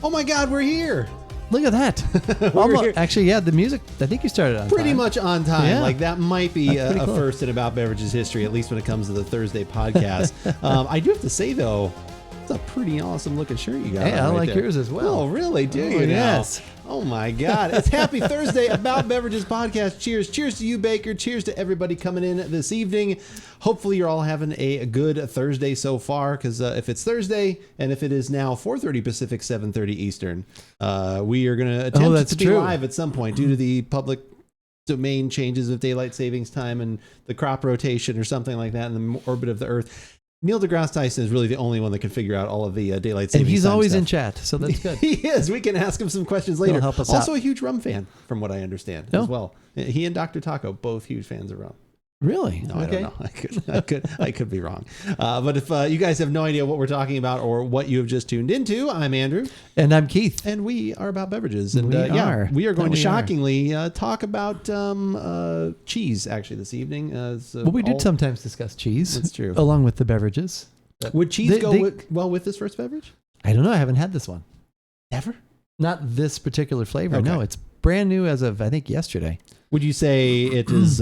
Oh my God, we're here. Look at that. Almost, actually, yeah, the music, I think you started on Pretty time. much on time. Yeah. Like that might be a cool. first in About Beverages history, at least when it comes to the Thursday podcast. I do have to say, though, it's a pretty awesome looking shirt you got. Hey, I right like there. yours as well. Oh, really? Do you now? Yes. Oh, my God. It's Happy Thursday, About Beverages podcast. Cheers. Cheers to you, Baker. Cheers to everybody coming in this evening. Hopefully, you're all having a good Thursday so far, because if it's Thursday and if it is now 4:30 Pacific, 7:30 Eastern, we are going to attempt to be live at some point due to the public domain changes of daylight savings time and the crop rotation or something like that in the orbit of the Earth. Neil deGrasse Tyson is really the only one that can figure out all of the daylight savings. And he's time always stuff. in chat, so that's good. He is. We can ask him some questions later. He'll help us also out. a huge rum fan, from what I understand, as well. He and Dr. Taco, both huge fans of rum. Really? No, okay. I don't know. I could be wrong. But if you guys have no idea what we're talking about or what you have just tuned into, I'm Andrew. And I'm Keith. And we are About Beverages. And we are going to shockingly talk about cheese, actually, this evening. Well, we do sometimes discuss cheese. That's true. Along with the beverages. Would cheese go well with this first beverage? I don't know. I haven't had this one. Ever? Not this particular flavor. Okay. No, it's brand new as of, I think, yesterday. Would you say it is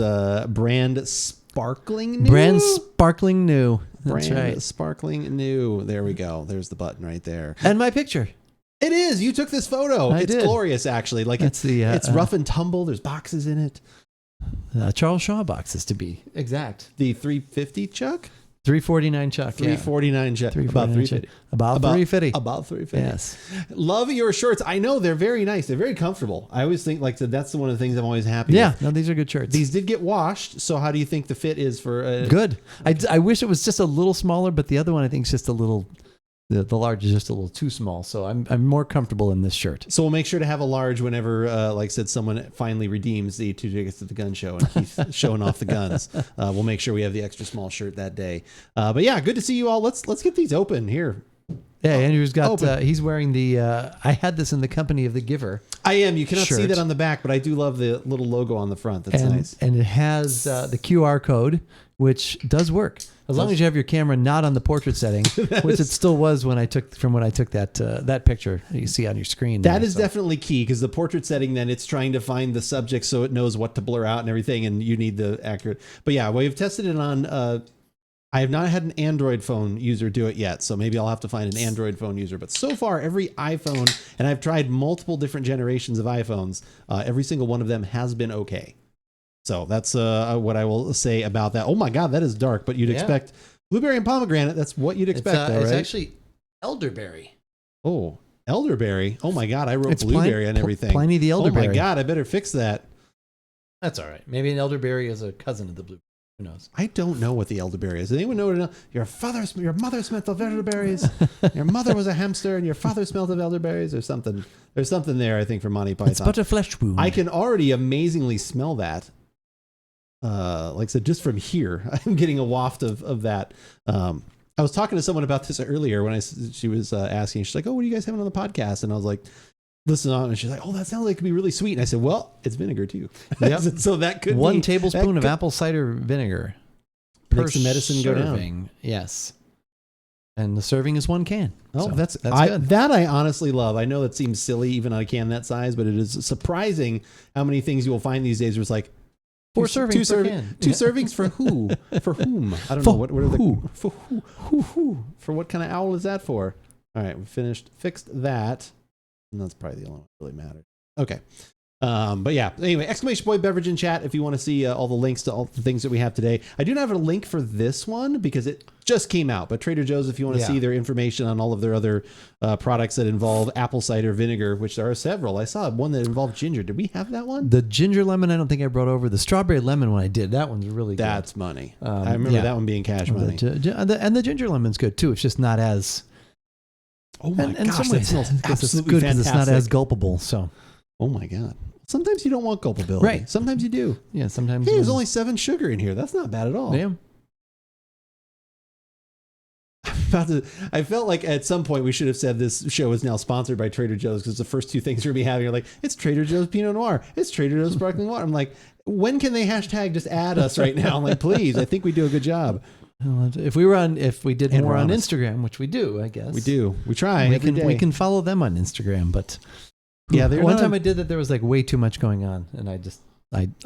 brand sparkling new? Brand sparkling new. That's brand right. Sparkling new. There we go. There's the button right there. And my picture. It is. You took this photo. I It's did. glorious, actually. Like That's it's rough and tumble. There's boxes in it. Charles Shaw boxes, to be exact. The 350 Chuck? $3.49 Chuck. 349 Chuck. About 350. About 350. About 350. Yes. Love your shirts. I know they're very nice. They're very comfortable. I always think that's one of the things I'm always happy with. No, these are good shirts. These did get washed. So how do you think the fit is for? Good. I wish it was just a little smaller, but the other one I think is just a little. The large is just a little too small, so I'm more comfortable in this shirt. So we'll make sure to have a large whenever, like I said, someone finally redeems the 2 tickets to the gun show and Keith showing off the guns. We'll make sure we have the extra small shirt that day. But yeah, good to see you all. Let's get these open here. Yeah, Andrew's got. He's wearing the. I had this in the company of the giver. I am. You cannot see shirt. that on the back, but I do love the little logo on the front. That's nice. And it has the QR code, which does work as long as you have your camera not on the portrait setting, which it still was when I took that picture that you see on your screen. That is definitely key, because the portrait setting, then it's trying to find the subject so it knows what to blur out and everything, and you need the accurate. But yeah, we've tested it on. I have not had an Android phone user do it yet, so maybe I'll have to find an Android phone user. But so far, every iPhone, and I've tried multiple different generations of iPhones, every single one of them has been okay. So that's what I will say about that. Oh my God, that is dark, but you'd expect blueberry and pomegranate. That's what you'd expect, though, right? It's actually elderberry. Oh, elderberry. Oh my God, I wrote blueberry and everything. Pliny the elderberry. Oh my God, I better fix that. That's all right. Maybe an elderberry is a cousin of the blueberry. Who knows? I don't know what the elderberry is. Does anyone know what your mother smelled of elderberries? Your mother was a hamster and your father smelled of elderberries, or something. There's something there, I think, for Monty Python. It's but a flesh wound. I can already amazingly smell that. Like I said, just from here, I'm getting a waft of that. I was talking to someone about this earlier when she was asking. She's like, "Oh, what are you guys having on the podcast?" And I was like, "Listen on," and she's like, "Oh, that sounds like it could be really sweet." And I said, "Well, it's vinegar too." Yep. So that could one be, tablespoon of apple cider vinegar makes the medicine go down. Yes. And the serving is 1 can. Oh, so that's good. That I honestly love. I know that seems silly, even on a can that size, but it is surprising how many things you will find these days where it's like, 4 servings per can. 2 servings for who? For whom? I don't know. What are the for who? For what kind of owl is that for? All right, we fixed that. And that's probably the only one that really matters. Okay. But yeah, anyway, exclamation point beverage in chat if you want to see all the links to all the things that we have today. I do not have a link for this one because it just came out, but Trader Joe's, if you want to see their information on all of their other products that involve apple cider vinegar, which there are several. I saw one that involved ginger. Did we have that one? The ginger lemon, I don't think I brought over. The strawberry lemon one I did. That one's really good. That's money. I remember that one being cash money. And the ginger lemon's good too. It's just not as... Oh my gosh, some that ways smells it's absolutely good because fantastic. it's not as gulpable. So, oh my God. Sometimes you don't want gulpability. Right. Sometimes you do. Yeah, sometimes. Hey, there's only 7 sugar in here. That's not bad at all. Damn. I felt like at some point we should have said this show is now sponsored by Trader Joe's, because the first 2 things we're going to be having are like, it's Trader Joe's Pinot Noir. It's Trader Joe's Sparkling Water. I'm like, when can they hashtag just add us right now? I'm like, please, I think we do a good job. If we did And more we're on honest. Instagram, which we do, I guess We do. We try. We can follow them on Instagram, but one time I did that. There was like way too much going on, and I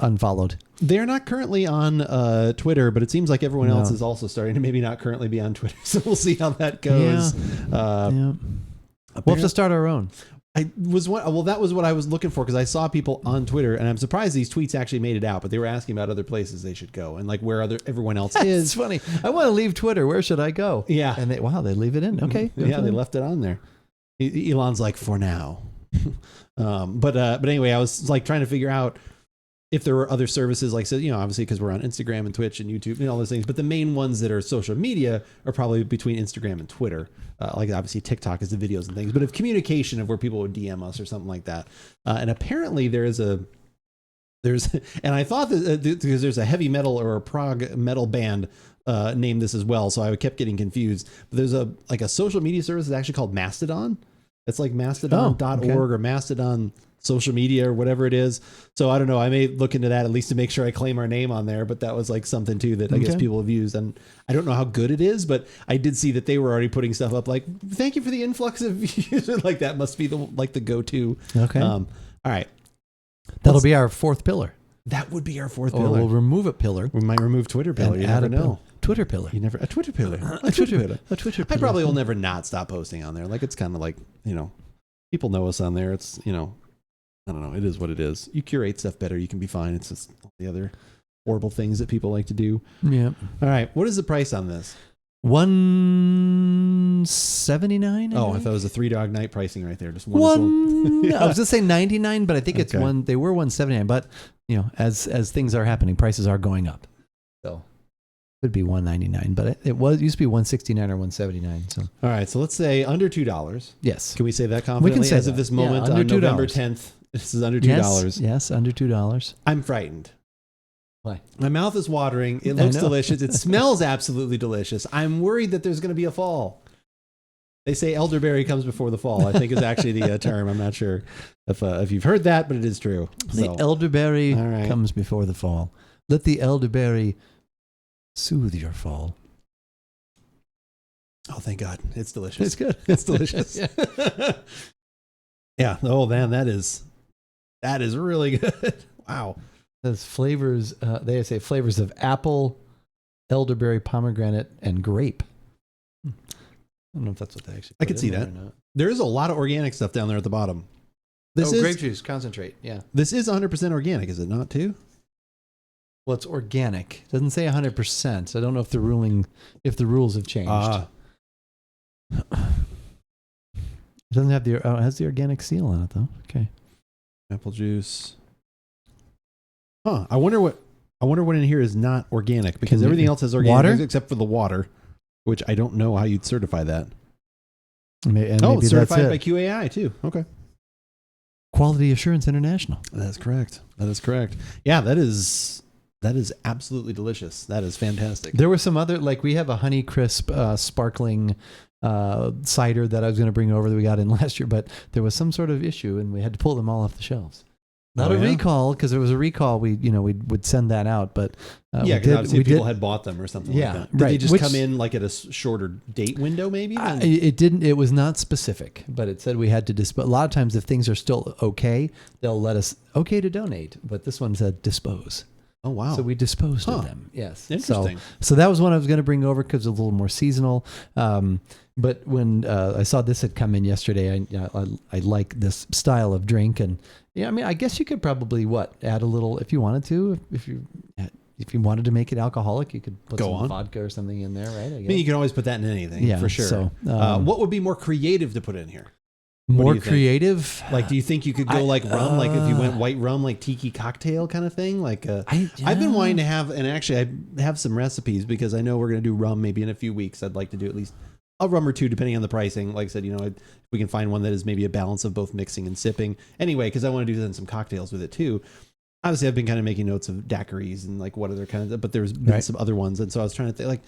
unfollowed. They're not currently on Twitter, but it seems like everyone else is also starting to maybe not currently be on Twitter. So we'll see how that goes. Yeah. We'll have to start our own. That was what I was looking for, because I saw people on Twitter, and I'm surprised these tweets actually made it out, but they were asking about other places they should go and like where everyone else is. It's funny. I want to leave Twitter. Where should I go? Yeah. And they leave it in. Okay. Yeah, they left it on there. Elon's like, for now. But anyway, I was like trying to figure out if there were other services, like, so, obviously because we're on Instagram and Twitch and YouTube and all those things, but the main ones that are social media are probably between Instagram and Twitter. Like obviously TikTok is the videos and things, but of communication of where people would DM us or something like that. And apparently there's and I thought that because there's a heavy metal or a prog metal band named this as well, so I kept getting confused. But there's a social media service that's actually called Mastodon. It's like mastodon.org or Mastodon social media or whatever it is. So I don't know. I may look into that at least to make sure I claim our name on there. But that was like something too that I guess people have used. And I don't know how good it is, but I did see that they were already putting stuff up like, thank you for the influx of users. Like that must be the go-to. Okay. All right. That'll be our fourth pillar. That would be our fourth Or pillar. we'll remove a pillar. We might remove Twitter pillar. You never know. Twitter pillar. A Twitter pillar. A Twitter pillar. A Twitter pillar. I probably will never not stop posting on there. Like it's kind of like, people know us on there. It's, I don't know. It is what it is. You curate stuff better. You can be fine. It's just all the other horrible things that people like to do. Yeah. All right. What is the price on this? $179. Oh, I thought it was a $3 Dog Night pricing right there. Just one. Yeah. I was gonna say 99, but I think it's one. They were 179, but as things are happening, prices are going up. So it would be 199, but it used to be 169 or 179. So all right. So let's say under $2. Yes. Can we say that confidently? We can say as of this moment under on $2. November 10th. This is under $2. Yes, under $2. I'm frightened. Why? My mouth is watering. It looks delicious. It smells absolutely delicious. I'm worried that there's going to be a fall. They say elderberry comes before the fall, I think is actually the term. I'm not sure if you've heard that, but it is true. The elderberry comes before the fall. Let the elderberry soothe your fall. Oh, thank God. It's delicious. It's good. It's delicious. Yeah. Oh, man, that is really good. Wow. There's flavors. They say flavors of apple, elderberry, pomegranate, and grape. I don't know if that's what they actually. I could see that. There is a lot of organic stuff down there at the bottom. This is grape juice concentrate. Yeah. This is 100% organic, is it not? Too. Well, it's organic. It doesn't say 100%. I don't know if the rules have changed. It doesn't have it has the organic seal on it though. Okay. Apple juice. Huh. I wonder what in here is not organic, because everything else is organic water? except for the water, which I don't know how you'd certify that. Maybe it's certified by QAI too. Okay. Quality Assurance International. That's correct. Yeah, that is absolutely delicious. That is fantastic. There were some other, like we have a Honeycrisp sparkling cider that I was going to bring over that we got in last year, but there was some sort of issue and we had to pull them all off the shelves. Not a recall, because there was a recall. We would send that out, but because obviously people had bought them or something like that. Did they just come in like at a shorter date window, maybe? It didn't. It was not specific, but it said we had to dispose. A lot of times, if things are still okay, they'll let us to donate. But this one said dispose. Oh wow! So we disposed of them. Yes, interesting. So that was one I was going to bring over because it's a little more seasonal. But when I saw this had come in yesterday, I like this style of drink, and I guess you could probably add a little if you wanted to. If you wanted to make it alcoholic, you could put some vodka or something in there, right? I guess. You can always put that in anything, for sure. So, what would be more creative to put in here? More creative? Like, do you think you could go like rum? Like if you went white rum, like tiki cocktail kind of thing? Like, I've been wanting to have, and actually I have some recipes because I know we're going to do rum maybe in a few weeks. I'd like to do at least a rum or two, depending on the pricing. Like I said, if we can find one that is maybe a balance of both mixing and sipping. Anyway, because I want to do then some cocktails with it too. Obviously, I've been kind of making notes of daiquiris and like what other kinds of, but there's been some other ones. And so I was trying to think, like,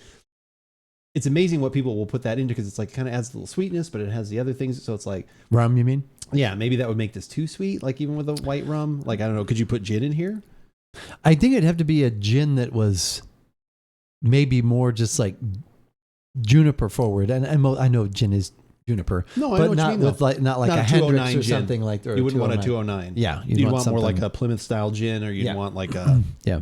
it's amazing what people will put that into, because it's like kind of adds a little sweetness, but it has the other things. So it's like rum, you mean? Yeah, maybe that would make this too sweet. Like even with a white rum, like I don't know. Could you put gin in here? I think it'd have to be a gin that was maybe more just like juniper forward. And I know gin is juniper, No, I know but what not you mean, with though. like not like Not a a Hendrix 209 or gin. something like that. You wouldn't want a 209. Yeah, You'd want more something- like a Plymouth style gin, or you'd Yeah. want like a yeah.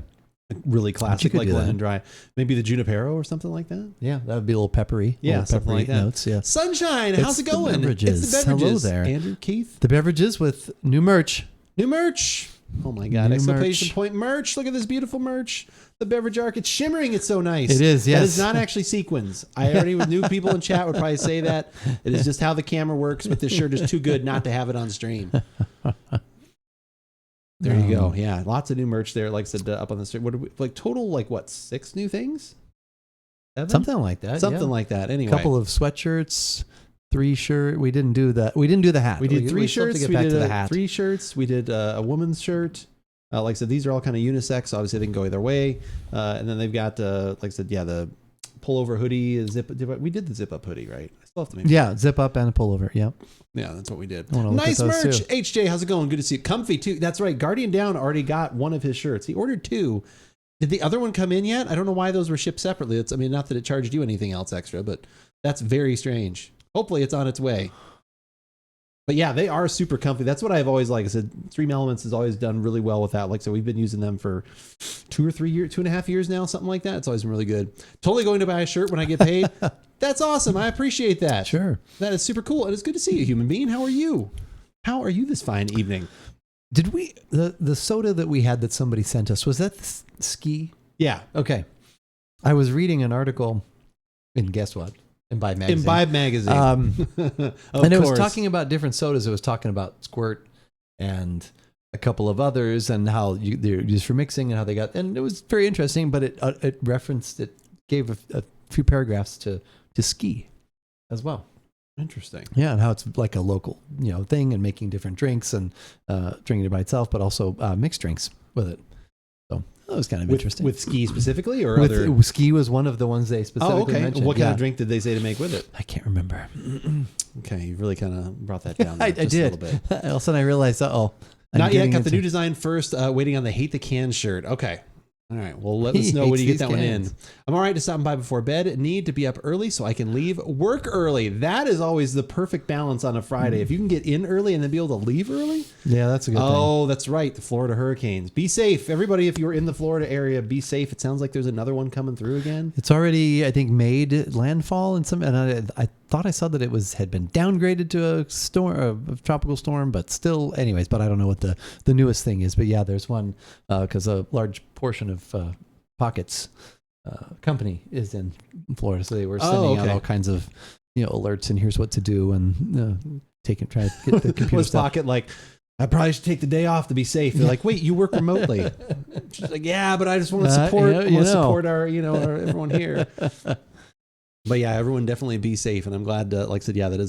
really classic could like do that. lemon dry. Maybe the Junipero or something like that. Yeah, that would be a little peppery. Yeah, little something peppery like that. notes. Yeah. Sunshine, It's how's it the going? beverages. It's the beverages. Hello there. Andrew, Keith. The beverages with new merch. New merch. Oh my God. New Exclamation merch. point merch. Look at this beautiful merch. The beverage arc. It's shimmering. It's so nice. It is, yes. That is not actually sequins. I already knew people in chat would probably say that. It is just how the camera works, but this shirt is too good not to have it on stream. There you go. Yeah. Lots of new merch there. Like I said, up on the stream. What are we, like total, like what, 6 new things? 7? Something like that. Something yeah. like that. A Anyway. couple of sweatshirts, 3 shirt. We didn't do that. We didn't do the hat. We did 3 still have to shirts. get back We to the did hat. 3 shirts. We did a woman's shirt. Like I said, these are all kind of unisex. So obviously, they can go either way. And then they've got, like I said, yeah, the pullover hoodie, we did the zip up hoodie, right? I still have to make Yeah, zip up and a pullover. Yeah. Yeah, that's what we did. I wanna look Nice at those merch. too. HJ, how's it going? Good to see you. Comfy too. That's right. Guardian Down already got one of his shirts. He ordered 2. Did the other one come in yet? I don't know why those were shipped separately. It's, I mean, not that it charged you anything else extra, but that's very strange. Hopefully it's on its way. But yeah, they are super comfy. That's what I've always liked. I said Stream Elements has always done really well with that. Like, so we've been using them for 2 or 3 years, 2.5 years now, something like that. It's always been really good. Totally going to buy a shirt when I get paid. That's awesome. I appreciate that. Sure. That is super cool. And it's good to see you, human being. How are you? How are you this fine evening? Did we the soda that we had that somebody sent us, was that ski? Yeah. Okay. I was reading an article in guess what? Imbibe magazine. Imbibe magazine. And it was talking about different sodas. It was talking about Squirt and a couple of others and how they're used for mixing and how they got, and it was very interesting, but it referenced, it gave a few paragraphs to ski as well. Interesting. Yeah, and how it's like a local, thing and making different drinks and drinking it by itself, but also mixed drinks with it. So that was kind of interesting. With ski specifically, or with other? Ski was one of the ones they specifically mentioned. What kind of drink did they say to make with it? I can't remember. Okay, you really kind of brought that down. I just did. a little bit. All of a sudden I realized, not Not yet. Got the new design first. Waiting on the Hate the Can shirt. Okay. All right. Well, let us know when you get that one in. I'm all right to stop by before bed. Need to be up early so I can leave work early. That is always the perfect balance on a Friday. If you can get in early and then be able to leave early. Yeah, that's a good thing. Oh, that's right. The Florida hurricanes. Be safe. Everybody, if you're in the Florida area, be safe. It sounds like there's another one coming through again. It's already, I think, made landfall in some, and I thought I saw that it had been downgraded to a storm, a tropical storm, but still, anyways, but I don't know what the newest thing is. But yeah, there's one, because a large portion of Pocket's company is in Florida, so they were sending out all kinds of alerts and here's what to do and try to get the computer Was stuff. Pocket like, I probably should take the day off to be safe? They're like, wait, you work remotely? She's like, yeah, but I just want to support support our our everyone here. But yeah, everyone definitely be safe, and I'm glad. Like I said, yeah, that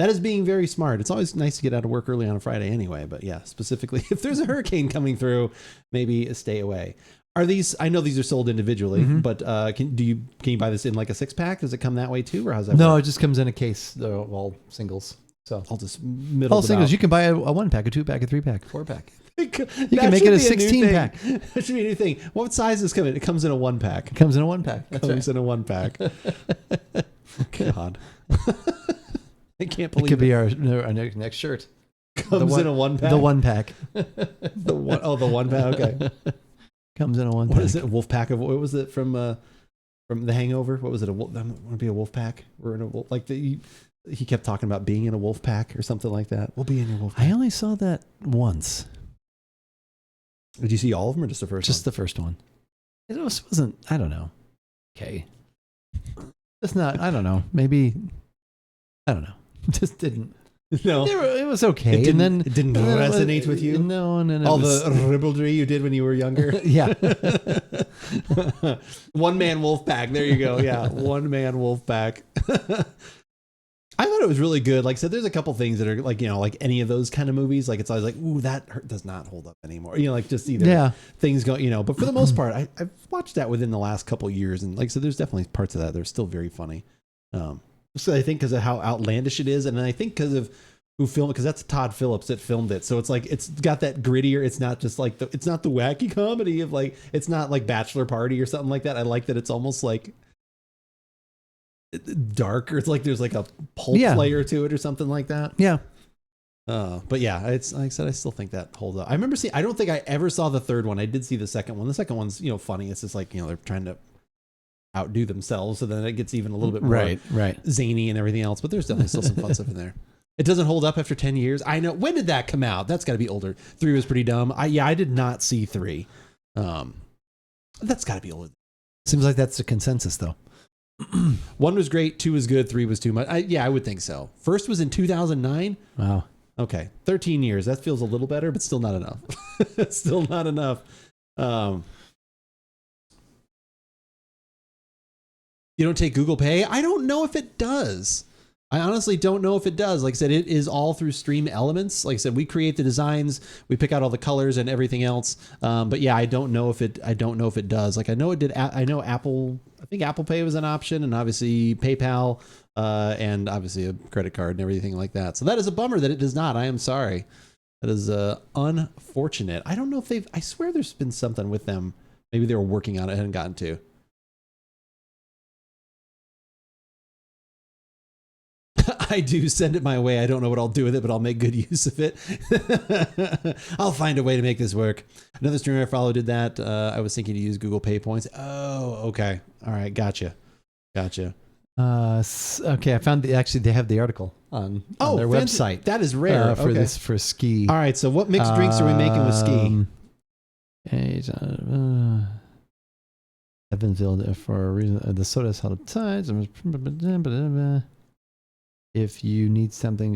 is being very smart. It's always nice to get out of work early on a Friday anyway. But yeah, specifically if there's a hurricane coming through, maybe stay away. Are these? I know these are sold individually, but can you buy this in like a 6-pack? Does it come that way too, or how's that? No, work? it just comes in a case. They're all singles. So I'll just middle all them singles. out. You can buy a 1-pack, a 2-pack, a 3-pack, 4-pack. You can make it a 16-pack. That should be a new thing. What size does come in? It comes in a 1-pack. It comes in a 1-pack. That's Comes right. in a 1-pack. God, I can't It believe could be our next shirt. Comes in a 1-pack. The 1-pack. The 1-pack. Okay. Comes in a 1-pack. What is it? Wolf pack of what was it from The Hangover? What was it? Want to be a wolf pack? We're in a wolf he kept talking about being in a wolf pack or something like that. We'll be in your wolf pack. I only saw that once. Did you see all of them or just the first Just one? the first one. It wasn't, I don't know. Okay. Just not, I don't know. Maybe, I don't know. Just didn't. No. It was okay. It didn't resonate with you? No. And then all the ribaldry you did when you were younger? Yeah. One-man wolf pack. There you go. Yeah. One-man wolf pack. I thought it was really good. Like I said, there's a couple things that are like, like any of those kind of movies. Like it's always like, ooh, that does not hold up anymore. Like just either things go, but for the most part, I've watched that within the last couple of years. And like I said, there's definitely parts of that that are still very funny. So I think because of how outlandish it is. And then I think because of who filmed, because that's Todd Phillips that filmed it. So it's like, it's got that grittier. It's not just like it's not the wacky comedy of like, it's not like Bachelor Party or something like that. I like that it's almost like darker. It's like there's like a pulp layer to it or something like that. Yeah. But yeah, it's like I said, I still think that holds up. I remember I don't think I ever saw the third one. I did see the second one. The second one's, funny. It's just like, they're trying to outdo themselves. So then it gets even a little bit more zany and everything else, but there's definitely still some fun stuff in there. It doesn't hold up after 10 years. I know. When did that come out? That's gotta be older. 3 was pretty dumb. I did not see 3. That's gotta be older. Seems like that's the consensus though. 1 was great. 2 was good. 3 was too much. I would think so. First was in 2009. Wow. Okay. 13 years. That feels a little better, but still not enough. Still not enough. You don't take Google Pay? I don't know if it does. I honestly don't know if it does. Like I said, it is all through Stream Elements. Like I said, we create the designs, we pick out all the colors and everything else. But yeah, I don't know if it does. Like I know it did. I know Apple. I think Apple Pay was an option, and obviously PayPal, and obviously a credit card and everything like that. So that is a bummer that it does not. I am sorry. That is unfortunate. I don't know if I swear there's been something with them. Maybe they were working on it and hadn't gotten to. I do send it my way. I don't know what I'll do with it, but I'll make good use of it. I'll find a way to make this work. Another streamer I follow did that. I was thinking to use Google Pay points. Oh, okay. All right. Gotcha. Okay. I found they have the article on their website. That is rare. For ski. All right. So what mixed drinks are we making with ski? Evansville for a reason. The soda is held up tight. If you need something,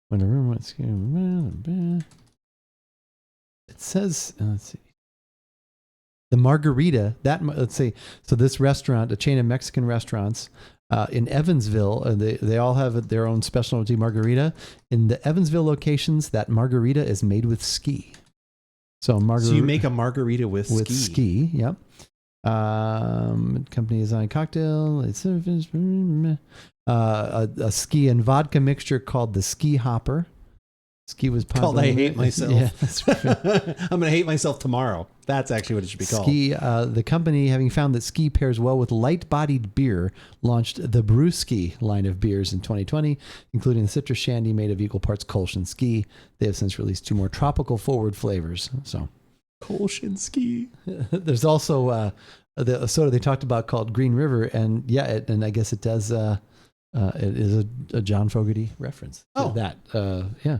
when a room wants it says, let's see, the margarita. Let's see. So this restaurant, a chain of Mexican restaurants in Evansville, they all have their own specialty margarita. In the Evansville locations, that margarita is made with ski. So you make a margarita with ski. Yep. Company design cocktail. It's a ski and vodka mixture called the Ski Hopper. Ski was called I Hate Myself. Yeah, that's right. I'm gonna hate myself tomorrow. That's actually what it should be called. Ski. The company, having found that ski pairs well with light-bodied beer, launched the Brewski line of beers in 2020, including the citrus shandy made of equal parts Kolsch and Ski. They have since released 2 more tropical forward flavors. So. Kolsch and Ski. There's also the soda they talked about called Green River, and and I guess it does. It is a John Fogerty reference. To that. Yeah.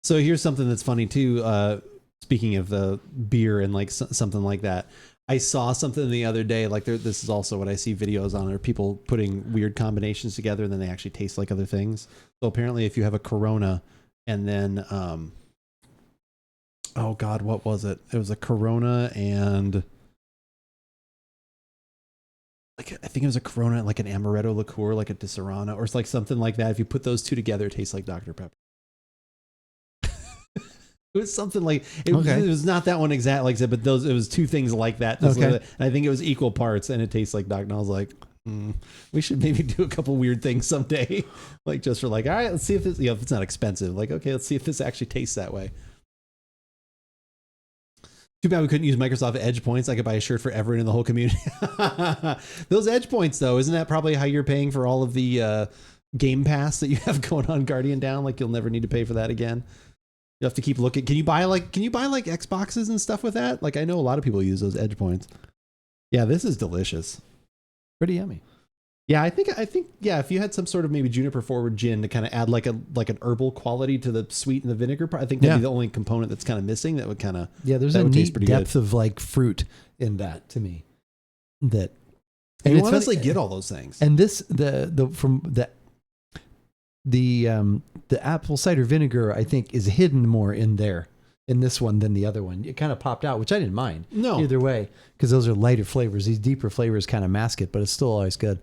So here's something that's funny too. Speaking of the beer and like something like that, I saw something the other day. Like this is also what I see videos on, are people putting weird combinations together and then they actually taste like other things. So apparently, if you have a Corona and then oh God, what was it? It was a Corona and like I think it was a Corona, like an amaretto liqueur, like a Disaronno, or it's like something like that. If you put those two together, it tastes like Dr. Pepper. It was something like it was not that one exact, like I said, but it was 2 things like that. And I think it was equal parts, and it tastes like Dr. And I was like, we should maybe do a couple weird things someday, like just for like, all right, let's see if this, if it's not expensive. Like, okay, let's see if this actually tastes that way. Too bad we couldn't use Microsoft Edge points. I could buy a shirt for everyone in the whole community. Those Edge points, though, isn't that probably how you're paying for all of the Game Pass that you have going on Guardian Down? Like you'll never need to pay for that again. You have to keep looking. Can you buy like Xboxes and stuff with that? Like I know a lot of people use those Edge points. Yeah, this is delicious. Pretty yummy. Yeah, I think yeah, if you had some sort of maybe juniper forward gin to kind of add like an herbal quality to the sweet and the vinegar part, I think that'd be the only component that's kind of missing. That would kind of there's a neat depth of like fruit in that to me. That and you honestly get all those things. And this the apple cider vinegar, I think, is hidden more in this one than the other one. It kind of popped out, which I didn't mind. No, either way, because those are lighter flavors. These deeper flavors kind of mask it, but it's still always good.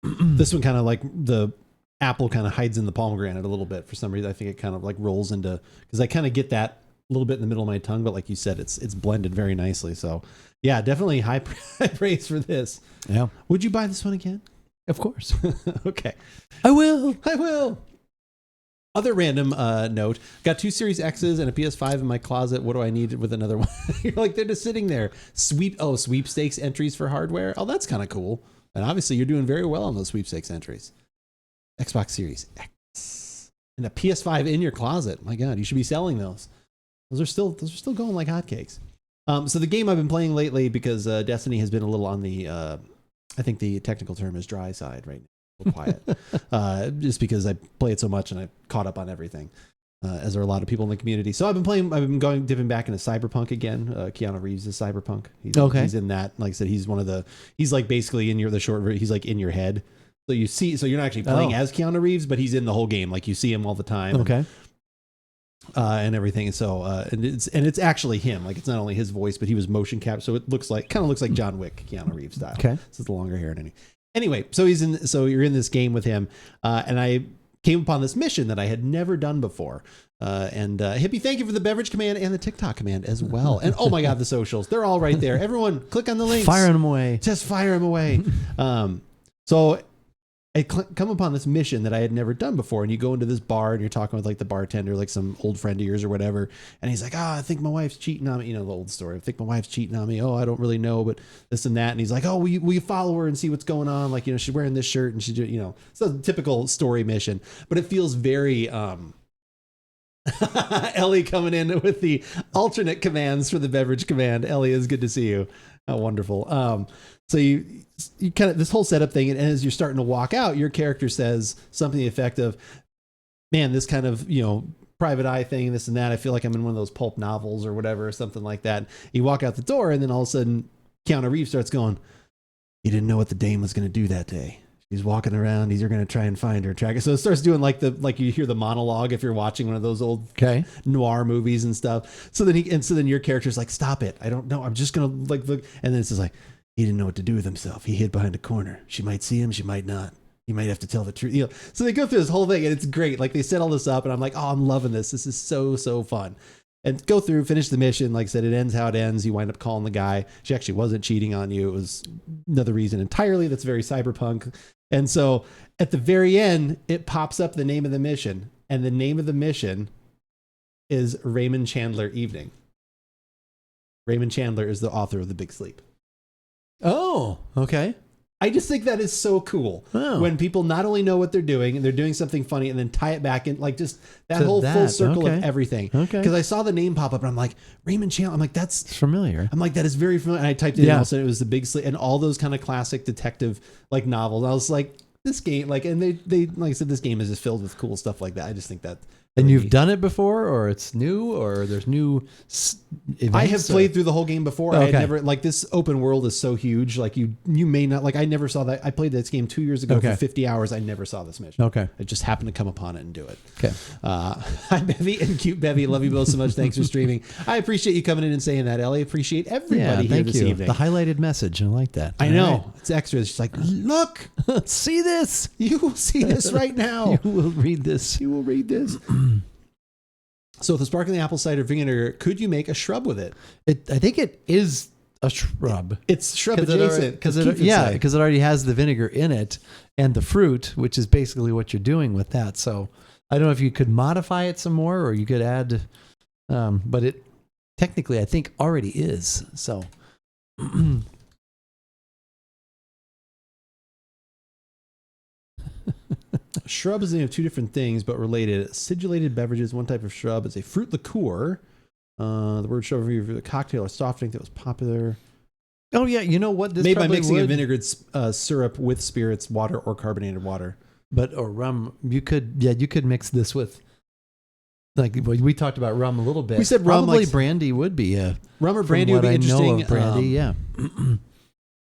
This one kind of like the apple kind of hides in the pomegranate a little bit for some reason. I think it kind of like rolls into, because I kind of get that a little bit in the middle of my tongue, but like you said, it's blended very nicely. So yeah, definitely high praise for this. Yeah. Would you buy this one again? Of course. Okay. I will. Other random note, got 2 Series X's and a PS5 in my closet. What do I need with another one? You're like, they're just sitting there. Sweepstakes entries for hardware. Oh, that's kind of cool. And obviously you're doing very well on those sweepstakes entries. Xbox Series X and a PS5 in your closet. My God, you should be selling those. Those are still going like hotcakes. So the game I've been playing lately, because Destiny has been a little on the, I think the technical term is dry side right now. Quiet, just because I play it so much and I caught up on everything, as are a lot of people in the community. So I've been dipping back into Cyberpunk again. Keanu Reeves is Cyberpunk. He's in that. Like I said, he's like basically in the short version. He's like in your head. So you're not actually playing as Keanu Reeves, but he's in the whole game. Like you see him all the time. Okay. And everything. So, and it's actually him. Like it's not only his voice, but he was motion captured. So it kind of looks like John Wick, Keanu Reeves style. Okay. So it's the longer hair and anything. Anyway, so you're in this game with him, and I came upon this mission that I had never done before. And Hippie, thank you for the beverage command and the TikTok command as well. And oh my God, the socials, they're all right there. Everyone click on the links. Fire them away. Just fire them away. So I come upon this mission that I had never done before. And you go into this bar and you're talking with like the bartender, like some old friend of yours or whatever. And he's like, I think my wife's cheating on me. You know, the old story. I think my wife's cheating on me. Oh, I don't really know, but this and that. And he's like, oh, will you follow her and see what's going on? Like, you know, she's wearing this shirt and it's a typical story mission, but it feels very, Ellie coming in with the alternate commands for the beverage command. Ellie, it's good to see you. How wonderful. So you kind of, this whole setup thing, and as you're starting to walk out, your character says something to the effect of, man, this kind of, private eye thing, this and that. I feel like I'm in one of those pulp novels or whatever, or something like that. You walk out the door and then all of a sudden Keanu Reeves starts going, he didn't know what the dame was going to do that day. He's walking around. He's going to try and find her, track her. So it starts doing like you hear the monologue if you're watching one of those old noir movies and stuff. So then your character's like, stop it. I don't know. I'm just going to look. And then it's just like, he didn't know what to do with himself. He hid behind a corner. She might see him. She might not. He might have to tell the truth. So they go through this whole thing and it's great. Like they set all this up and I'm like, oh, I'm loving this. This is so, so fun. And go through, finish the mission. Like I said, it ends how it ends. You wind up calling the guy. She actually wasn't cheating on you. It was another reason entirely. That's very cyberpunk. And so at the very end, it pops up the name of the mission. And the name of the mission is Raymond Chandler Evening. Raymond Chandler is the author of The Big Sleep. Oh, okay. I just think that is so cool when people not only know what they're doing and they're doing something funny and then tie it back in, like just that whole full circle of everything. Okay. Because I saw the name pop up and I'm like, Raymond Chandler. I'm like, that's familiar. I'm like, that is very familiar. And I typed it in and all of a sudden it was The Big Sleep and all those kind of classic detective like novels. I was like, this game, like, and they like I said, this game is just filled with cool stuff like that. I just think that. And you've done it before, or it's new, or there's new events? I have played through the whole game before. Okay. I had never, like, this open world is so huge. Like, you may not, like, I never saw that. I played this game 2 years ago for 50 hours. I never saw this mission. Okay. I just happened to come upon it and do it. Okay. Hi, Bevy and Cute Bevy. Love you both so much. Thanks for streaming. I appreciate you coming in and saying that, Ellie. Appreciate everybody here this evening. The highlighted message. I like that. I know. Right. It's extra. It's just like, look, see this. You will see this right now. You will read this. You will read this. So with the sparkling apple cider vinegar, could you make a shrub with it? I think it is a shrub. It's shrub adjacent. Because it already has the vinegar in it and the fruit, which is basically what you're doing with that. So I don't know if you could modify it some more or you could add, but it technically I think already is. So. Shrub is the name of two different things, but related. Acidulated beverages, one type of shrub, is a fruit liqueur. The word shrub for the cocktail or soft drink that was popular. Oh yeah, you know what? This made by mixing a vinegared syrup with spirits, water, or carbonated water. Or rum. You could mix this with. Like we talked about rum a little bit. We said rum. Probably brandy would be rum or brandy would be interesting. Know of brandy, yeah.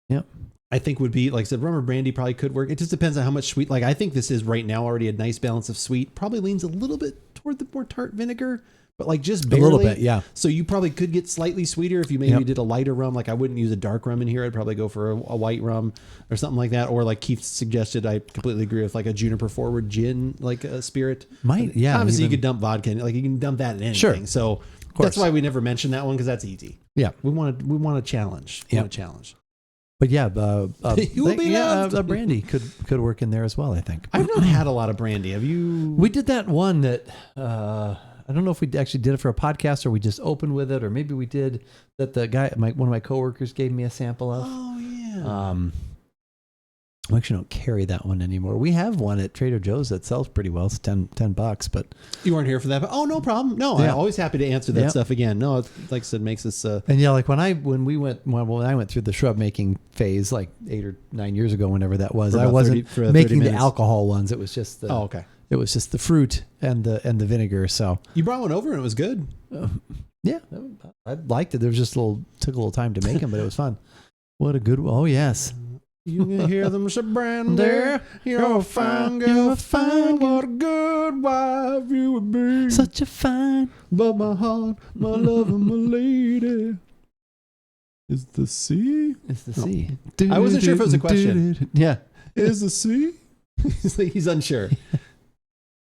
Yep. I think would be, like I said, rum or brandy probably could work. It just depends on how much sweet. Like I think this is right now already a nice balance of sweet. Probably leans a little bit toward the more tart vinegar, but like just barely. A little bit, yeah. So you probably could get slightly sweeter if you maybe did a lighter rum. Like I wouldn't use a dark rum in here. I'd probably go for a white rum or something like that. Or like Keith suggested, I completely agree with like a juniper forward gin, like a spirit. Obviously you could dump vodka in, like you can dump that in anything. Sure. So that's why we never mentioned that one because that's easy. Yeah. We want a challenge. We want a challenge. But yeah, You'll be loved. brandy could work in there as well, I think. I've not had a lot of brandy. Have you? We did that one that I don't know if we actually did it for a podcast or we just opened with it, or maybe we did that. The guy, one of my coworkers, gave me a sample of. Oh yeah. We actually don't carry that one anymore. We have one at Trader Joe's that sells pretty well. It's $10, but you weren't here for that. But, oh, no problem. No, I'm always happy to answer that stuff again. No, like I said, makes us. And yeah, like when I went through the shrub making phase, like 8 or 9 years ago, whenever that was, I wasn't making the alcohol ones. It was just the. Oh, okay. It was just the fruit and the vinegar. So you brought one over and it was good. Yeah, I liked it. There was just took a little time to make them, but it was fun. What a good one. Oh yes. You can hear them say, Brandy, you're fine, what a good wife you would be. Such a fine. But my heart, my love, and my lady is the sea. It's the sea. I wasn't sure if it was a question. Yeah. Is the sea? He's unsure.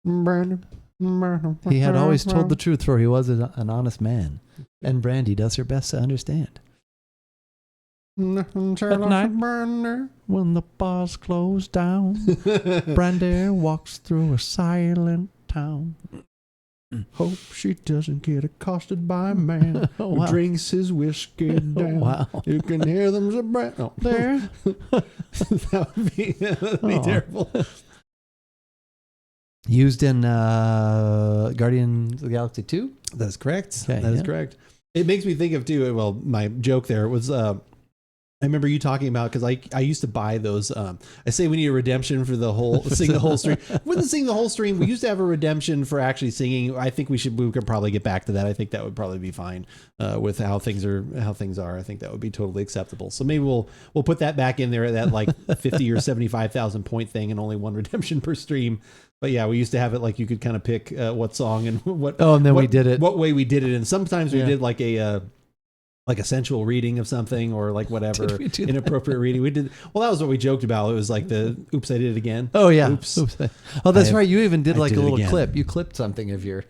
He had always told the truth, for he was an honest man. And Brandy does her best to understand. At night, when the bars close down, Brandy walks through a silent town. Hope she doesn't get accosted by a man who drinks his whiskey down. Wow. You can hear them say, there. That would be terrible. Used in Guardians of the Galaxy 2? That's correct. Okay, that is correct. It makes me think of, too, well, my joke there was... I remember you talking about, because I used to buy those. I say we need a redemption for sing the whole stream. Wouldn't sing the whole stream. We used to have a redemption for actually singing. I think we could probably get back to that. I think that would probably be fine with how things are. I think that would be totally acceptable. So maybe we'll put that back in there at that like 50 or 75,000 point thing, and only one redemption per stream. But yeah, we used to have it like you could kind of pick what song and what. Oh, and then we did it. What way we did it, and sometimes we did like a sensual reading of something, or like whatever inappropriate reading. We did. Well, that was what we joked about. It was like the oops, I did it again. Oh yeah. Oops. Oh, that's right. You even did like a little clip. You clipped something of your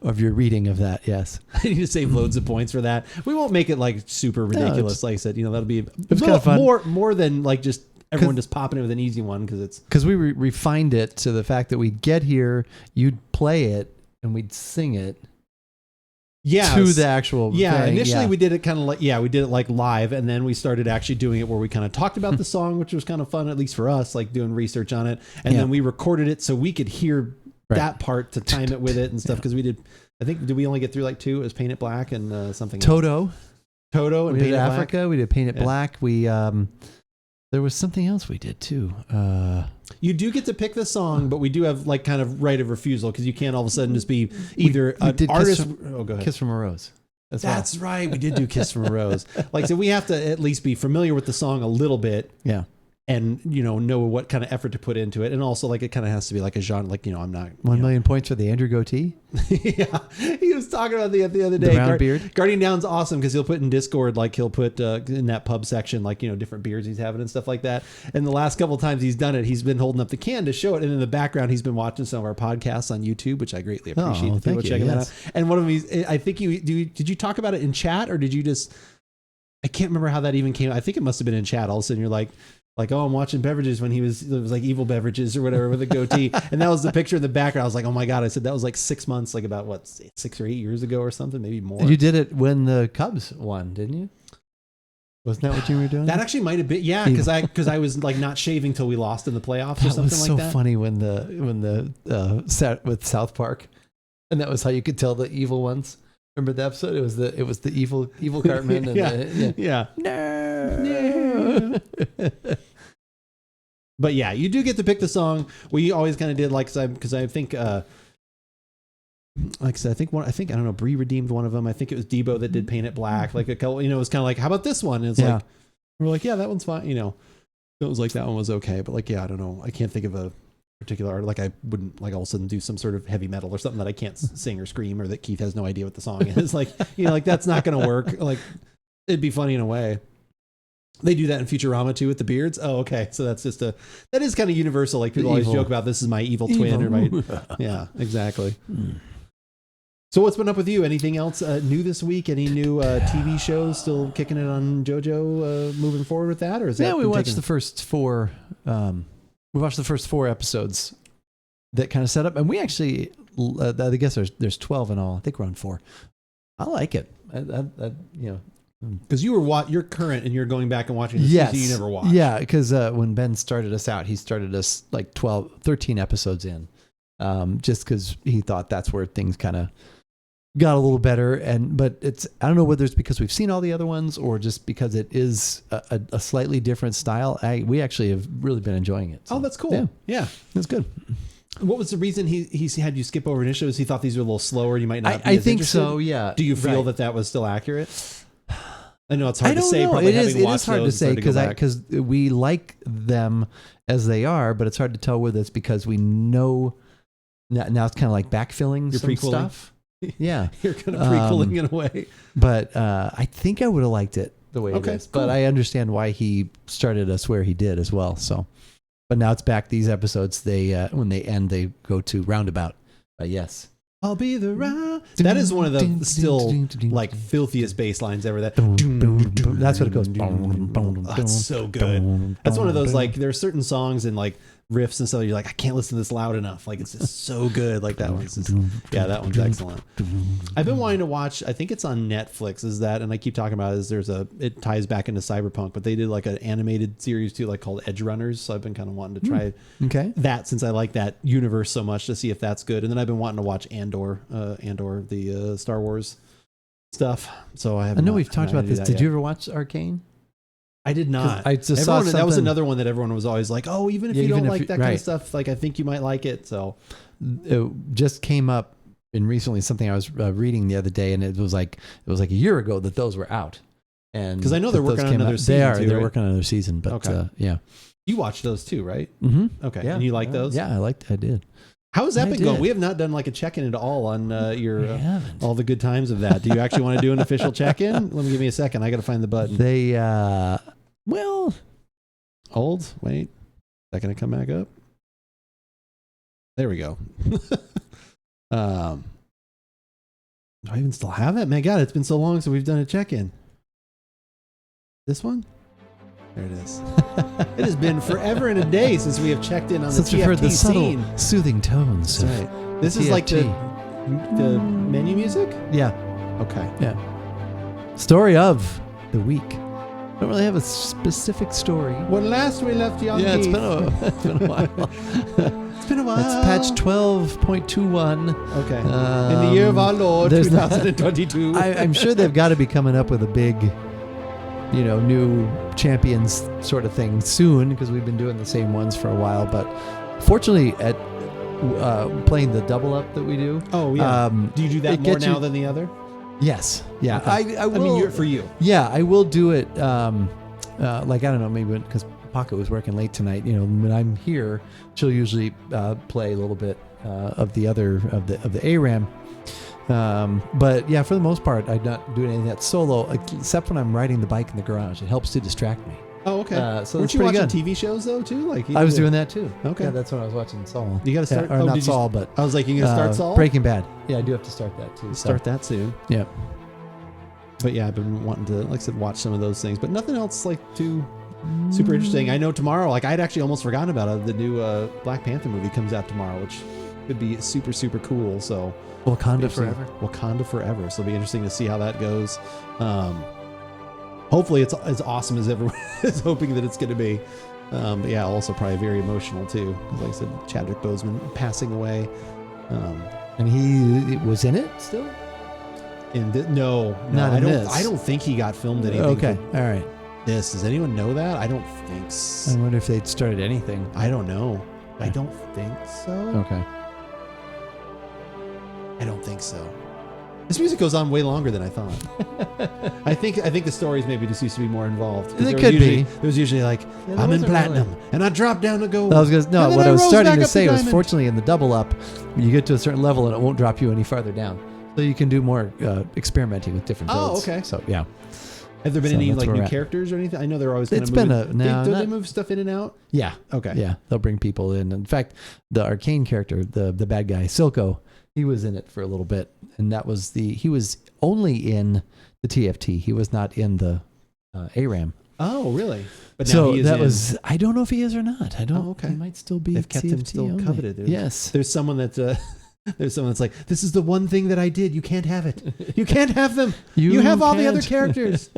of your reading of that. Yes. I need to save loads of points for that. We won't make it like super ridiculous. Like I said, that'll be it's kind of fun. More than like just everyone just popping it with an easy one, because we refined it to the fact that we'd get here, you'd play it, and we'd sing it. Yeah, to the actual thing. Initially we did it kind of like we did it like live, and then we started actually doing it where we kind of talked about the song, which was kind of fun, at least for us, like doing research on it, and then we recorded it so we could hear that part to time it with it and stuff, because we did. I think did we only get through like 2? It was Paint It Black and something Toto and we Paint did It Africa. Black. We did Paint It Black. We there was something else we did too. You do get to pick the song, but we do have like kind of right of refusal, because you can't all of a sudden just be either an artist. Go ahead. Kiss from a Rose. That's right. We did do Kiss from a Rose. Like, so we have to at least be familiar with the song a little bit. Yeah. And, know what kind of effort to put into it. And also, like, it kind of has to be like a genre. Like, I'm not... 1 million points for the Andrew goatee. Yeah. He was talking about the other day. The round beard. Guardian Down's awesome, because he'll put in Discord, like, he'll put in that pub section, like, different beards he's having and stuff like that. And the last couple of times he's done it, he's been holding up the can to show it. And in the background, he's been watching some of our podcasts on YouTube, which I greatly appreciate. Oh, thank you. Checking that out. And one of them, I think did you talk about it in chat, or did you just... I can't remember how that even came. I think it must have been in chat. All of a sudden, you're like, oh, I'm watching Beverages when it was like Evil Beverages or whatever with a goatee. And that was the picture in the background. I was like, oh my God. I said, that was like 6 months, like about 6 or 8 years ago or something, maybe more. You did it when the Cubs won, didn't you? Wasn't that what you were doing? That actually might have been, yeah, because I was like not shaving till we lost in the playoffs or something like that. That was so funny when the set with South Park, and that was how you could tell the evil ones. Remember the episode? It was the evil Cartman. And yeah. No. But yeah, you do get to pick the song. We always kind of did because I think like I said, I don't know, Bree redeemed one of them. I think it was Debo that did Paint It Black. Like a couple, it was kind of like, how about this one? And it's like we're like, yeah, that one's fine. It was like that one was okay, but like, yeah, I don't know. I can't think of a particular art. Like I wouldn't like all of a sudden do some sort of heavy metal or something that I can't sing or scream, or that Keith has no idea what the song is. Like, like that's not going to work. Like it'd be funny in a way. They do that in Futurama too with the beards. Oh, okay. So that is kind of universal. Like people always joke about, this is my evil twin or my, yeah, exactly. So what's been up with you? Anything else new this week? Any new TV shows still kicking it on JoJo moving forward with that? Or is that we watched the first 4. We watched the first 4 episodes that kind of set up, and we actually, I guess there's 12 in all. I think we're on 4. I like it. Because you're current and you're going back and watching the season you never watched. Yeah, because when Ben started us out, he started us like 13 episodes in, just because he thought that's where things kind of got a little better. But I don't know whether it's because we've seen all the other ones or just because it is a slightly different style. We actually have really been enjoying it. So. Oh, that's cool. Yeah, that's good. What was the reason he had you skip over initiatives? He thought these were a little slower. You might not. I think so. Yeah. Do you feel that was still accurate? I know it's hard to say. It is hard to say because we like them as they are, but it's hard to tell whether it's because we know now it's kind of like backfilling some stuff. Yeah, you're kind of prequeling in a way. But I think I would have liked it the way it is. Cool. But I understand why he started us where he did as well. So. But now it's back. These episodes, when they end, they go to Roundabout. Yes. I'll be the round. That is one of the still like filthiest bass lines ever. That's what it goes. That's so good. That's one of those like there are certain songs and like riffs and stuff. You're like, I can't listen to this loud enough. Like it's just so good. Like that one's just, that one's excellent. I've been wanting to watch. I think it's on Netflix. Is that? And I keep talking about it ties back into Cyberpunk, but they did like an animated series too, like called Edge Runners. So I've been kind of wanting to try that since I like that universe so much to see if that's good. And then I've been wanting to watch Andor, the Star Wars stuff. So I know we've talked about this. Did you ever watch Arcane? I did not. I just saw that was another one that everyone was always like, oh, even if you don't like that kind of stuff, like I think you might like it. So it just came up in recently something I was reading the other day, and it was like a year ago that those were out. And because I know they're working on another season. They're working on another season, but yeah. You watched those too, right? Mm-hmm. Okay. Yeah. And you like those? Yeah, I did. How has that been going? We have not done like a check-in at all on all the good times of that. Do you actually want to do an official check-in? Give me a second. I got to find the button. Old? Wait. Is that going to come back up? There we go. Do I even still have it? Man, God, it's been so long since we've done a check-in. This one? There it is. It has been forever and a day since we have checked in on the TFT we've heard the scene. Subtle, soothing tones. That's right. This is like the menu music? Yeah. Okay. Yeah. Story of the week. Don't really have a specific story. When last we left Young it's been a while. It's been a while. That's patch 12.21. Okay. In the year of our Lord, 2022. I'm sure they've got to be coming up with a big, new champions sort of thing soon because we've been doing the same ones for a while. But fortunately, at playing the double up that we do. Oh, yeah. Do you do that more now than the other? Yes. Yeah. Okay. I will. I mean, for you. Yeah, I will do it. Like, I don't know, maybe because Pocket was working late tonight. When I'm here, she'll usually play a little bit of the ARAM. But yeah, for the most part, I'm not doing anything that's solo, except when I'm riding the bike in the garage. It helps to distract me. Oh, okay. So weren't you watching TV shows though too? Like I was doing that too. Okay, yeah, that's when I was watching Saul. You got to start, not Saul, but I was like, you gonna start Saul? Breaking Bad. Yeah, I do have to start that too. Start that soon. Yeah. But yeah, I've been wanting to, like I said, watch some of those things, but nothing else like too super interesting. I know tomorrow, like I'd actually almost forgotten about it. The new Black Panther movie comes out tomorrow, which could be super, super cool. So Wakanda forever. Wakanda forever. So it'll be interesting to see how that goes. Hopefully it's as awesome as everyone is hoping that it's going to be. But yeah, also probably very emotional too. Like I said, Chadwick Boseman passing away. And he was in it still? No, I don't think he got filmed anything. Okay, all right. Does anyone know that? I don't think so. I wonder if they'd started anything. I don't know. Okay. I don't think so. Okay. I don't think so. This music goes on way longer than I thought. I think the stories maybe just used to be more involved. It could be. It was usually like, I'm in platinum, and I dropped down to gold. What I was starting to say was, fortunately, in the double up, you get to a certain level and it won't drop you any farther down. So you can do more experimenting with different builds. Oh, okay. So, yeah. Have there been any like new characters or anything? I know they're always kind of moving. Do they move stuff in and out? Yeah. Okay. Yeah. They'll bring people in. In fact, the Arcane character, the bad guy, Silco, He was in it for a little bit, and he was only in the TFT. He was not in the ARAM. Oh, really? But now So he is I don't know if he is or not. I don't. Oh, okay. He might still be. They've kept him TFT still only. coveted. Yes. There's someone that there's someone that's like, this is the one thing that I did. You can't have it. You can't have them. You have all the other characters.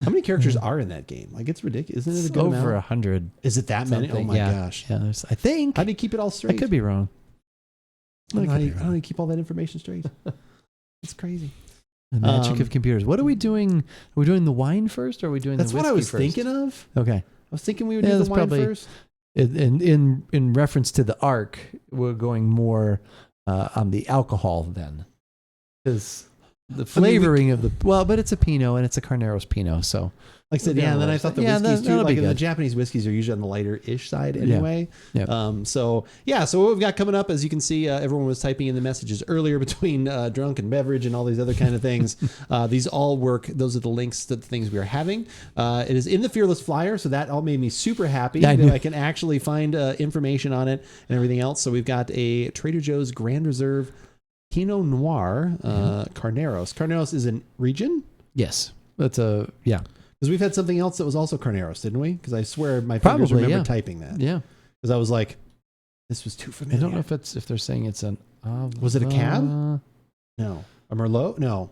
How many characters are in that game? Like, it's ridiculous. Isn't it a good amount? Over 100. Is it that many? Oh my gosh. Yeah. I think. How do you keep it all straight? I could be wrong. How do you keep all that information straight? It's crazy. The magic of computers. What are we doing? Are we doing the wine first, or are we doing the whiskey That's what I was first? thinking of. Okay. I was thinking we would do the wine first. In reference to the arc, we're going more on the alcohol then, because the flavoring of the but it's a Pinot and it's a Carneros Pinot, so. Like I said, and then I thought the whiskeys too. Like the Japanese whiskeys are usually on the lighter-ish side anyway. Yeah. So what we've got coming up, as you can see, everyone was typing in the messages earlier between drunk and beverage and all these other kind of things. These all work. Those are the links to the things we are having. It is in the Fearless Flyer, so that all made me super happy that I can actually find information on it and everything else. So we've got a Trader Joe's Grand Reserve Pinot Noir Carneros. Carneros is a region? Yes. That's Because we've had something else that was also Carneros, didn't we? Because I swear my fingers remember typing that. Yeah. Because I was like, this was too familiar. I don't know if they're saying it's an... was it a cab? No. A Merlot? No.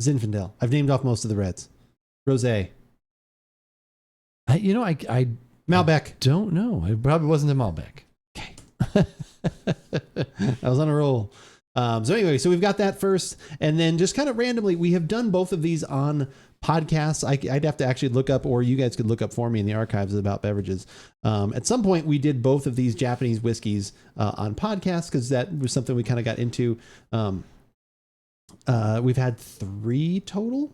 Zinfandel. I've named off most of the reds. Rosé. I Malbec. Don't know. It probably wasn't a Malbec. Okay. I was on a roll. So anyway, so we've got that first, and then just kind of randomly, we have done both of these on podcasts. I'd have to actually look up, or you guys could look up for me in the archives about beverages. At some point, we did both of these Japanese whiskeys on podcasts because that was something we kind of got into. We've had 3 total,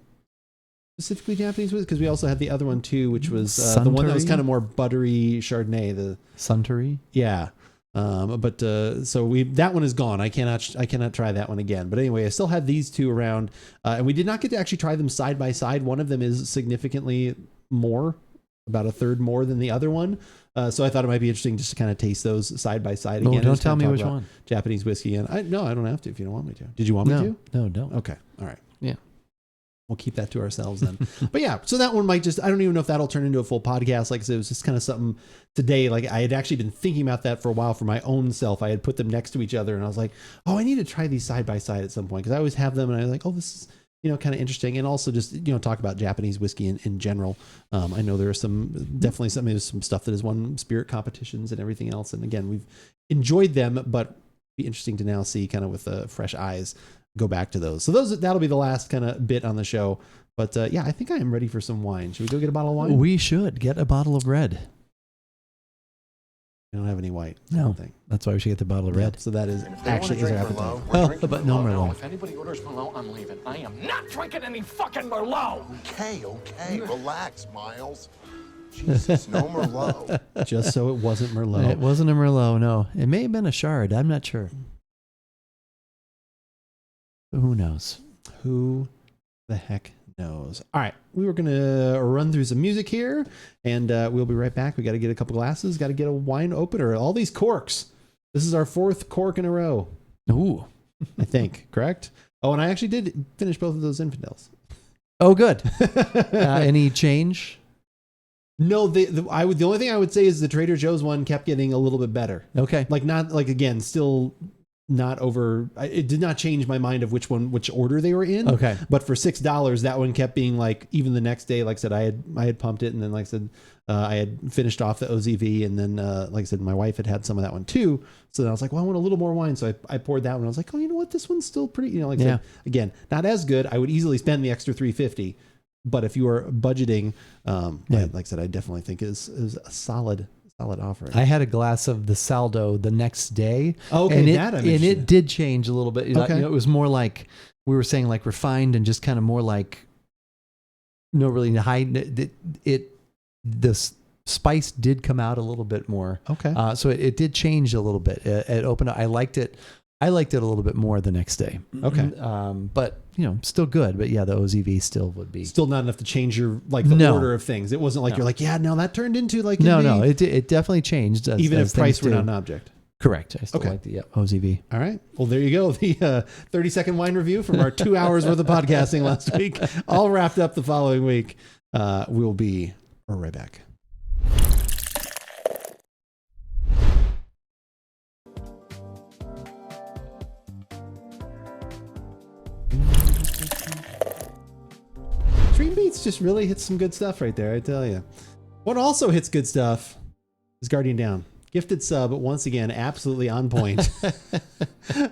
specifically Japanese whiskeys, because we also had the other one too, which was the one that was kind of more buttery Chardonnay. The Suntory? Yeah. So that one is gone. I cannot try that one again. But anyway, I still had these 2 around, and we did not get to actually try them side by side. One of them is significantly more, about a third more than the other one. So I thought it might be interesting just to kind of taste those side by side again. Don't tell me which one. Japanese whiskey. And I don't have to if you don't want me to. Did you want me to? No, don't. Okay. All right. Yeah. We'll keep that to ourselves then. But yeah, so that one might I don't even know if that'll turn into a full podcast. Like I said, it was just kind of something today. Like I had actually been thinking about that for a while for my own self. I had put them next to each other and I was like, oh, I need to try these side by side at some point. Cause I always have them and I was like, oh, this is, kind of interesting. And also just, talk about Japanese whiskey in general. I know there are definitely some stuff that has won spirit competitions and everything else. And again, we've enjoyed them, but it'd be interesting to now see kind of with fresh eyes, go back to those. So that'll be the last kind of bit on the show. But I think I am ready for some wine. Should we go get a bottle of wine? We should get a bottle of red. I don't have any white. No, that's why we should get the bottle of red. So that is actually is our appetite. But no Merlot. If anybody orders Merlot, I'm leaving. I am not drinking any fucking Merlot. Okay. Relax, Miles. Jesus, no Merlot. Just so it wasn't Merlot. It wasn't a Merlot, no. It may have been a Chard. I'm not sure. Who knows? Who the heck knows? All right. We were going to run through some music here, and we'll be right back. We got to get a couple glasses, got to get a wine opener. All these corks. This is our 4th cork in a row. Ooh. I think, correct? Oh, and I actually did finish both of those Zinfandels. Oh, good. Any change? No, the only thing I would say is the Trader Joe's one kept getting a little bit better. Okay. Again, still not over. It did not change my mind of which order they were in. Okay. But for $6, that one kept being like, even the next day, like I said, I had pumped it. And then like I said, I had finished off the OZV. And then, like I said, my wife had some of that one too. So then I was like, well, I want a little more wine. So I poured that one. I was like, oh, you know what? This one's still pretty, I said, again, not as good. I would easily spend the extra $3.50. But if you are budgeting, like I said, I definitely think is a solid offering. I had a glass of the Saldo the next day. Okay, and it did change a little bit. Okay. It was more like we were saying, like refined and just kind of more like no really high. The spice did come out a little bit more. Okay. So it did change a little bit. It opened up. I liked it a little bit more the next day. Okay. But still good. But yeah, the OZV still would be still not enough to change your the order of things. It wasn't like you're like, now that turned into like no. It definitely changed. Even if price were not an object. Correct. I still like the OZV. All right. Well, there you go. The 30-second wine review from our 2 hours worth of podcasting last week, all wrapped up the following week. We'll be right back. Dream Beats just really hits some good stuff right there, I tell you. What also hits good stuff is Guardian Down. Gifted sub, once again, absolutely on point.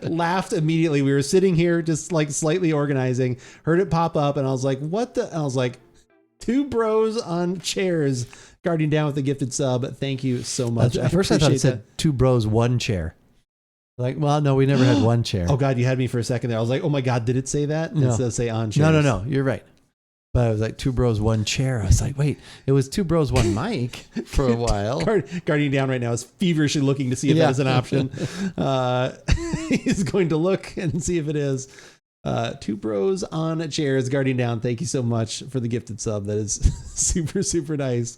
Laughed immediately. We were sitting here just like slightly organizing, heard it pop up, and I was like, what the? And I was like, 2 bros on chairs. Guardian Down with the gifted sub. Thank you so much. At first I thought it said 2 bros, 1 chair. Like, well, no, we never had 1 chair. Oh, God, you had me for a second there. I was like, oh, my God, did it say that? No. It says say on chairs. No. You're right. But I was like 2 bros, 1 chair. I was like, wait, it was 2 bros, 1 mic for a while. Guardian Down right now is feverishly looking to see if that is an option. He's going to look and see if it is. 2 bros on chairs. Guardian Down, thank you so much for the gifted sub. That is super, super nice.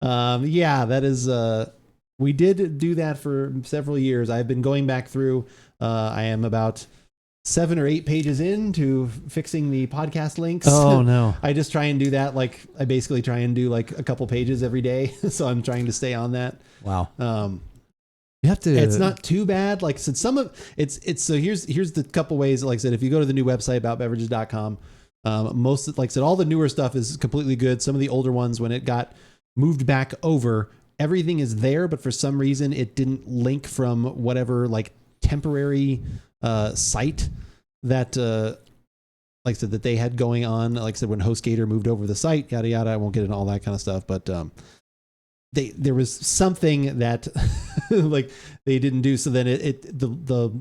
Yeah, that is... we did do that for several years. I've been going back through. I am about 7 or 8 pages into fixing the podcast links. Oh no. I just try and do that. Like I basically try and do like a couple pages every day. So I'm trying to stay on that. Wow. You have to, it's not too bad. Like I said, some of it's, so here's the couple ways. Like I said, if you go to the new website, AboutBeverages.com, most, like I said, all the newer stuff is completely good. Some of the older ones, when it got moved back over, everything is there, but for some reason it didn't link from whatever like temporary site that like I said that they had going on. Like I said, when HostGator moved over the site, yada yada. I won't get into all that kind of stuff, but there was something that like they didn't do. So then the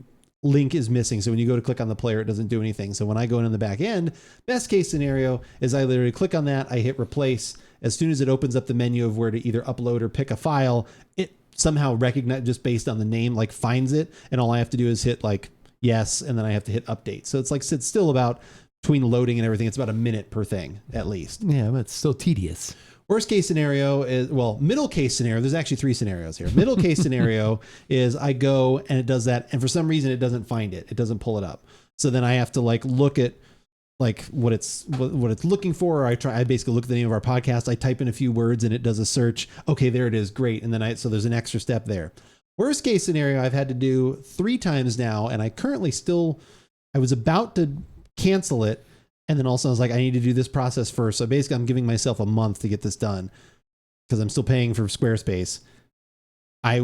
link is missing. So when you go to click on the player, it doesn't do anything. So when I go in the back end, best case scenario is I literally click on that, I hit replace. As soon as it opens up the menu of where to either upload or pick a file, it somehow recognize, just based on the name, like finds it. And all I have to do is hit like yes, and then I have to hit update. So it's like, it's still about, between loading and everything, it's about a minute per thing at least. Yeah, but it's still tedious. Worst case scenario is, well, middle case scenario, there's actually 3 scenarios here. Middle case scenario is I go and it does that, and for some reason it doesn't find it. It doesn't pull it up. So then I have to like look at like what it's looking for. Or I basically look at the name of our podcast. I type in a few words and it does a search. Okay, there it is. Great. And then so there's an extra step there. Worst case scenario, I've had to do 3 times now, and I currently I was about to cancel it. And then also I was like, I need to do this process first. So basically I'm giving myself a month to get this done because I'm still paying for Squarespace. I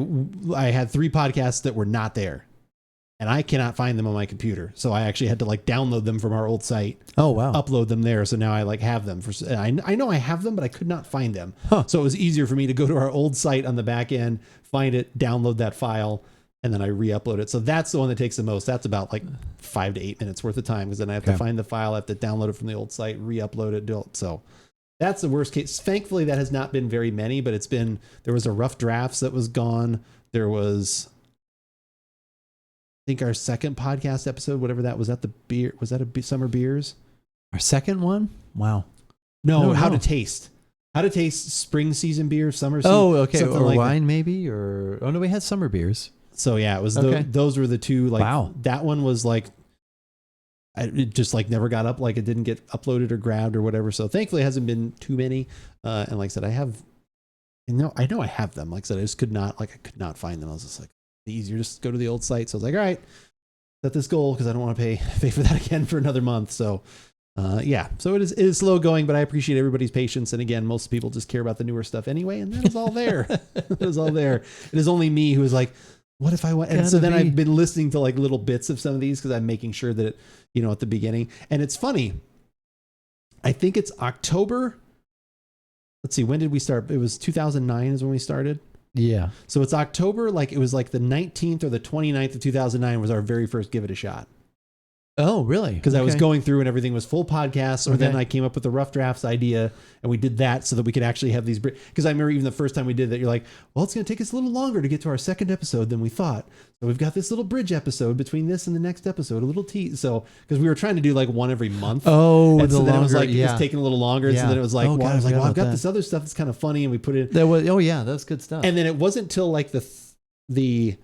had 3 podcasts that were not there, and I cannot find them on my computer. So I actually had to like download them from our old site. Oh, wow. Upload them there. So now I like have them I know I have them, but I could not find them. Huh. So it was easier for me to go to our old site on the back end, find it, download that file, and then I re-upload it. So that's the one that takes the most. That's about like 5 to 8 minutes worth of time, because then I have to find the file, I have to download it from the old site, re-upload it. So that's the worst case. Thankfully, that has not been very many, but there was a rough drafts that was gone. There was, I think, our second podcast episode, whatever that was, that the beer, was that a summer beers? Our second one? Wow. No, how to taste spring season beer, summer season. Oh, okay. Or like wine maybe, or, oh no, we had summer beers. So yeah, it was those were the 2. Like, wow. That one was like, it just like never got up, like it didn't get uploaded or grabbed or whatever. So thankfully it hasn't been too many. And like I said, I know I have them. Like I said, I could not find them. I was just like, easier just go to the old site. So I was like, all right, set this goal, because I don't want to pay for that again for another month. So yeah, so it is slow going, but I appreciate everybody's patience. And again, most people just care about the newer stuff anyway, and that is all there. It is all there. It is only me who is like, what if I went? And so then I've been listening to like little bits of some of these, because I'm making sure that at the beginning. And it's funny, I think it's October. Let's see, when did we start? It was 2009 is when we started. Yeah. So it's October, like it was like the 19th or the 29th of 2009 was our very first Give It a Shot. Oh, really? Because I was going through and everything was full podcasts. Or then I came up with the rough drafts idea, and we did that so that we could actually have these. Because I remember even the first time we did that, you're like, well, it's going to take us a little longer to get to our second episode than we thought. So we've got this little bridge episode between this and the next episode, a little tease. So because we were trying to do like one every month. Oh, and so then it was like, it's taking a little longer. And so then it was like, I was like, well, I've got this other stuff that's kind of funny, and we put it. That was, oh yeah, that's good stuff. And then it wasn't till like the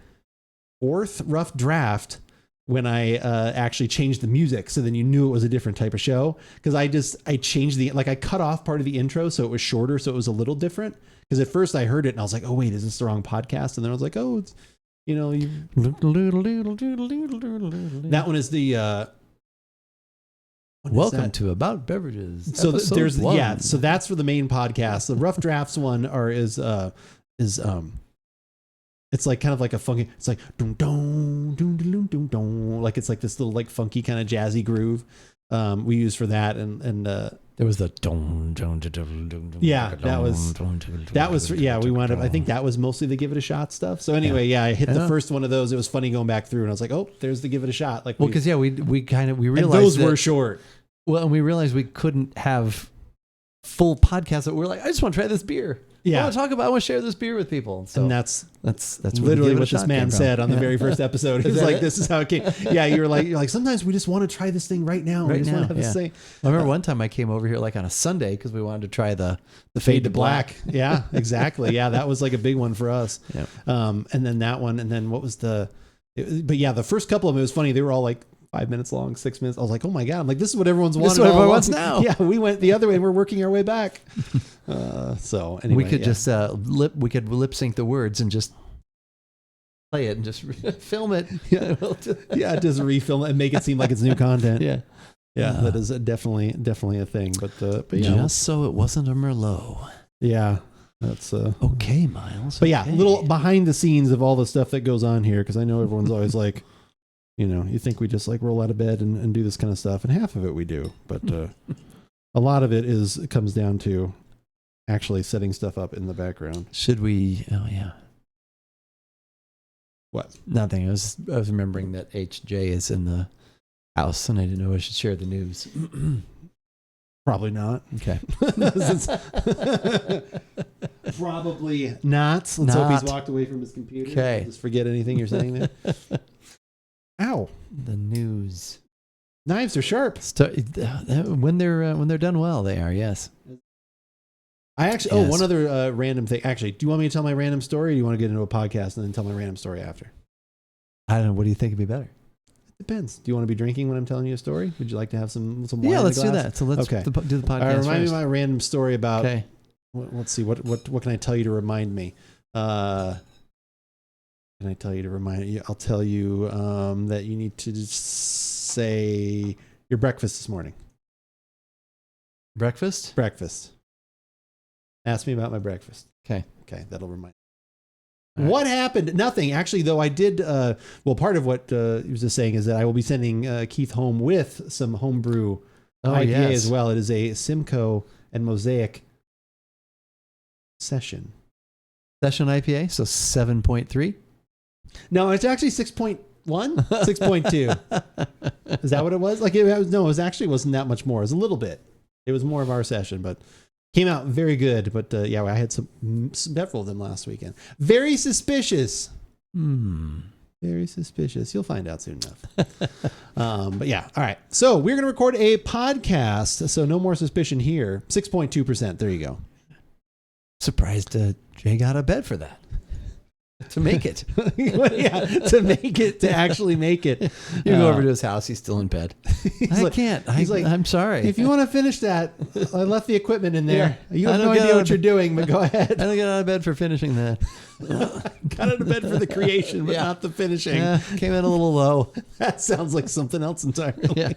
fourth rough draft when I actually changed the music, so then you knew it was a different type of show. Because I changed I cut off part of the intro so it was shorter, so it was a little different. Because at first I heard it and I was like, oh wait, is this the wrong podcast? And then I was like, oh, it's, that one is the. Welcome to About Beverages. So there's so that's for the main podcast. The rough drafts one is it's like kind of like a funky. It's like dun dun dun dun dun dun, like it's like this little like funky kind of jazzy groove we use for that, and there was the dun dun dun dun dun. Yeah, that was we wound up. I think that was mostly the Give It a Shot stuff. So anyway, I hit the first one of those. It was funny going back through, and I was like, oh, there's the Give It a Shot. Like, because we realized those were short. Well, and we realized we couldn't have full podcasts that we're like, I just want to try this beer. Yeah. I want to share this beer with people. So and that's literally what this man said on the very first episode. He's like, this is how it came. Yeah. You're like, sometimes we just want to try this thing right now. We just want to have this thing. I remember one time I came over here like on a Sunday because we wanted to try the Fade to Black. Yeah, exactly. Yeah. That was like a big one for us. Yeah. And then that one, and then what was the first couple of them, it was funny. They were all like 5 minutes long, 6 minutes. I was like, oh my God. I'm like, this is what everyone's wanting. This is what everyone wants now. Yeah. We went the other way and we're working our way back. So anyway, we could just lip sync the words and just play it and just film it. Yeah. Just refilm it and make it seem like it's new content. Yeah. Yeah. That is definitely a thing. But just so it wasn't a Merlot. Yeah. That's okay, Miles. But yeah, little behind the scenes of all the stuff that goes on here, because I know everyone's always like, you think we just like roll out of bed and do this kind of stuff, and half of it we do, but a lot of it comes down to actually setting stuff up in the background. Should we? Oh yeah. What? Nothing. I was remembering that HJ is in the house, and I didn't know I should share the news. Probably not. Okay. Probably not. Let's hope he's walked away from his computer. Okay. Just forget anything you're saying there. Ow. The news. Knives are sharp. When they're done well, they are. Yes. I actually. Yes. Oh, one other random thing. Actually, do you want me to tell my random story? Or do you want to get into a podcast and then tell my random story after? I don't know. What do you think would be better? It depends. Do you want to be drinking when I'm telling you a story? Would you like to have some wine? Yeah, in let's the do glass? that. So let's do the podcast. All right, remind first. me of my random story about. Okay. Let's see. What can I tell you to remind me? Can I tell you to remind you? I'll tell you that you need to say your breakfast this morning. Breakfast? Breakfast. Ask me about my breakfast. Okay. Okay, that'll remind me. Right. What happened? Nothing. Actually, though, I did. Part of what he was just saying is that I will be sending Keith home with some homebrew IPA as well. It is a Simcoe and Mosaic Session IPA, so 7.3. No, it's actually 6.1, 6.2. Is that what it was? Like it wasn't that much more. It was a little bit. It was more of our session, but came out very good. But I had several of them last weekend. Very suspicious. Very suspicious. You'll find out soon enough. But yeah, all right. So we're going to record a podcast. So no more suspicion here. 6.2%. There you go. Surprised Jay got out of bed for that. To make it. To actually make it. You go over to his house, he's still in bed. I can't. I'm sorry. If you want to finish that, I left the equipment in there. Yeah. You have no idea what you're doing, but go ahead. I don't get out of bed for finishing that. Got out of bed for the creation, but not the finishing. Yeah, came in a little low. That sounds like something else entirely. Yeah.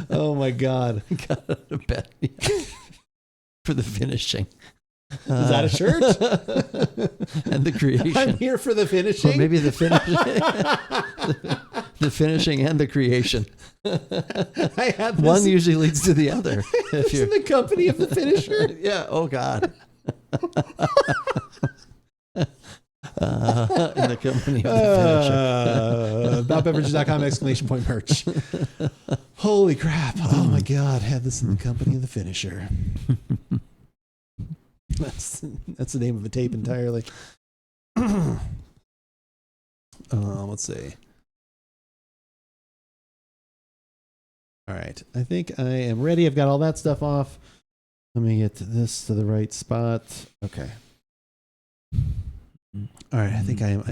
Oh my God. Got out of bed for the finishing. Is that a shirt? And the creation. I'm here for the finishing. Or maybe the finishing. The finishing and the creation. I have one usually leads to the other. If you're in the company of the finisher. Yeah. Oh God. In the company of the finisher. AboutBeverages.com ! merch. Holy crap. Oh my God. Had this in the company of the finisher. That's the name of a tape entirely. Let's see. All right. I think I am ready. I've got all that stuff off. Let me get this to the right spot. Okay. All right, I think I am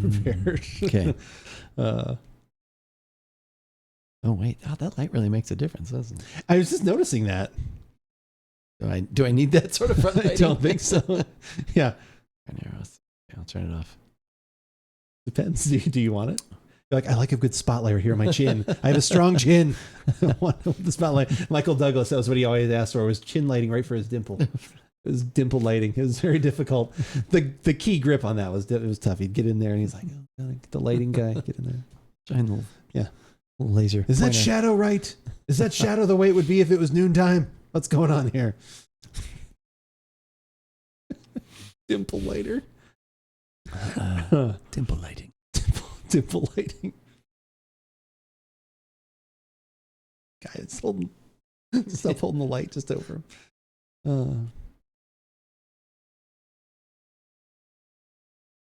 prepared. Okay. Oh wait, that light really makes a difference, doesn't it? I was just noticing that. Do I need that sort of front lighting? I don't think so. Yeah. I'll turn it off. Depends. Do you want it? You're like, I like a good spotlight right here on my chin. I have a strong chin. I want the spotlight. Michael Douglas, that was what he always asked for, was chin lighting right for his dimple. It was dimple lighting. It was very difficult. The key grip on that was tough. He'd get in there and he's like, oh, the lighting guy, get in there. Shine the yeah. laser. Is that shadow right? Is that shadow the way it would be if it was noontime? What's going on here? Dimple lighter. Dimple lighting. Dimple lighting. Guy, it's holding. Stop holding the light just over him.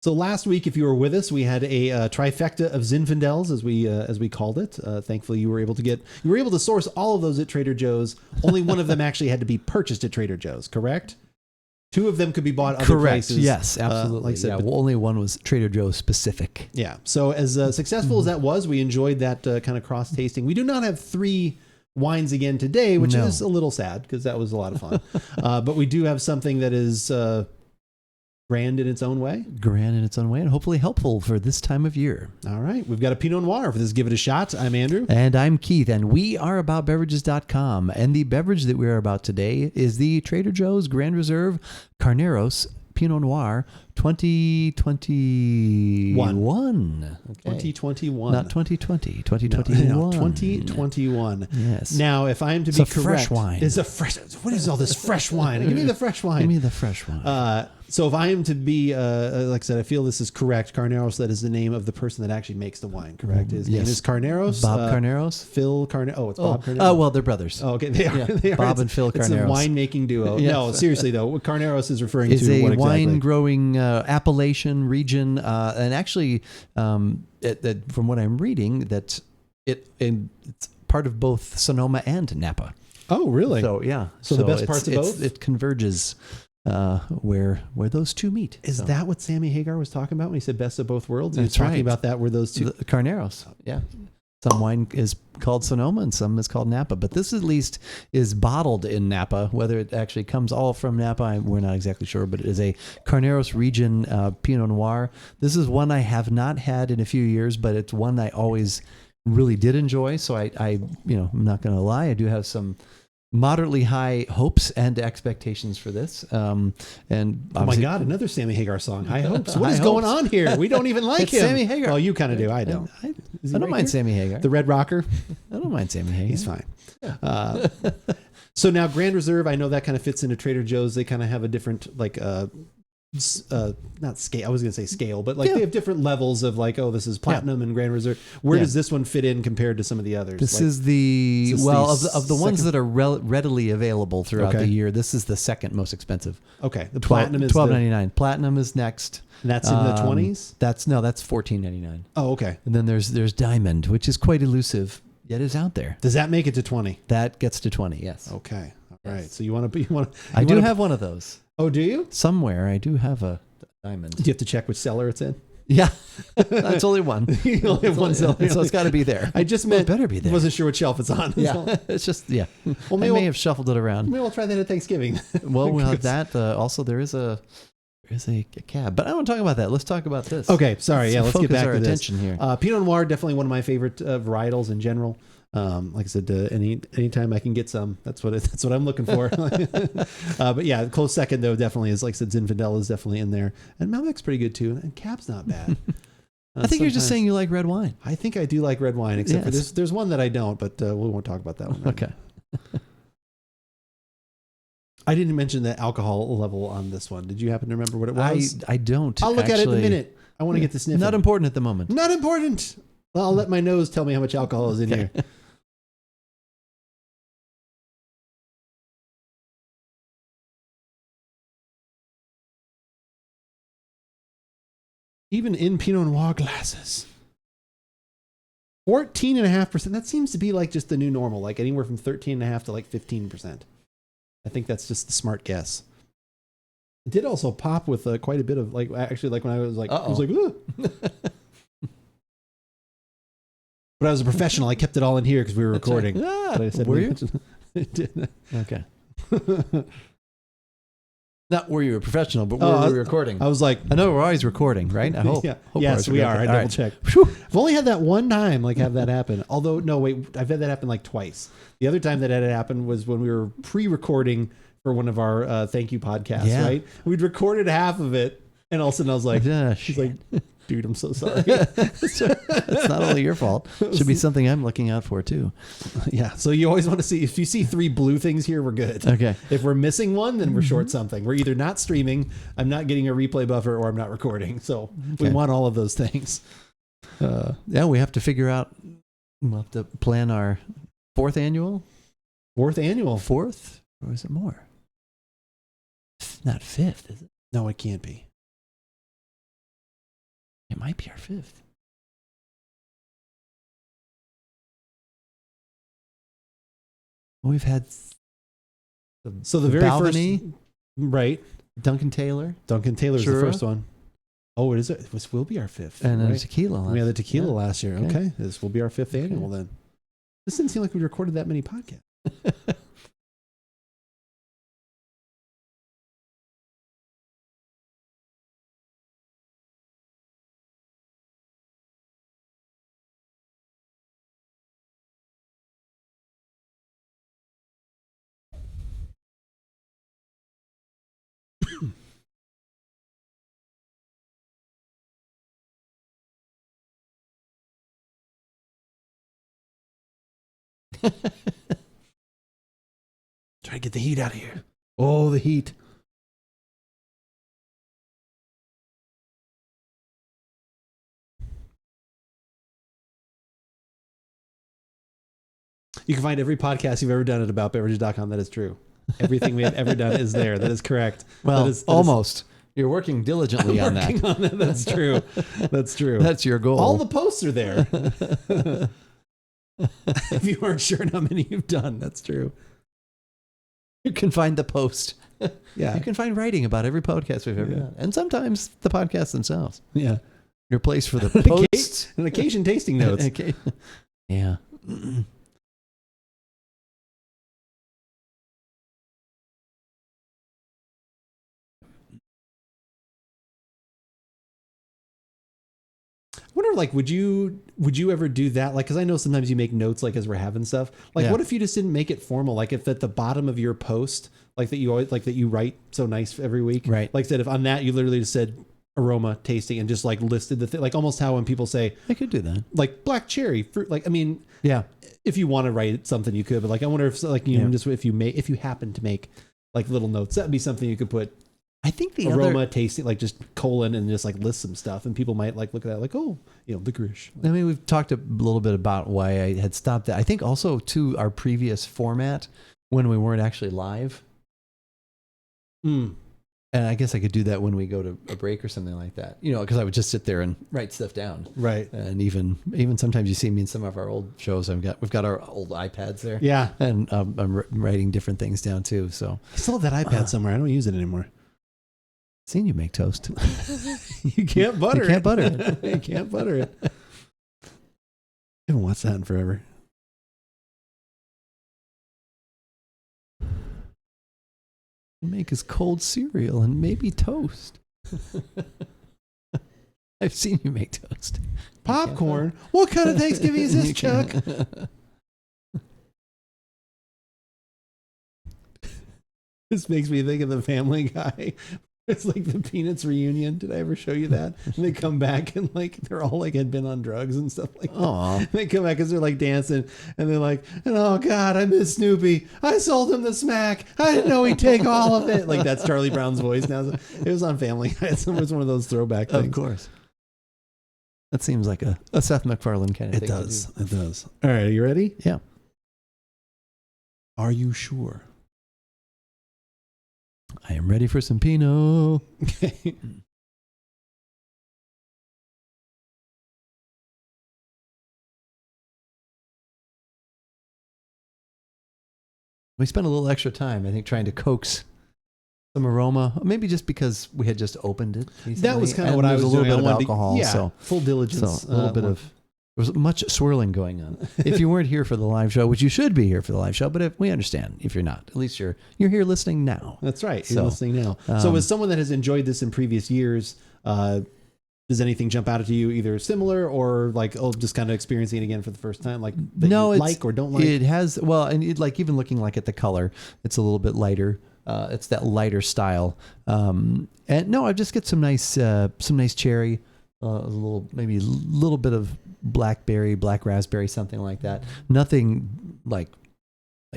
So last week, if you were with us, we had a trifecta of Zinfandels, as we called it. Thankfully, you were able to source all of those at Trader Joe's. Only one of them actually had to be purchased at Trader Joe's. Correct? 2 of them could be bought other places. Yes, absolutely. Like I said, only one was Trader Joe's specific. Yeah. So as successful as that was, we enjoyed that kind of cross tasting. We do not have 3 wines again today, which is a little sad because that was a lot of fun. But we do have something that is grand in its own way. Grand in its own way, and hopefully helpful for this time of year. All right. We've got a Pinot Noir for this. Give it a shot. I'm Andrew. And I'm Keith, and we are AboutBeverages.com. And the beverage that we are about today is the Trader Joe's Grand Reserve Carneros Pinot Noir 2021. Okay. 2021. Not 2020. 2021. No, 2021. Yes. Now, if I'm to It's be a correct, fresh wine. It's a fresh. What is all this fresh wine? Give me the fresh wine. Give me the fresh wine. So if I am to be, like I said, I feel this is correct. Carneros, that is the name of the person that actually makes the wine, correct? His name is Carneros. Bob Carneros? Phil Carneros. Oh, it's Bob Carneros. Oh, well, they're brothers. Oh, okay. They are. Yeah. They are. Bob and Phil Carneros. It's a winemaking duo. Yes. No, seriously, though. What Carneros is referring is to a what exactly? wine-growing Appalachian region, and actually, from what I'm reading, that it's part of both Sonoma and Napa. Oh, really? So yeah. So the best parts of both? It converges where those two meet. Is that what Sammy Hagar was talking about when he said best of both worlds? He was That's talking right. about that where those two... The Carneros. Yeah. Some wine is called Sonoma and some is called Napa, but this at least is bottled in Napa. Whether it actually comes all from Napa, we're not exactly sure, but it is a Carneros region Pinot Noir. This is one I have not had in a few years, but it's one I always really did enjoy. So I'm not going to lie, I do have some moderately high hopes and expectations for this. And oh my God, another Sammy Hagar song. High hopes. What is going on here? We don't even like it's him. Sammy Hagar. Well, you kind of do. I don't. I don't mind Sammy Hagar. The Red Rocker. I don't mind Sammy Hagar. He's fine. So now Grand Reserve, I know that kind of fits into Trader Joe's. They kind of have a different not scale. I was going to say scale, but they have different levels of this is platinum and Grand Reserve. Where does this one fit in compared to some of the others? This is the of the ones that are readily available throughout the year. This is the second most expensive. Okay, the platinum is $12.99. Platinum is next. And that's in the 20s. That's $14.99. Oh, okay. And then there's Diamond, which is quite elusive yet is out there. Does that make it to 20? That gets to 20. Yes. Okay. All yes. right. So you want to. I do have one of those. Oh, do you? Somewhere I do have a Diamond. Do you have to check which cellar it's in? Yeah, that's only one. You only have one cellar, so it's got to be there. I just meant it better be there. Wasn't sure what shelf it's on. Yeah, it's just Well, maybe I may have shuffled it around. Maybe we'll try that at Thanksgiving. Well, we'll have that. Also, there is a cab, but I don't want to talk about that. Let's talk about this. Okay, sorry. Let's get back to this. Here. Pinot Noir, definitely one of my favorite varietals in general. Like I said, anytime I can get some, that's what I'm looking for. But yeah, close second though definitely is, like I said, Zinfandel is definitely in there, and Malbec's pretty good too, and Cab's not bad. I think you're just saying you like red wine. I think I do like red wine, except for there's one that I don't, but we won't talk about that one. Right okay. I didn't mention the alcohol level on this one. Did you happen to remember what it was? I don't. I'll look at it in a minute. I want to get the sniff. Not important at the moment. Not important. Well, I'll let my nose tell me how much alcohol is in here. Even in Pinot Noir glasses. 14.5%. That seems to be like just the new normal, like anywhere from 13.5 to like 15%. I think that's just the smart guess. It did also pop with quite a bit of like actually like when I was like I was like ugh. But I was a professional. I kept it all in here because we were recording. Right. But I said Were you? It did. Okay. Not were you a professional, but were we recording? I was like, I know we're always recording, right? I hope. Yeah. Hope Yes, we are. I All double right. checked. I've only had that one time like have that happen. Although no, wait, I've had that happen like twice. The other time that had happened was when we were pre-recording for one of our thank you podcasts. Yeah. Right? We'd recorded half of it, and all of a sudden I was like, she's like, dude, I'm so sorry. It's not only your fault. Should be something I'm looking out for too. Yeah. So you always want to see, if you see 3 blue things here, we're good. Okay. If we're missing one, then we're short something. We're either not streaming, I'm not getting a replay buffer, or I'm not recording. So we want all of those things. Yeah, we have to figure out. We'll have to plan our 4th annual. 4th annual. 4th? Or is it more? It's not 5th, is it? No, it can't be. It might be our 5th. We've had So the very Balvenie, first, right? Duncan Taylor, Duncan Taylor's the Shura. first one. Oh, it is. This will be our 5th, and then right? tequila. We had the tequila last year. Okay. Okay, this will be our 5th annual then. This didn't seem like we recorded that many podcasts. Try to get the heat out of here. Oh, the heat. You can find every podcast you've ever done at AboutBeverages.com. That is true. Everything we have ever done is there. That is correct. Well, that is almost. You're working diligently on that. On that. That's true. That's true. That's your goal. All the posts are there. If you aren't sure how many you've done, that's true. You can find the post. Yeah. You can find writing about every podcast we've ever done. And sometimes the podcasts themselves. Yeah. Your place for the posts. An occasion tasting notes. Okay. Yeah. I wonder, like, would you ever do that? Like, because I know sometimes you make notes, like, as we're having stuff. Like, Yeah. what if you just didn't make it formal? Like, if at the bottom of your post, like that you always like that you write so nice every week, Right. Like, said if on that you literally just said aroma tasting and just like listed the thing, like almost how when people say I could do that. like black cherry fruit. Like, I mean, Yeah. if you want to write something, you could. But like, I wonder if like you know, just if you happen to make like little notes, that'd be something you could put. I think the aroma other, tasting, like just colon and just like list some stuff, and people might like look at that like, oh, you know, licorice. I mean, we've talked a little bit about why I had stopped that. I think also to our previous format when we weren't actually live. Mm. And I guess I could do that when we go to a break or something like that, you know, because I would just sit there and write stuff down. Right. And even sometimes you see me in some of our old shows. We've got our old iPads there. Yeah. And I'm writing different things down too. So I still have that iPad somewhere. I don't use it anymore. Seen you make toast. You can't butter it. You can't butter it. You can't butter it. I haven't watched that in forever. Make his cold cereal and maybe toast. I've seen you make toast. Popcorn? What kind of Thanksgiving is this, Chuck? This makes me think of the Family Guy. It's like the Peanuts reunion. Did I ever show you that? And they come back and like they're all like had been on drugs and stuff like that. Aww. They come back because they're like dancing and they're like, and oh God, I miss Snoopy. I sold him the smack. I didn't know he'd take all of it. Like that's Charlie Brown's voice now. It was on Family Guy. It was one of those throwback things. Of course. That seems like a Seth MacFarlane kind of thing. It does. It does. All right. Are you ready? Yeah. Are you sure? I am ready for some Pinot. Okay. We spent a little extra time, I think, trying to coax some aroma, maybe just because we had just opened it recently. That was kind of and what I there's was a little doing. bit I of wanted to- alcohol. yeah, So full diligence. a little bit of. There was much swirling going on. If you weren't here for the live show, which you should be here for the live show, but we understand if you're not. At least you're here listening now. That's right. You're So, listening now. So as someone that has enjoyed this in previous years, does anything jump out at you either similar or like, just kind of experiencing it again for the first time? Like that No, you it's, like or don't like? It has, well, and like even looking like at the color, it's a little bit lighter. It's that lighter style. And no, I just get some nice cherry, maybe a little bit of blackberry, black raspberry, something like that. Nothing like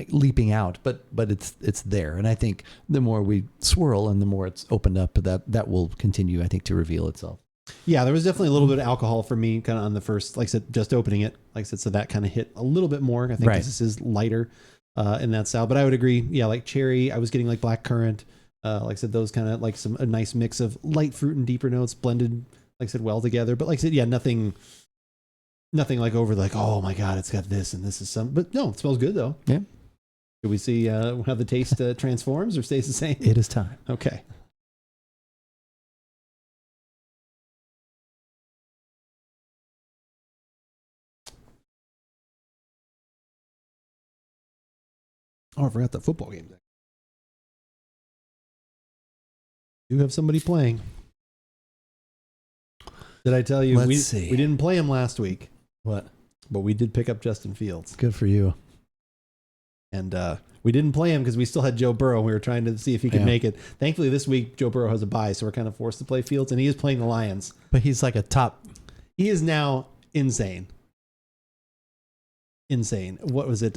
leaping out, but it's there. And I think the more we swirl and the more it's opened up, that will continue, I think, to reveal itself. Yeah, there was definitely a little bit of alcohol for me kind of on the first, like I said, just opening it. Like I said, so that kind of hit a little bit more. I think Right. this is lighter in that style. But I would agree. Yeah, like cherry, I was getting like black currant. Like I said, those kind of like a nice mix of light fruit and deeper notes blended, like I said, well together. But like I said, yeah, nothing like over like, oh my God, it's got this and this is some. But no, it smells good though. Yeah. Do we see how the taste transforms or stays the same? It is time. Okay. Oh, I forgot the football game. You have somebody playing. Did I tell you Let's we see. we didn't play him last week, What? but we did pick up Justin Fields. Good for you. And we didn't play him because we still had Joe Burrow. We were trying to see if he could Yeah. make it. Thankfully, this week Joe Burrow has a bye, so we're kind of forced to play Fields, and he is playing the Lions. But he's like a top. He is now insane. Insane. What was it?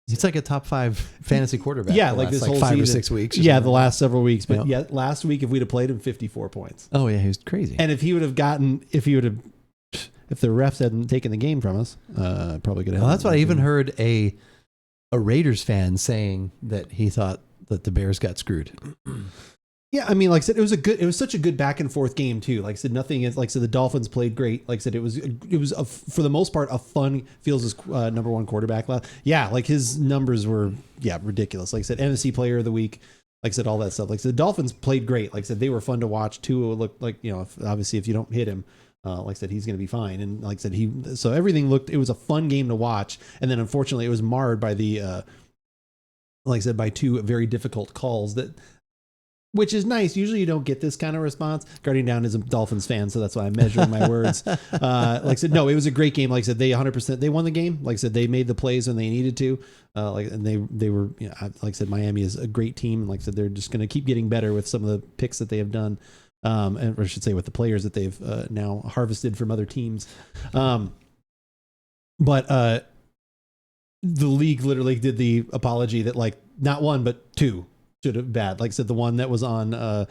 He's like a top 5 fantasy quarterback. Yeah, the like last, this whole 5 or season. 6 weeks. Yeah, the last several weeks. But Yeah. yeah, last week if we'd have played him, 54 points. Oh yeah, he was crazy. And if the refs hadn't taken the game from us, probably could have. Well, that's what I even heard a Raiders fan saying that he thought that the Bears got screwed. Yeah, I mean, like I said, it was such a good back and forth game too. Like I said, nothing is like I said. The Dolphins played great. Like I said, it was for the most part a fun. Fields' number one quarterback. Yeah, like his numbers were ridiculous. Like I said, NFC Player of the Week. Like I said, all that stuff. Like I said, the Dolphins played great. Like I said, they were fun to watch. Tua looked like obviously if you don't hit him. Like I said, he's going to be fine. And like I said, so everything it was a fun game to watch. And then unfortunately it was marred by like I said, by 2 very difficult calls which is nice. Usually you don't get this kind of response. Guardian Down is a Dolphins fan, so that's why I'm measuring my words. Like I said, no, it was a great game. Like I said, they 100%, they won the game. Like I said, they made the plays when they needed to. And they were, like I said, Miami is a great team. And like I said, they're just going to keep getting better with some of the picks that they have done. Or I should say with the players that they've now harvested from other teams. But the league literally did the apology that like not 1, but 2 should have bad. Like I said, the one that was on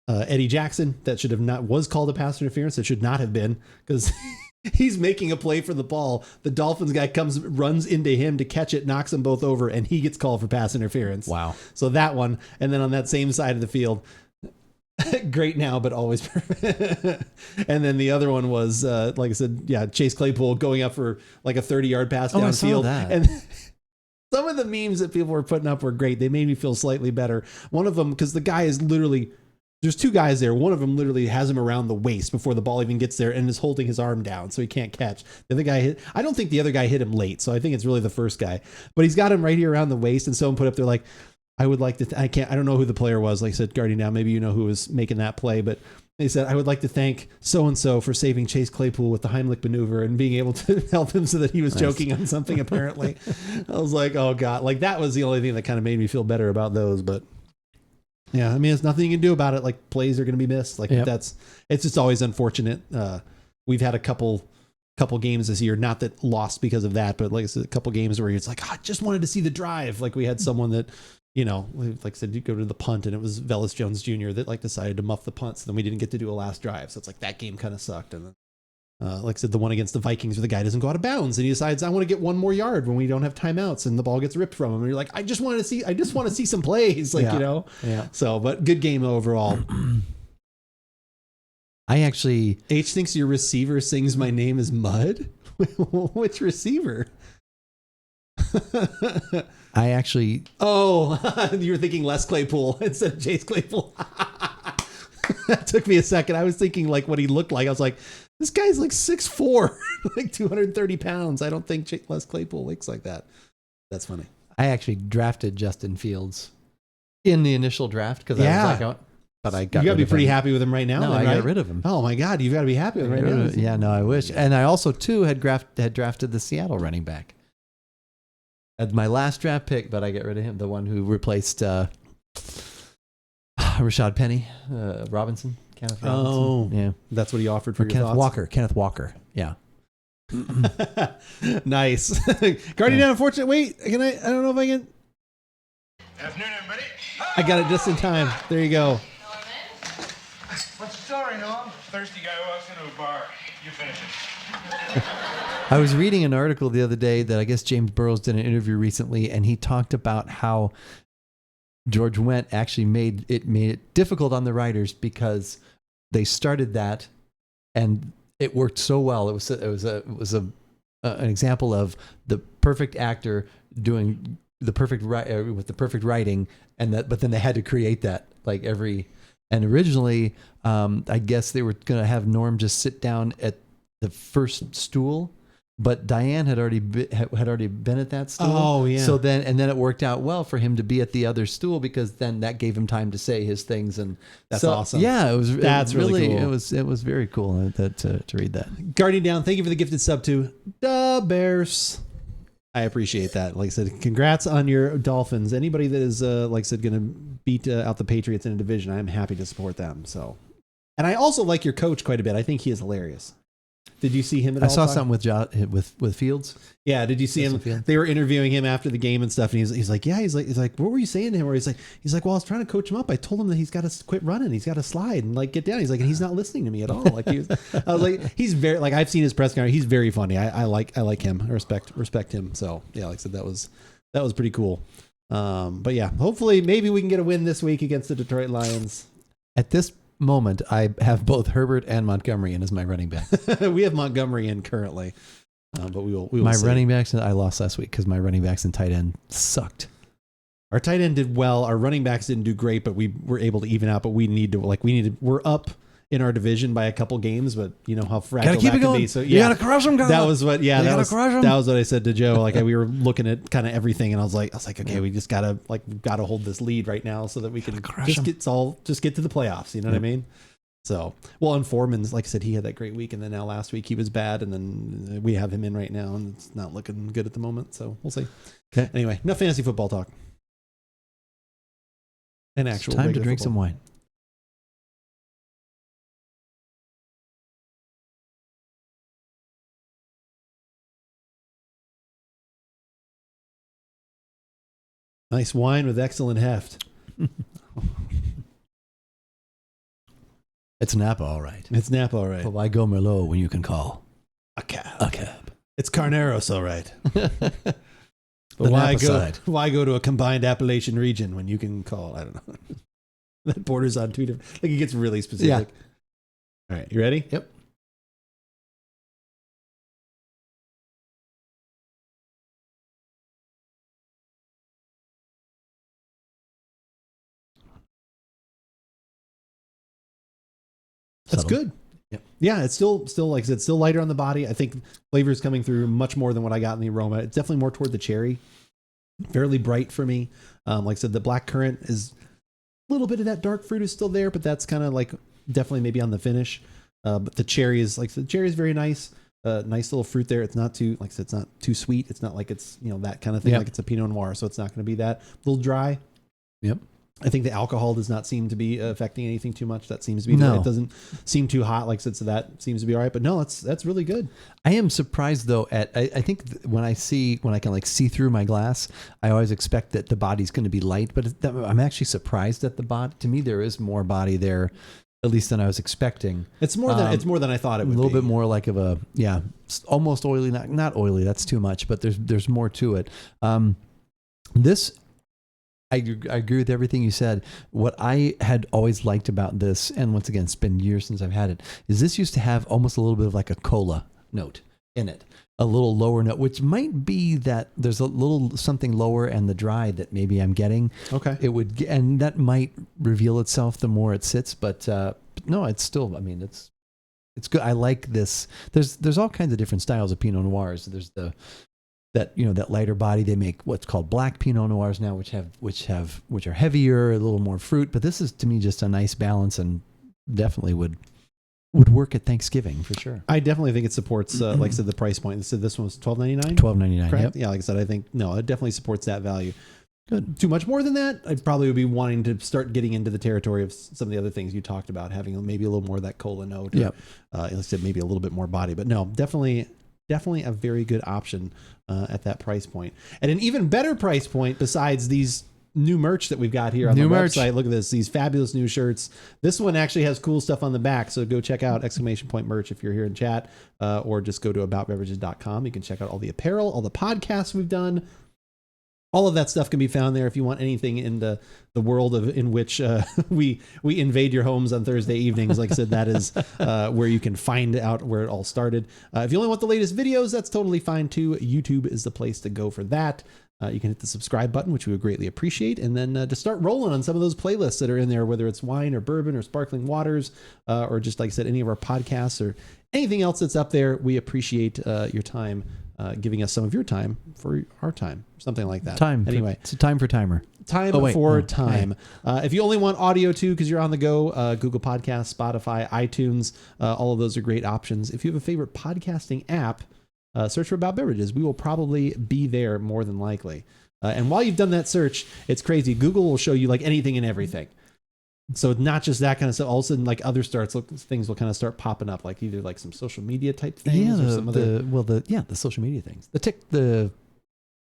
Eddie Jackson that should have not was called a pass interference. It should not have been because he's making a play for the ball. The Dolphins guy runs into him to catch it, knocks them both over, and he gets called for pass interference. Wow. So that one, and then on that same side of the field, great now, but always perfect. And then the other one was, like I said, Chase Claypool going up for like a 30-yard pass I saw downfield. that. And some of the memes that people were putting up were great. They made me feel slightly better. One of them, because the guy is literally, there's 2 guys there. One of them literally has him around the waist before the ball even gets there and is holding his arm down so he can't catch. The other guy I don't think the other guy hit him late, so I think it's really the first guy. But he's got him right here around the waist, and someone put up there like, I would like to, I don't know who the player was. Like I said, Guardian Down, maybe you know who was making that play, but they said, I would like to thank so-and-so for saving Chase Claypool with the Heimlich maneuver and being able to help him so that he was joking on something, apparently. I was like, oh God, like that was the only thing that kind of made me feel better about those. But yeah, I mean, there's nothing you can do about it. Like plays are going to be missed. Like it's just always unfortunate. We've had a couple games this year, not that lost because of that, but like I said, a couple games where it's like, I just wanted to see the drive. Like we had someone that, like I said, you go to the punt and it was Velus Jones Jr. that like decided to muff the punt. So then we didn't get to do a last drive. So it's like that game kind of sucked. And then, like I said, the one against the Vikings where the guy doesn't go out of bounds and he decides I want to get 1 more yard when we don't have timeouts and the ball gets ripped from him. And you're like, I just want to see some plays. Like, Yeah. So, but good game overall. H thinks your receiver sings my name is Mud. Which receiver? I actually. Oh, you were thinking Les Claypool instead of Chase Claypool. That took me a second. I was thinking like what he looked like. I was like, this guy's like 6'4", like 230 pounds. I don't think Les Claypool looks like that. That's funny. I actually drafted Justin Fields in the initial draft because Yeah. I was like, but I got. You got to be pretty him. happy with him right now. No, then, I right? got rid of him. Oh my God, you've got to be happy with him right now. Yeah, no, I wish. And I also too had drafted the Seattle running back. At my last draft pick, but I get rid of him, the one who replaced Rashad Penny, Robinson, Kenneth Robinson. Oh, yeah, that's what he offered for or your Kenneth thoughts? Walker. Kenneth Walker. Yeah. Nice. Guardian down, unfortunate. Wait, can I don't know if I can. Afternoon, everybody. I got it just in time. There you go. What's the story, Norm? Thirsty guy walks into a bar. You finish it. I was reading an article the other day that I guess James Burrows did an interview recently, and he talked about how George Wendt actually made it difficult on the writers because they started that and it worked so well. It was an example of the perfect actor doing the perfect with the perfect writing, but then they had to create that like every. And originally, I guess they were going to have Norm just sit down at the first stool, but Diane had already been at that stool. Oh yeah. So then it worked out well for him to be at the other stool because then that gave him time to say his things, and that's awesome. Yeah, That's really cool. It was very cool to read that. Guardian down. Thank you for the gifted sub to the Bears. I appreciate that. Like I said, congrats on your Dolphins. Anybody that is, like I said, going to beat out the Patriots in a division, I'm happy to support them. So, and I also like your coach quite a bit. I think he is hilarious. Did you see him at all? I saw something with Fields. Yeah, did you see him? Fields. They were interviewing him after the game and stuff, and he's like, yeah, he's like, what were you saying to him? Or he's like, well, I was trying to coach him up. I told him that he's got to quit running. He's got to slide and like get down. He's like, and he's not listening to me at all. Like I was like, he's very like I've seen his press conference. He's very funny. I like him. I respect him. So yeah, like I said, that was pretty cool. But yeah, hopefully maybe we can get a win this week against the Detroit Lions. At this moment, I have both Herbert and Montgomery in as my running back. We have Montgomery in currently, but we will. My see. running backs, I lost last week because my running backs and tight end sucked. Our tight end did well. Our running backs didn't do great, but we were able to even out. But we're up in our division by a couple games, but you know how fragile that can be. So yeah, you gotta crush them. That was what. Yeah, that was what I said to Joe. Like we were looking at kind of everything, and I was like, okay, we just gotta hold this lead right now so that we can just get to the playoffs. You know what I mean? So, well, and Foreman's, like I said, he had that great week, and then now last week he was bad, and then we have him in right now, and it's not looking good at the moment. So we'll see. Okay. Anyway, enough fantasy football talk. And actual time to drink football. some wine. Nice wine with excellent heft. It's Napa, all right. It's Napa, all right. But why go Merlot when you can call A cab. a cab? It's Carneros, all right. But The why Napa go? side. Why go to a combined Appalachian region when you can call? I don't know. That borders on two different. Like it gets really specific. Yeah. All right, you ready? Yep. That's Subtle. good. Yep. Yeah, it's still like I said, still lighter on the body. I think flavor is coming through much more than what I got in the aroma. It's definitely more toward the cherry. Fairly bright for me. Like I said, the black currant is a little bit of that dark fruit is still there, but that's kind of like definitely maybe on the finish. But the cherry is very nice. Nice little fruit there. It's not too, like I said, it's not too sweet. It's not like it's, that kind of thing. Yep. Like it's a Pinot Noir, so it's not going to be that. A little dry. Yep. I think the alcohol does not seem to be affecting anything too much. That seems to be No. it doesn't seem too hot, like I said, so that seems to be all right. But no, that's really good. I am surprised though I think when I can like see through my glass, I always expect that the body's going to be light, but I'm actually surprised at the body. To me, there is more body there, at least than I was expecting. It's more than I thought it would be. A little bit more like of a almost oily, not oily. That's too much, but there's more to it. This. I agree with everything you said. What I had always liked about this, and once again, it's been years since I've had it, is this used to have almost a little bit of like a cola note in it. a little lower note, which might be that there's a little something lower and the dry that maybe I'm getting. Okay. It would, and that might reveal itself the more it sits, but no, it's still, I mean, it's good. I like this. There's all kinds of different styles of Pinot Noirs. There's that lighter body. They make what's called black Pinot Noirs now, which are heavier, a little more fruit, but this is to me just a nice balance and definitely would work at Thanksgiving for sure. I definitely think it supports, like I said, the price point. So this one was $12.99. $12.99. Yep. Yeah, like I said, I think it definitely supports that value. Good. Too much more than that, I probably would be wanting to start getting into the territory of some of the other things you talked about, having maybe a little more of that cola note. Yeah. Like I said, maybe a little bit more body, but no, definitely a very good option at that price point. And an even better price point besides these new merch that we've got here on the website. Look at this, these fabulous new shirts. This one actually has cool stuff on the back, so go check out ! merch if you're here in chat, or just go to aboutbeverages.com. You can check out all the apparel, all the podcasts we've done. All of that stuff can be found there if you want anything in the world in which we invade your homes on Thursday evenings. Like I said, that is where you can find out where it all started. If you only want the latest videos, that's totally fine too. YouTube is the place to go for that. You can hit the subscribe button, which we would greatly appreciate. And then to start rolling on some of those playlists that are in there, whether it's wine or bourbon or sparkling waters, or just like I said, any of our podcasts or anything else that's up there, we appreciate your time. Giving us some of your time for our time, something like that. It's a time for timer. Time. If you only want audio too, because you're on the go, Google Podcasts, Spotify, iTunes, all of those are great options. If you have a favorite podcasting app, search for About Beverages. We will probably be there more than likely. And while you've done that search, it's crazy. Google will show you like anything and everything. So not just that kind of stuff. All of a sudden, like other things will kind of start popping up, like either like some social media type things, or some the social media things. The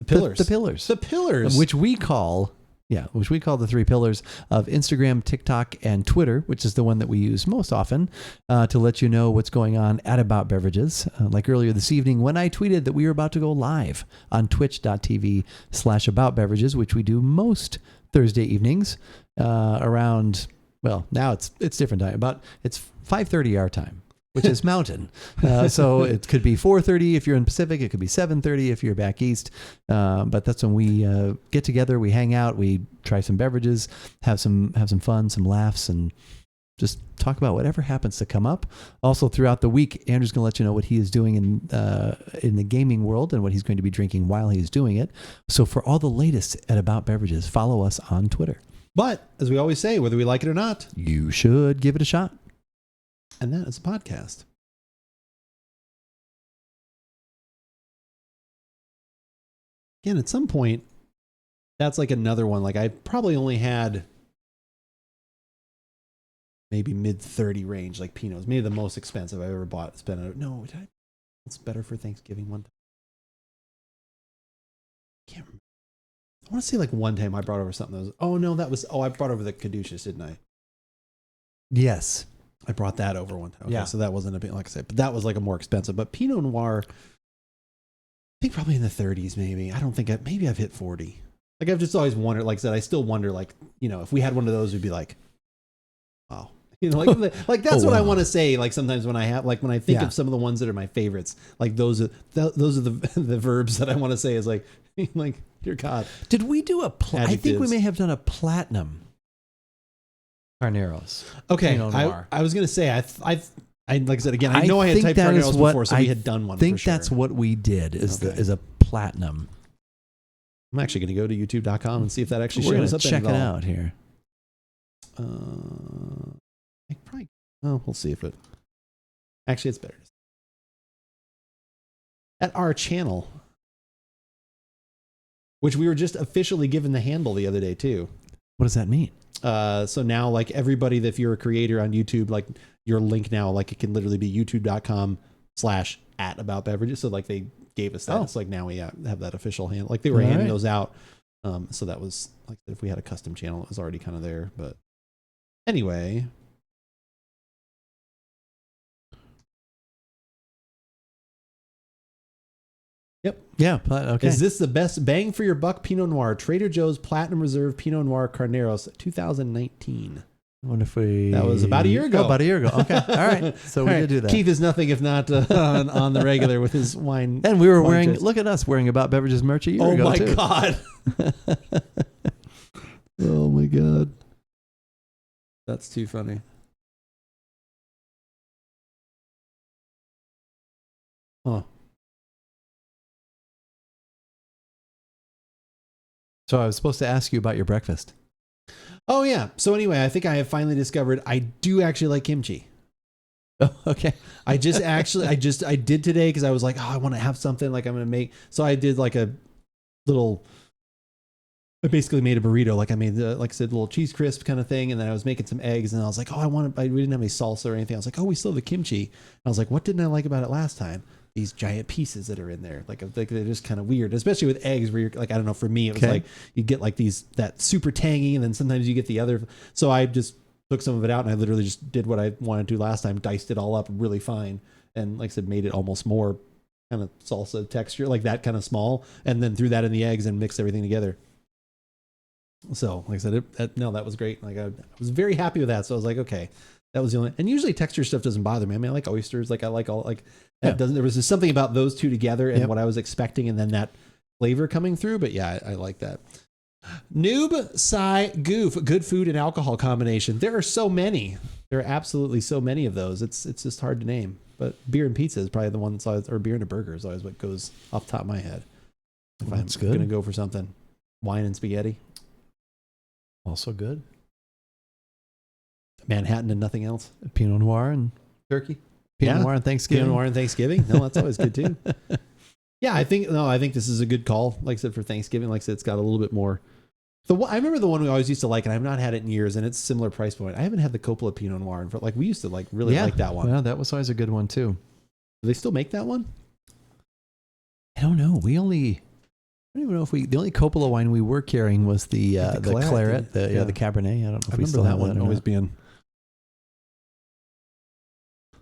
pillars, the pillars, which we call the three pillars of Instagram, TikTok, and Twitter, which is the one that we use most often to let you know what's going on at About Beverages. Like earlier this evening when I tweeted that we were about to go live on twitch.tv/aboutbeverages, which we do most Thursday evenings around. Well, now it's different time. It's 5:30 our time, which is Mountain. So it could be 4:30 if you're in Pacific. It could be 7:30 if you're back east. But that's when we get together. We hang out. We try some beverages, have some fun, some laughs, and just talk about whatever happens to come up. Also, throughout the week, Andrew's going to let you know what he is doing in the gaming world and what he's going to be drinking while he's doing it. So for all the latest at About Beverages, follow us on Twitter. But as we always say, whether we like it or not, you should give it a shot. And that is a podcast. Again, at some point, that's like another one. Like I probably only had maybe mid-30 range, like Pinots. Maybe the most expensive I've ever bought. It's better for Thanksgiving one time. Can't remember. I want to say like one time I brought over something that was, I brought over the Caduceus, didn't I? Yes. I brought that over one time. Okay, yeah. So that wasn't a bit, like I said, but that was like a more expensive. But Pinot Noir, I think probably in the 30s maybe. I don't think, maybe I've hit 40. Like I've just always wondered, like I said, I still wonder, like, if we had one of those, we'd be like, wow. Like that's what I want to say. Like sometimes when I think of some of the ones that are my favorites, like those are the verbs that I want to say is like dear God. Did we do I think we may have done a platinum Carneros. Okay, I was gonna say I like I said again. I know I had typed Carneros before, so we had done one. I think that's what we did. Is a platinum. I'm actually gonna go to YouTube.com and see if that actually shows up. Check it out here. We'll see if it. Actually, it's better at our channel, which we were just officially given the handle the other day too. What does that mean? So now, like everybody, if you're a creator on YouTube, like your link now, like it can literally be youtube.com/@AboutBeverages. So like they gave us that. It's like now we have that official handle. Like they were handing those out. So that was like if we had a custom channel, it was already kind of there. But anyway. Yep. Yeah. Okay. Is this the best bang for your buck Pinot Noir? Trader Joe's Platinum Reserve Pinot Noir Carneros 2019. I wonder if we... That was about a year ago. Oh, about a year ago. Okay. All right. So we did do that. Keith is nothing if not on the regular with his wine. And we were wine wearing, chest. look at us wearing About Beverages merch a year ago, too. Oh, my God. Oh, my God. That's too funny. Huh. So I was supposed to ask you about your breakfast. Oh, yeah. So anyway, I think I have finally discovered I do actually like kimchi. Oh, okay. I did today because I was like, oh, I want to have something like I'm going to make. So I did like a little, I basically made a burrito. Like I made, like I said, a little cheese crisp kind of thing. And then I was making some eggs and I was like, oh, we didn't have any salsa or anything. I was like, oh, we still have the kimchi. And I was like, what didn't I like about it last time? These giant pieces that are in there. Like they're just kind of weird, especially with eggs where you're like, I don't know, for me, it was like you get like that super tangy and then sometimes you get the other. So I just took some of it out and I literally just did what I wanted to do last time, diced it all up really fine. And like I said, made it almost more kind of salsa texture, like that kind of small. And then threw that in the eggs and mixed everything together. So like I said, that was great. Like I was very happy with that. So I was like, okay, that was the only, and usually texture stuff doesn't bother me. I mean, I like oysters. Like I like all like that doesn't, there was just something about those two together and what I was expecting. And then that flavor coming through, but yeah, I like that. Noob, Psy, Goof, good food and alcohol combination. There are so many. There are absolutely so many of those. It's just hard to name. But beer and pizza is probably the one that's always, or beer and a burger is always what goes off the top of my head. If I'm going to go for something. Wine and spaghetti. Also good. Manhattan and nothing else. Pinot Noir and turkey. Pinot Noir and Thanksgiving. Pinot Noir and Thanksgiving. No, that's always good too. Yeah, I think this is a good call. Like I said, for Thanksgiving, like I said, it's got a little bit more. I remember the one we always used to like, and I've not had it in years, and it's similar price point. I haven't had the Coppola Pinot Noir, and like we used to like really like that one. Well, that was always a good one too. Do they still make that one? I don't know. I don't even know if the only Coppola wine we were carrying was the claret, the Cabernet. I don't know if we still have that always being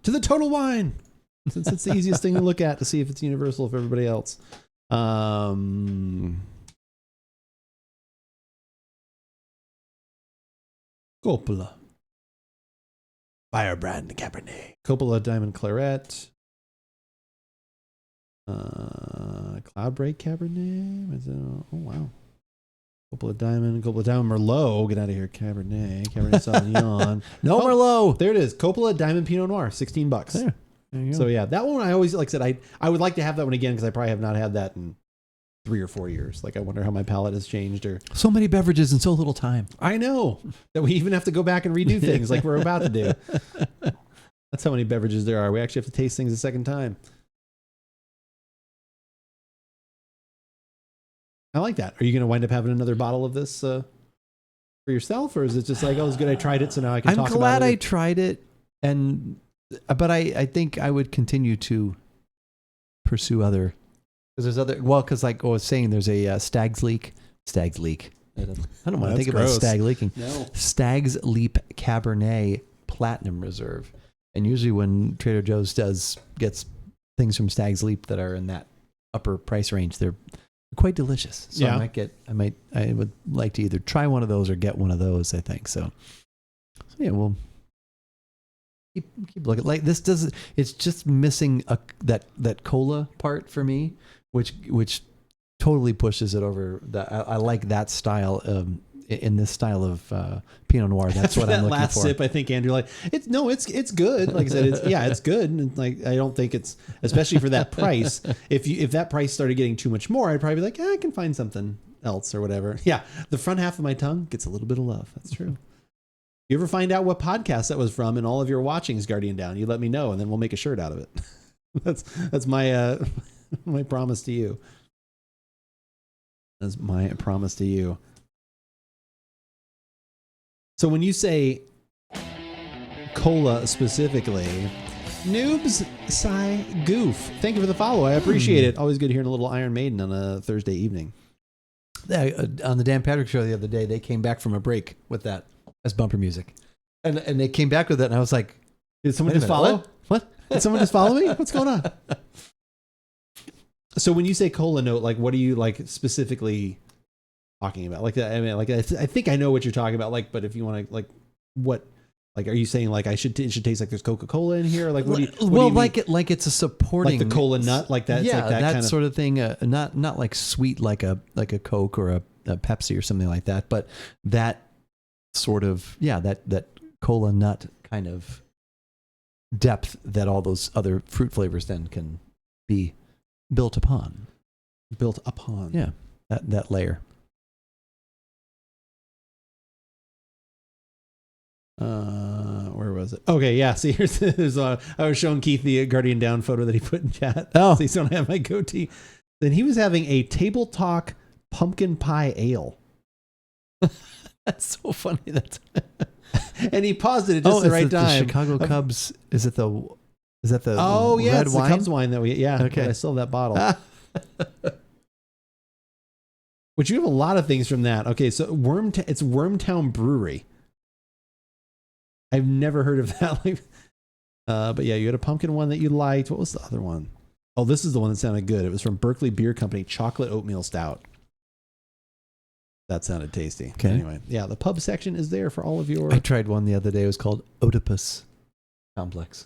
to the Total Wine, since it's the easiest thing to look at to see if it's universal for everybody else. Coppola Firebrand Cabernet, Coppola Diamond Claret, Cloudbreak Cabernet. Oh wow. Coppola Diamond Merlot. Get out of here. Cabernet Sauvignon. Merlot. There it is. Coppola Diamond Pinot Noir, $16. There you go. So yeah, that one I always, like I said, I would like to have that one again because I probably have not had that in 3 or 4 years. Like I wonder how my palate has changed. Or so many beverages in so little time. I know that we even have to go back and redo things like we're about to do. That's how many beverages there are. We actually have to taste things a second time. I like that. Are you going to wind up having another bottle of this for yourself, or is it just like, oh, it's good I tried it, so now I can talk about it? I'm glad I tried it, but I think I would continue to pursue other, because there's other. Well, because like I was saying, there's a Stag's Leap. I don't want to think about stag leaking. No. Stag's Leap Cabernet Platinum Reserve, and usually when Trader Joe's gets things from Stag's Leap that are in that upper price range, they're quite delicious. So yeah. I would like to either try one of those or get one of those, I think. So yeah, we'll keep looking. Like this it's just missing that cola part for me, which totally pushes it over. I like that style in this style of Pinot Noir. That's what I'm looking for. That last sip, I think Andrew it's good. Like I said, it's good. And like I don't think it's, especially for that price. If that price started getting too much more, I'd probably be like, I can find something else or whatever. Yeah, the front half of my tongue gets a little bit of love. That's true. You ever find out what podcast that was from in all of your watchings, Guardian Down? You let me know, and then we'll make a shirt out of it. That's my my promise to you. That's my promise to you. So when you say cola specifically, Noobs, Psy, Goof, thank you for the follow. I appreciate it. Always good hearing a little Iron Maiden on a Thursday evening. On the Dan Patrick show the other day, they came back from a break with that as bumper music. And they came back with it, and I was like, did someone just follow? What? Did someone just follow me? What's going on? So when you say cola note, like what are you like specifically talking about? Like I mean, like I think I know what you're talking about. Like, but if you want to like what? Like, are you saying like it should taste like there's Coca-Cola in here? Or like, what do you? What Well, do you mean? like it's a supporting, like the cola nut, like that. Yeah, it's like that kind of sort of thing. Not like sweet like a Coke or a Pepsi or something like that, but that sort of that cola nut kind of depth that all those other fruit flavors then can be built upon. Yeah, that layer. Where was it? Okay, yeah. See, there's I was showing Keith the Guardian Down photo that he put in chat. Oh, so he's don't have my goatee. Then he was having a Table Talk pumpkin pie ale. That's so funny. That's and he paused it at just the right time. The Chicago Cubs. Is that the Oh yeah, red it's wine? the Cubs wine that we Okay. I still have that bottle. Which you have a lot of things from that. Okay, so it's Wormtown Brewery. I've never heard of that. But yeah, you had a pumpkin one that you liked. What was the other one? Oh, this is the one that sounded good. It was from Berkeley Beer Company, chocolate oatmeal stout. That sounded tasty. Okay. Anyway, yeah, the pub section is there for all of your. I tried one the other day. It was called Oedipus Complex.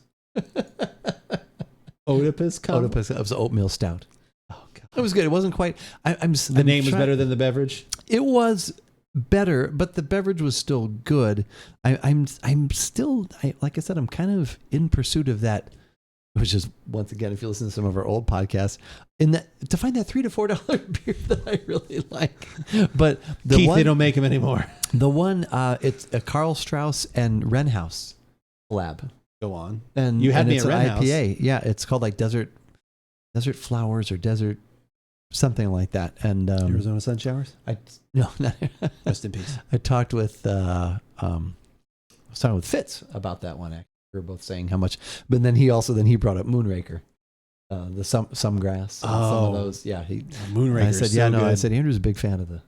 Oedipus Complex. Oedipus. It was oatmeal stout. Oh god, it was good. It wasn't quite. The name was better than the beverage. It was better, but the beverage was still good. I'm still, like I said, I'm kind of in pursuit of that, which is, once again, if you listen to some of our old podcasts, to find that $3 to $4 beer that I really like. But Keith, they don't make them anymore. The one, it's a Karl Strauss and Renhouse collab. Go on. And you had me it's at an Renhouse. IPA. Yeah, it's called like Desert Flowers or Desert something like that. And Arizona Sun Showers. No, not Rest in peace. I talked with I was talking with Fitz about that one. Actually, we were both saying how much, but then he brought up Moonraker, the some grass. Some of those. Yeah, Moonraker. I said, so good. I said Andrew's a big fan of the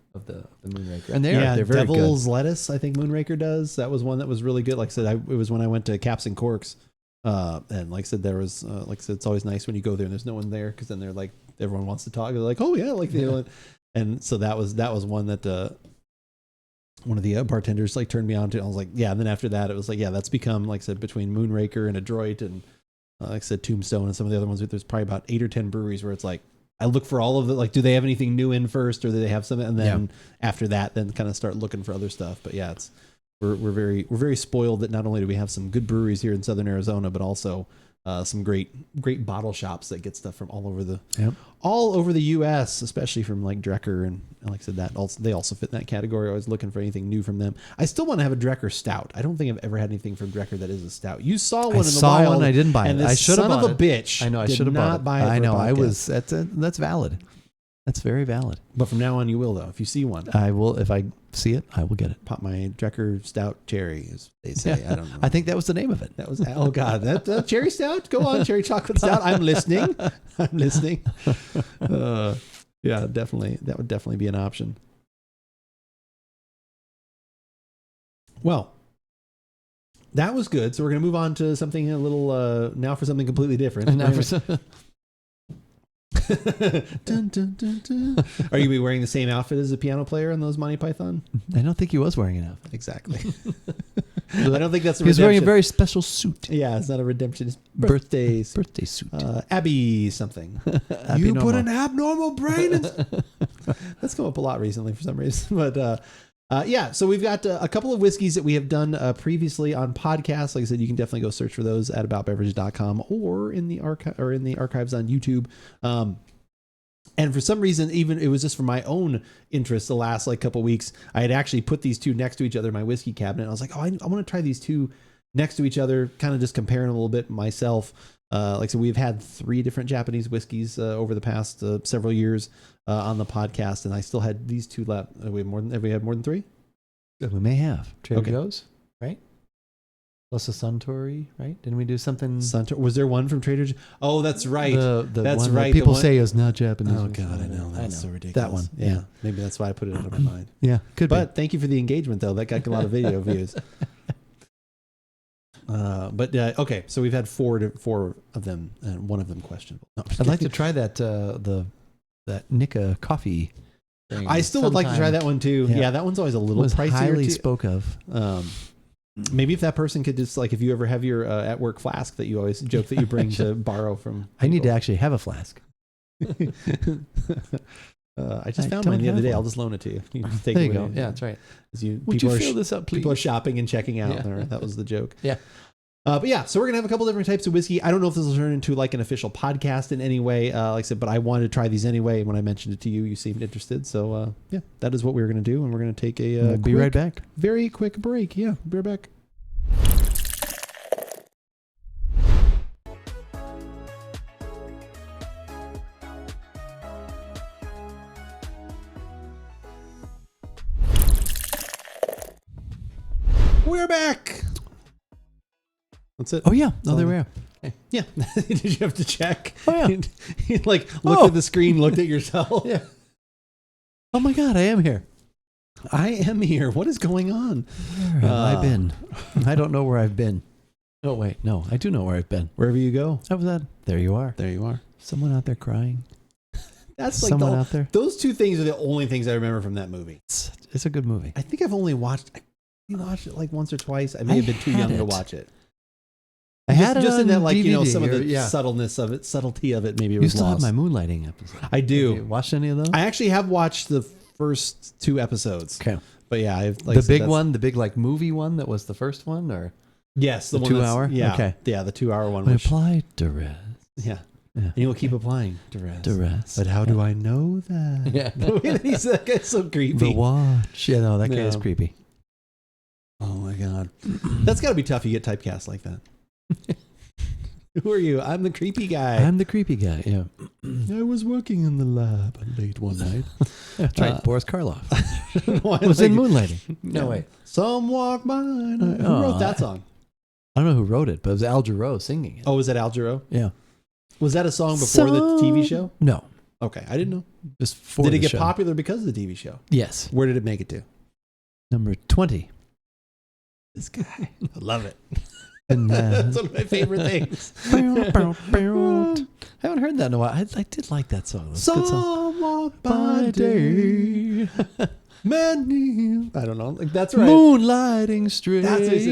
Moonraker, and they're very Devil's good. Lettuce. I think Moonraker does. That was one that was really good. Like I said, it was when I went to Caps and Corks, and like I said, there was like I said, it's always nice when you go there and there's no one there, because then they're like, everyone wants to talk. They're like, oh yeah, like and so that was one that one of the bartenders like turned me on to. I was like, yeah. And then after that, it was like, yeah, that's become, like I said, between Moonraker and Adroit and like I said, Tombstone and some of the other ones. There's probably about 8 or 10 breweries where it's like, I look for all of the, like, do they have anything new in first, or do they have something? And then after that, then kind of start looking for other stuff. But yeah, we're very spoiled that not only do we have some good breweries here in Southern Arizona, but also some great bottle shops that get stuff from all over the U.S., especially from like Drecker, and like I said, they also fit in that category. Always looking for anything new from them. I still want to have a Drecker stout. I don't think I've ever had anything from Drecker that is a stout. You saw one in the wild. One. I didn't buy it. I should have bought it. Son of a bitch. I know. I should have bought it. I know. I was. That's valid. That's very valid. But from now on, you will, though. If you see one, I will. If I see it, I will get it. Pop my Drecker Stout Cherry, as they say. I don't know. I think that was the name of it. That was, oh God, that cherry stout. Go on, cherry chocolate stout. I'm listening. Yeah, definitely. That would definitely be an option. Well, that was good. So we're going to move on to something a little now for something completely different. Dun, dun, dun, dun. Are you going to be wearing the same outfit as the piano player in those Monty Python? I don't think he was wearing an outfit. Exactly. I don't think that's a redemption. He was wearing a very special suit. Yeah, it's not a redemption. It's birthday suit. Abby something. You put an abnormal brain in... That's come up a lot recently for some reason. But yeah, so we've got a couple of whiskeys that we have done previously on podcasts. Like I said, you can definitely go search for those at AboutBeverages.com or in the archives on YouTube. And for some reason, even it was just for my own interest, the last like couple weeks, I had actually put these two next to each other in my whiskey cabinet. I was like, oh, I want to try these two next to each other, kind of just comparing a little bit myself. Like I said, we've had 3 different Japanese whiskeys over the past several years on the podcast, and I still had these 2 left. Have we had more than 3? We may have. Trader Joe's, right? Plus a Suntory, right? Didn't we do something? Was there one from Trader Joe's? Oh, that's right. That's one right. That people say is not Japanese. Oh God, I know. That's so ridiculous. That one. Yeah. Maybe that's why I put it out of my mind. Yeah, could be. But thank you for the engagement, though. That got a lot of video views. But okay, so we've had 4 of them, and one of them questionable. No, I'd like to try that that Nika coffee thing. I still would like to try that one too. Yeah, that one's always a little pricier. Highly spoke of. Maybe if that person could just like, if you ever have your at work flask that you always joke that you bring to borrow from people. I need to actually have a flask. I just found mine the other day. I'll just loan it to you. You just take There it you go. with Yeah, that's right. Would you fill this up, please? People are shopping and checking out. Yeah. There. That was the joke. Yeah. But yeah, so we're going to have a couple different types of whiskey. I don't know if this will turn into like an official podcast in any way, like I said, but I wanted to try these anyway. When I mentioned it to you, you seemed interested. So yeah, that is what we're going to do. And we're going to take a be right back. Very quick break. Yeah, be right back. We're back. That's it. Oh, yeah. No, there we are. Yeah. Did you have to check? Oh, yeah. You like looked at the screen, looked at yourself. Yeah. Oh, my God. I am here. I am here. What is going on? Where have I been? I don't know where I've been. Oh, wait. No, I do know where I've been. Wherever you go. How was that? There you are. There you are. Someone out there crying. That's like someone out there. Those two things are the only things I remember from that movie. It's a good movie. I think I've only watched it like once or twice. I may have been too young to watch it. I had it just in on that, like, DVD, you know, some of the subtlety of it. Maybe it you was still lost. have my moonlighting episode. I do. Have you watched any of those? I actually have watched the first 2 episodes. Okay. But yeah, I've the big one, the big like movie one that was the first one, or yes, the one 2 hour. Yeah, okay, yeah, the 2 hour one. We apply duress. Yeah. Yeah. And you'll keep applying duress. Duress. But how do I know that? Yeah. That guy's so creepy. The watch. Yeah, no, that guy is creepy. Oh my God. That's got to be tough. You get typecast like that. Who are you? I'm the creepy guy. I'm the creepy guy, yeah. I was working in the lab late one night. That's right, Boris Karloff. I was in Moonlighting. No, wait. Some walk by. Who wrote that song? I don't know who wrote it, but it was Al Jarreau singing it. Oh, was that Al Jarreau? Yeah. Was that a song before the TV show? No. Okay, I didn't know. Just for Did it the get show. popular because of the TV show? Yes. Where did it make it to? Number 20. This guy. I love it. And, that's one of my favorite things. I haven't heard that in a while. I did like that song. That's a good song. Some walk by day. Many. I don't know. Like, that's right. Moonlighting strangers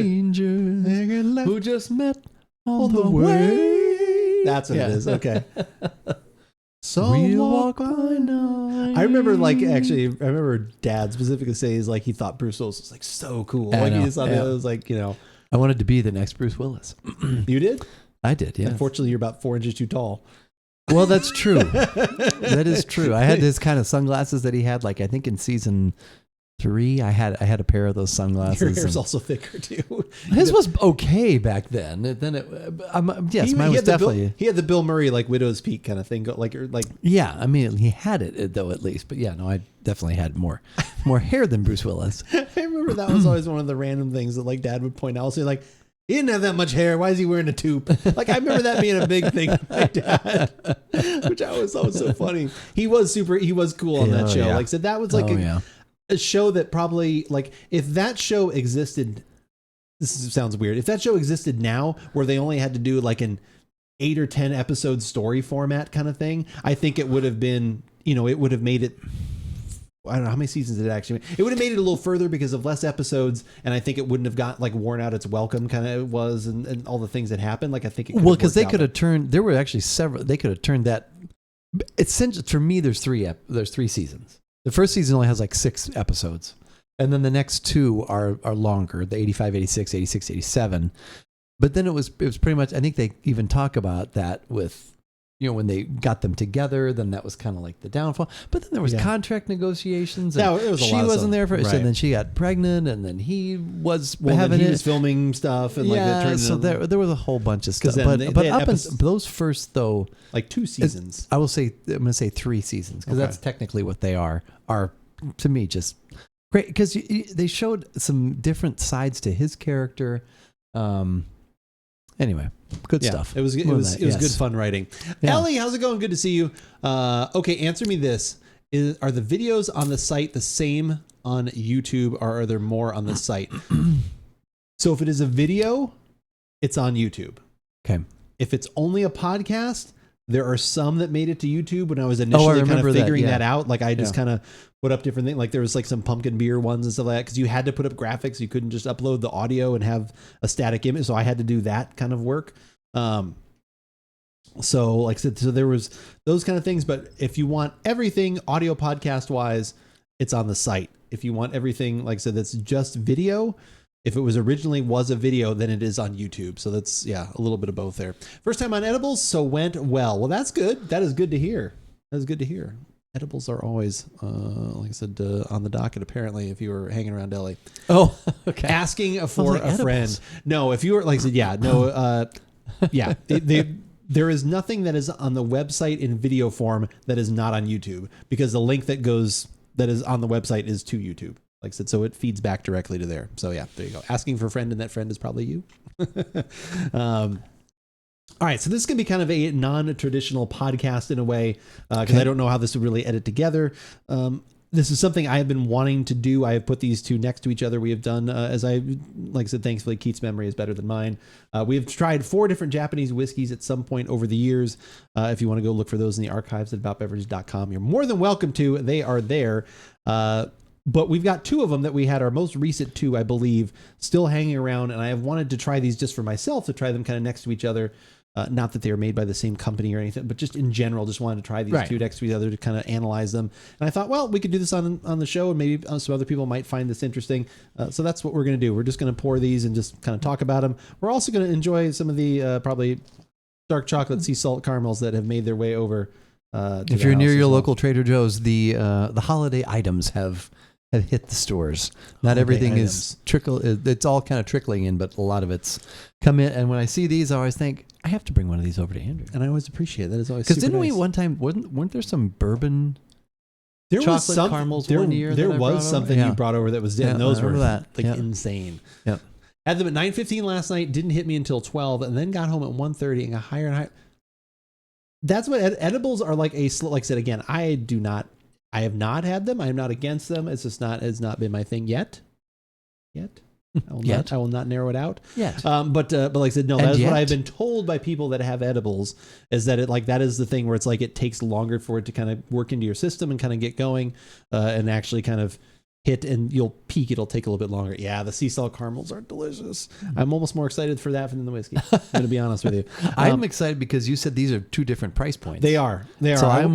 who just met on the way. That's what it is. Okay. So we'll walk by night. I remember, like, actually, I remember Dad specifically saying, like, he thought Bruce Willis was like so cool. I Like, know. he just thought it was like, you know. I wanted to be the next Bruce Willis. You did? I did, yeah. Unfortunately, you're about 4 inches too tall. Well, that's true. That is true. I had his kind of sunglasses that he had, like, I think in season 3, I had a pair of those sunglasses. Your hair's also thicker too. His was okay back then. Then yes, mine was definitely. He had the Bill Murray like widow's peak kind of thing. Like yeah, I mean he had it though at least. But yeah, no, I definitely had more hair than Bruce Willis. I remember that was always one of the random things that like Dad would point out. So like, he didn't have that much hair. Why is he wearing a toque? Like I remember that being a big thing with my dad, which I always thought was so funny. He was cool on that show. Yeah. Like so that was like a show that probably like if that show existed, sounds weird. If that show existed now where they only had to do like an 8 or 10 episode story format kind of thing, I think it would have been, you know, it would have made it, I don't know how many seasons did it actually make. It would have made it a little further because of less episodes. And I think it wouldn't have got like worn out its welcome kind of was and all the things that happened. Like I think it could because they could have turned, there were actually several, they could have turned that. Essentially, for me, there's 3 seasons. The first season only has like 6 episodes. And then the next 2 are longer, the 85, 86, 86, 87. But then it was pretty much, I think they even talk about that with, you know, when they got them together, then that was kind of like the downfall. But then there was contract negotiations. And it was she wasn't there for it. So then she got pregnant and then he was having he was filming stuff. And like that turned so there was a whole bunch of stuff. But up until those first, though. Like 2 seasons. I'm going to say 3 seasons because that's technically what they are to me just great because they showed some different sides to his character. Anyway, good stuff. It was good fun writing. Yeah. Ellie, how's it going? Good to see you. Okay, answer me this: are the videos on the site the same on YouTube, or are there more on the site? So if it is a video, it's on YouTube. Okay. If it's only a podcast, there are some that made it to YouTube when I was initially kind of figuring that out. Like I just kind of put up different things. Like there was like some pumpkin beer ones and stuff like that because you had to put up graphics. You couldn't just upload the audio and have a static image. So I had to do that kind of work. So like I said, so there was those kind of things. But if you want everything audio podcast wise, it's on the site. If you want everything, like I said, that's just video. If it was originally was a video, then it is on YouTube. So that's, a little bit of both there. First time on edibles, so went well. Well, that's good. That is good to hear. That is good to hear. Edibles are always, like I said, on the docket, apparently, if you were hanging around Ellie. Oh, okay. Asking for like a friend. No, if you were, like I said, there is nothing that is on the website in video form that is not on YouTube because the link that is on the website is to YouTube. Like I said, so it feeds back directly to there. So yeah, there you go. Asking for a friend, and that friend is probably you. All right, so this is going to be kind of a non-traditional podcast in a way because I don't know how this would really edit together. This is something I have been wanting to do. I have put these two next to each other. We have done, like I said, thankfully, Keith's memory is better than mine. We have tried 4 different Japanese whiskeys at some point over the years. If you want to go look for those in the archives at AboutBeverages.com, you're more than welcome to. They are there. But we've got 2 of them that we had, our most recent 2, I believe, still hanging around. And I have wanted to try these just for myself, to try them kind of next to each other. Not that they were made by the same company or anything, but just in general, just wanted to try these 2 next to each other to kind of analyze them. And I thought, well, we could do this on the show, and maybe some other people might find this interesting. So that's what we're going to do. We're just going to pour these and just kind of talk about them. We're also going to enjoy some of the probably dark chocolate sea salt caramels that have made their way over. If you're near your local Trader Joe's, the holiday items have hit the stores. Not everything is it's all kind of trickling in, but a lot of it's come in. And when I see these, I always think I have to bring one of these over to Andrew. And I always appreciate that. It's always because didn't nice. we one time weren't there some bourbon? There chocolate was some caramels there, one year. There that was something you brought over that was and those were insane. Yeah. Had them at 9:15 last night. Didn't hit me until 12, and then got home at 1:30 and got higher and higher. That's what edibles are like. Like I said again, I have not had them. I am not against them. It's just has not been my thing yet. I will not narrow it out. Yet. But like I said, no, that is what I've been told by people that have edibles is that that is the thing where it's like it takes longer for it to kind of work into your system and kind of get going and actually kind of hit, and you'll peak. It'll take a little bit longer. Yeah, the sea salt caramels are delicious. I'm almost more excited for that than the whiskey. I'm going to be honest with you. I'm excited because you said these are 2 different price points. They are. So I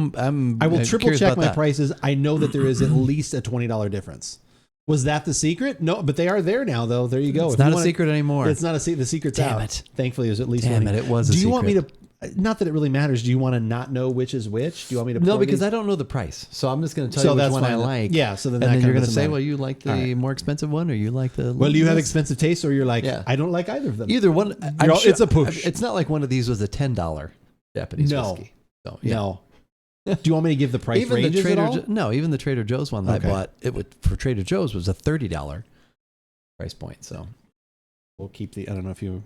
will triple check my prices. I know that there is at least a $20 difference. Was that the secret? No, but they are there now, though. There you go. It's not a secret anymore. It's not a secret. The secret's out. Damn it. Thankfully, there's at least one. Damn it, it was a secret. Do you want me to... Not that it really matters. Do you want to not know which is which? Do you want me to... No, because I don't know the price. So I'm just going to tell you which one I like. Yeah, so then and then you're going to say, well, you like the more expensive one, or you like the... Well, you have expensive taste, or you're like, I don't like either of them. Either one. It's a push. It's not like one of these was a $10 Japanese whiskey. So, no. Do you want me to give the price ranges at all? No, even the Trader Joe's one that I bought, for Trader Joe's was a $30 price point. So we'll keep I don't know if you...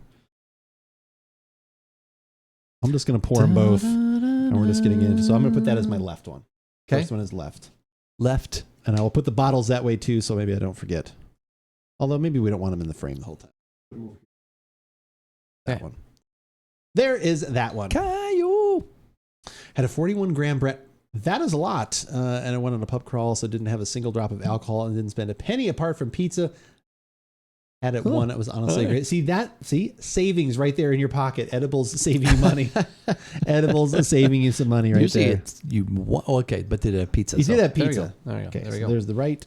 I'm just going to pour them both, and we're just getting in. So I'm going to put that as my left one. Okay. First one is left. Left. And I will put the bottles that way too, so maybe I don't forget. Although maybe we don't want them in the frame the whole time. That one. There is that one. Caillou. Had a 41 gram Brett. That is a lot. And I went on a pub crawl, so didn't have a single drop of alcohol and didn't spend a penny apart from pizza. Had it one. It was honestly great. See, savings right there in your pocket. Edibles saving you money. Edibles saving you some money right there. Okay, but did it have pizza? You did have pizza. There we go. Okay, there we so go. there's the right.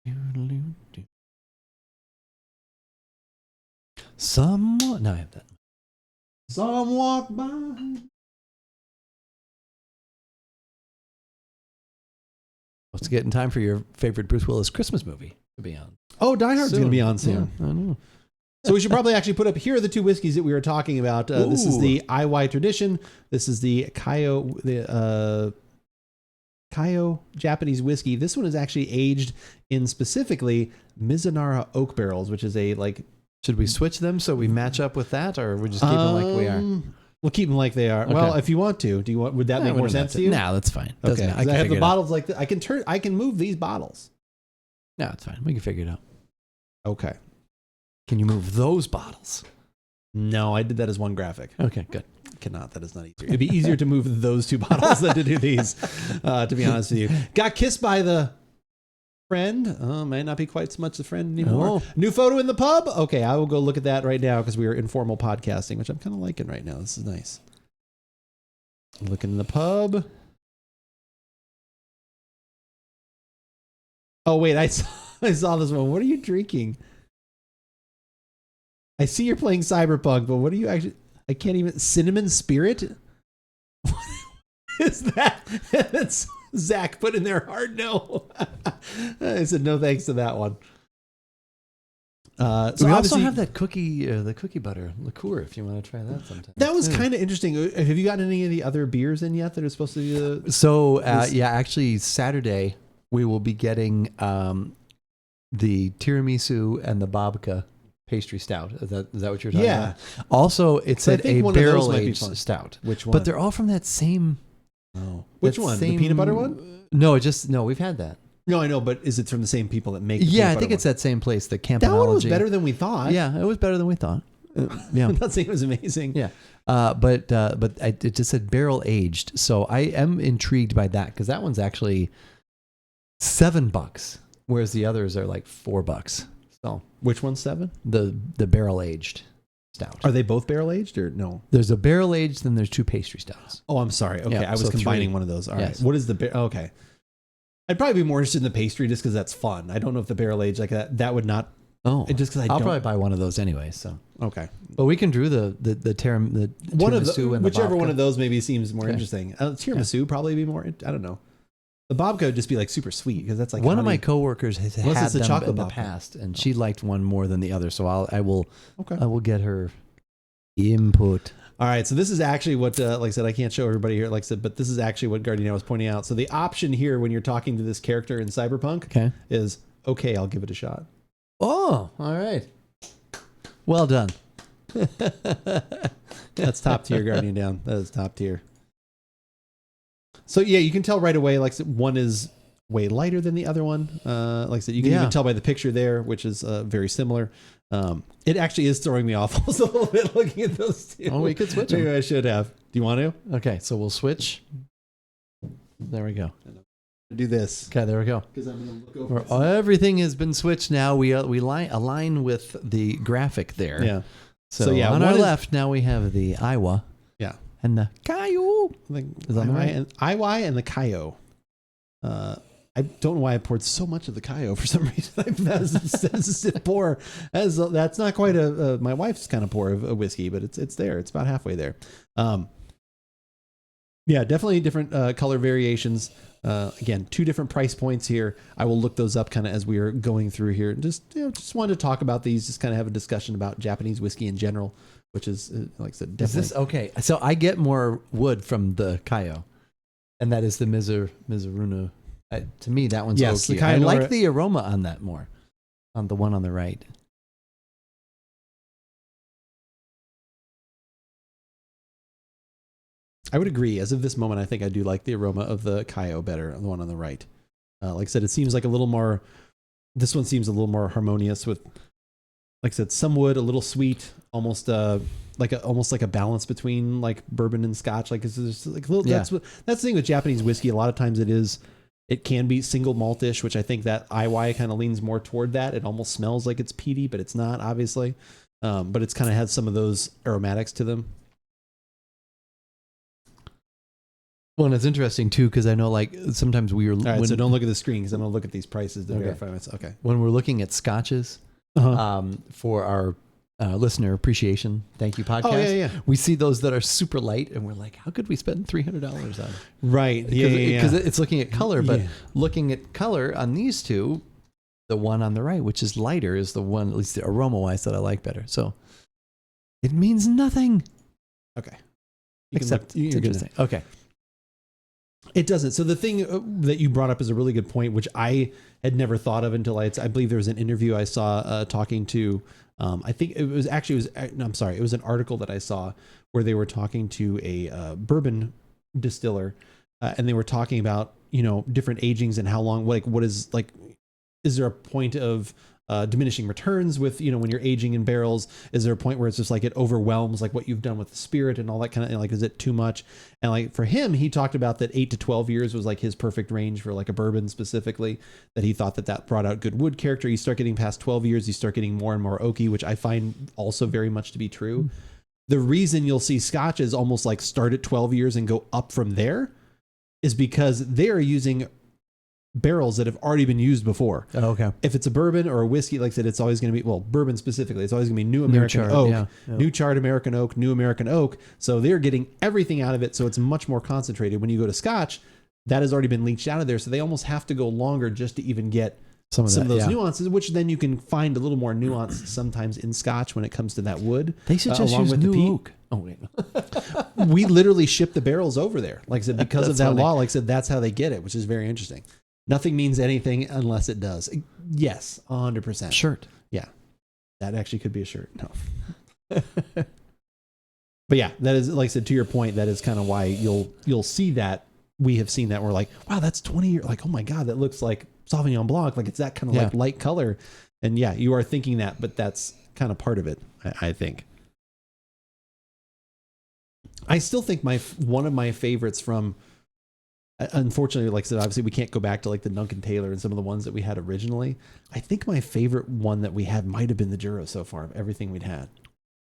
No, I have that. Some walk by. It's getting time for your favorite Bruce Willis Christmas movie to be on. Oh, Die Hard's going to be on soon. Yeah, I know. So we should probably actually put up, here are the 2 whiskeys that we were talking about. This is the IY Tradition. This is the Kaio Japanese whiskey. This one is actually aged in specifically Mizunara oak barrels, which is a Should we switch them so we match up with that, or we just keep them like we are? We'll keep them like they are. Okay. Well, if you want to, would that make more sense to you? No, that's fine. Okay, I have the bottles like that. I can move these bottles. No, it's fine. We can figure it out. Okay. Can you move those bottles? No, I did that as one graphic. Okay, good. cannot. That is not easier. It'd be easier to move those 2 bottles than to do these, to be honest with you. Got kissed by the friend. Might not be quite so much a friend anymore. Oh. New photo in the pub. Okay, I will go look at that right now because we are informal podcasting, which I'm kind of liking right now. This is nice. Looking in the pub. Oh wait, I saw this one. What are you drinking? I see you're playing Cyberpunk, but what are you actually? I can't even. Cinnamon Spirit? What is that? That's Zach put in their hard no. I said no thanks to that one. So we also have that cookie, the cookie butter liqueur. If you want to try that sometime. That was kind of interesting. Have you gotten any of the other beers in yet that are supposed to be? So actually Saturday we will be getting the tiramisu and the babka pastry stout. Is that what you're talking about? Also, it said a barrel aged stout. Which one? But they're all from that same. Oh, which one? The peanut butter one? No, we've had that. No, I know, but is it from the same people that make? I think it's that same place. The Campanology. That one was better than we thought. Yeah, it was better than we thought. Yeah, I'm not saying it was amazing. Yeah, but it just said barrel aged, so I am intrigued by that because that one's actually $7, whereas the others are like $4. So which one's 7? The barrel aged stout. Are they both barrel aged or no? There's a barrel aged, then there's 2 pastry stouts. Oh, I'm sorry. Okay, Yeah, I was so combining 3. one of those. All right. Yes. What is the okay? I'd probably be more interested in the pastry just because that's fun. I don't know if the barrel aged like that would not. Oh, just because I'll probably buy one of those anyway. So okay, but we can drew the one of tiramisu and whichever the one of those maybe seems more Okay. interesting. Tiramisu probably be more. I don't know. The babka would just be like super sweet because that's like one of my coworkers has Unless had it's the them chocolate in the babka. past, and she liked one more than the other. So I will Okay. get her input. All right, so this is actually what, like I said, I can't show everybody here, like I said, but this is actually what Gardino was pointing out. So the option here when you're talking to this character in Cyberpunk is, okay, I'll give it a shot. Oh, all right. Well done. That's top tier, Guardian Down. That is top tier. So yeah, you can tell right away, like I said, one is way lighter than the other one. Like I said, you can even tell by the picture there, which is very similar. It actually is throwing me off a little bit looking at those two. Oh, we could switch them. Maybe I should have. Do you want to? Okay, so we'll switch. There we go. Do this. Okay, there we go. Because I'm going to look over. Everything has been switched now. We align with the graphic there. Yeah. So yeah, on our left now we have the Iowa. Yeah. And the Kayo. Is that right? IY and the Kayo. I don't know why I poured so much of the Kayo for some reason. That's a sip pour. That's not quite my wife's kind of pour of a whiskey, but it's there. It's about halfway there. Yeah, definitely different color variations. Again, 2 different price points here. I will look those up kind of as we are going through here. Just wanted to talk about these, just kind of have a discussion about Japanese whiskey in general, which is, like I said, definitely. Is this okay? So I get more wood from the Kayo, and that is the Mizuruna. To me, that one's yes, okay. I like the aroma on that more, on the one on the right. I would agree. As of this moment, I think I do like the aroma of the Kayo better, the one on the right. Like I said, it seems like a little more. This one seems a little more harmonious with, like I said, some wood, a little sweet, almost like a balance between like bourbon and Scotch. Like it's just like a little. Yeah. That's the thing with Japanese whiskey. A lot of times it can be single maltish, which I think that IY kind of leans more toward that. It almost smells like it's peaty, but it's not, obviously. But it's kind of has some of those aromatics to them. Well, and it's interesting too because I know like sometimes we were. All right, so don't look at the screen because I'm going to look at these prices to Okay. verify myself. Okay. When we're looking at scotches for our listener appreciation thank you podcast, Oh, yeah. we see those that are super light, and we're like, how could we spend $300 on it? Right. Because it's looking at color, but Yeah. looking at color on these two, the one on the right, which is lighter, is the one, at least the aroma wise, that I like better. So it means nothing. Okay. Except it's interesting. Okay. It doesn't. So the thing that you brought up is a really good point, which I had never thought of until I believe there was an interview I saw talking to, I think it was an article that I saw where they were talking to a bourbon distiller and they were talking about, different agings and how long, is there a point of diminishing returns with, when you're aging in barrels? Is there a point where it's just like it overwhelms like what you've done with the spirit and all that kind of, like, is it too much? And like for him, he talked about that 8 to 12 years was like his perfect range for like a bourbon specifically, that he thought that brought out good wood character. You start getting past 12 years, you start getting more and more oaky, which I find also very much to be true. The reason you'll see scotches almost like start at 12 years and go up from there is because they are using barrels that have already been used before. Oh, okay. If it's a bourbon or a whiskey, like I said, it's always going to be, well, bourbon specifically, it's always going to be new American oak, new charred American oak, new American oak. So they're getting everything out of it. So it's much more concentrated. When you go to scotch, that has already been leached out of there. So they almost have to go longer just to even get some of those nuances, which then you can find a little more nuance sometimes in scotch when it comes to that wood. They should just use new oak. Oh, wait. We literally ship the barrels over there. Like I said, because of that law, like I said, that's how they get it, which is very interesting. Nothing means anything unless it does. Yes, 100%. Shirt. Yeah. That actually could be a shirt. No. But yeah, that is, like I said, to your point, that is kind of why you'll see that. We have seen that. We're like, wow, that's 20 years. Like, oh my God, that looks like Sauvignon Blanc. Like it's that kind of like light color. And yeah, you are thinking that, but that's kind of part of it, I think. I still think one of my favorites from, unfortunately, like I said, obviously we can't go back to like the Duncan Taylor and some of the ones that we had originally. I think my favorite one that we had might have been the Jura so far of everything we'd had.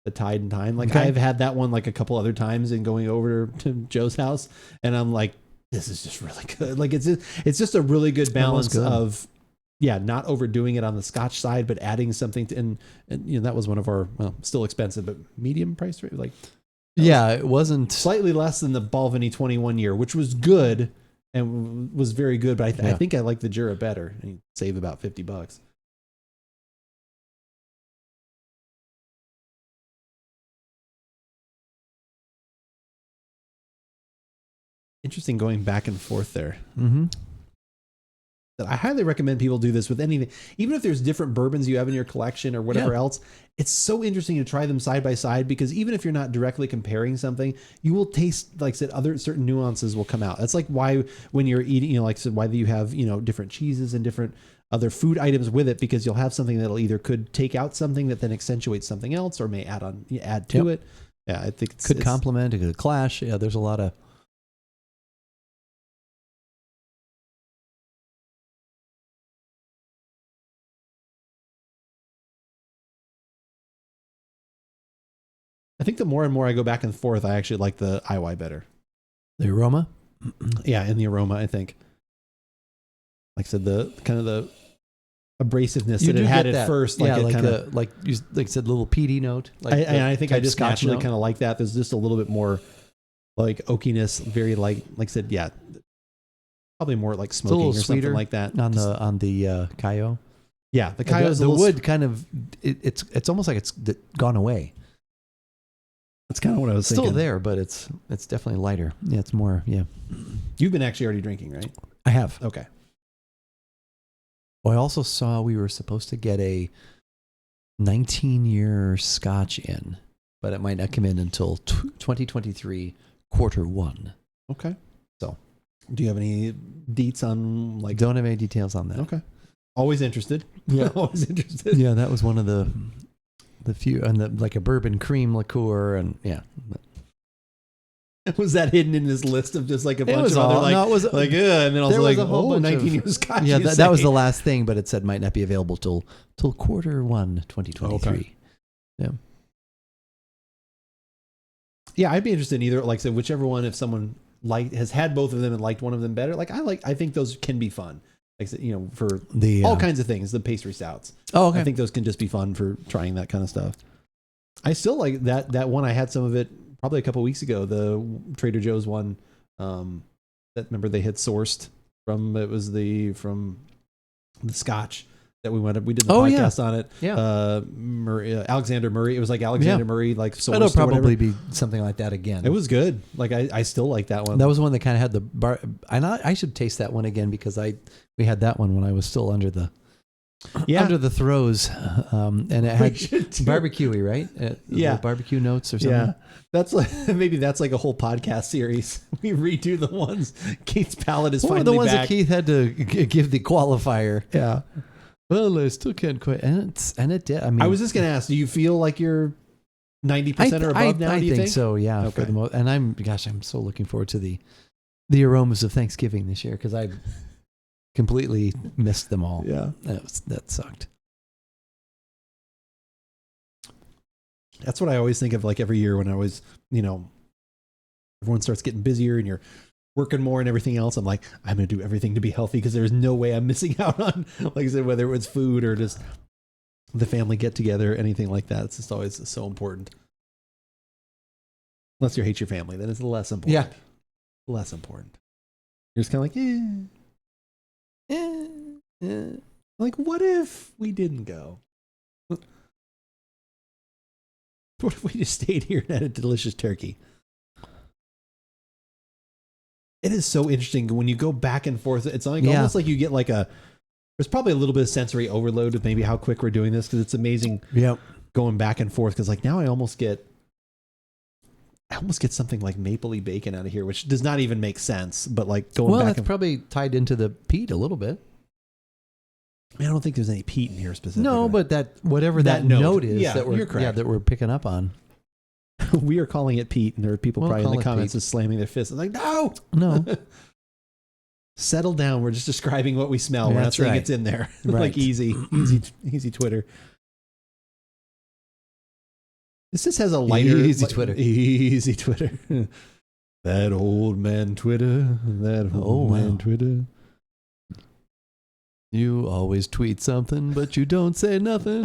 The Tide and Time. Like I've had that one like a couple other times in going over to Joe's house, and I'm like, this is just really good. Like it's just a really good balance of, not overdoing it on the Scotch side, but adding something to, and that was one of our, well, still expensive, but medium price rate. Like, it wasn't slightly less than the Balvenie 21 year, which was good and was very good. But I think I like the Jura better, and you save about $50. Interesting going back and forth there. Mm-hmm. I highly recommend people do this with anything, even if there's different bourbons you have in your collection or whatever else. It's so interesting to try them side by side, because even if you're not directly comparing something, you will taste, like I said, other certain nuances will come out. That's like why when you're eating, like I said, why you have, different cheeses and different other food items with it, because you'll have something that'll either could take out something that then accentuates something else, or may add to it. Yeah, I think could complement, it could clash. Yeah, there's a lot of. I think the more and more I go back and forth, I actually like the IY better. The aroma? Yeah, and the aroma, I think. Like I said, the kind of the abrasiveness that it had at first. Like like you said, little peaty note. I think I just naturally kind of like that. There's just a little bit more like oakiness, very like I said, probably more like smoking or something like that. On the Cayo. Yeah, the Cayo is the wood kind of, it's almost like it's gone away. That's kind of what I was thinking. Still there, but it's definitely lighter. Yeah, it's more, You've been actually already drinking, right? I have. Okay. Well, I also saw we were supposed to get a 19-year Scotch in, but it might not come in until 2023 Q1. Okay. So, do you have any deets on like? Don't have any details on that. Okay. Always interested. Yeah, always interested. Yeah, that was one of the few, and like a bourbon cream liqueur, and Was that hidden in this list of just like a bunch of other other no, it was, and then also like, 19 years Scotch. Yeah, that was the last thing, but it said might not be available till Q1 2023. Okay. Yeah. Yeah, I'd be interested in either. Like I said, whichever one, if someone has had both of them and liked one of them better, I think those can be fun. Like I said, for the all kinds of things, the pastry stouts. Oh, okay. I think those can just be fun for trying that kind of stuff. I still like that one. I had some of it probably a couple weeks ago, the Trader Joe's one. That remember they had sourced from from the Scotch that we did the podcast on it. Yeah. Alexander Murray. It was like Alexander Murray, like sourced. It'll probably be something like that again. It was good. Like I still like that one. That was one that kind of had the bar. I should taste that one again, because we had that one when I was still under the throes, and it had barbecuey, right? Barbecue notes or something. Yeah, that's like maybe that's like a whole podcast series. We redo the ones Keith's palate is finally the ones back. that Keith had to give the qualifier. Yeah. Well, I still can't quite. And it did. I mean, I was just going to ask, do you feel like you're 90% or above now, I do you think? so, yeah. Okay. For the most, and I'm so looking forward to the aromas of Thanksgiving this year because I completely missed them all. Yeah. That sucked. That's what I always think of, like, every year when I was, everyone starts getting busier and you're working more and everything else. I'm like, I'm going to do everything to be healthy because there's no way I'm missing out on, like I said, whether it was food or just the family get together, anything like that. It's just always so important. Unless you hate your family, then it's less important. Yeah. Less important. You're just kind of like, like, what if we didn't go? What if we just stayed here and had a delicious turkey? It is so interesting when you go back and forth. It's like almost like you get like there's probably a little bit of sensory overload with maybe how quick we're doing this because it's amazing going back and forth because like now I almost get something like mapley bacon out of here, which does not even make sense, but like going back that's probably tied into the peat a little bit. I don't think there's any peat in here specifically. No, but whatever that note is yeah, that we're picking up on. We are calling it peat, and there are people probably in the comments just slamming their fists. I'm like, no. Settle down. We're just describing what we smell. We're not saying it's in there. Right. Like easy Twitter. This just has a lighter easy Twitter. Easy Twitter. That old man Twitter. That old man Twitter. You always tweet something, but you don't say nothing.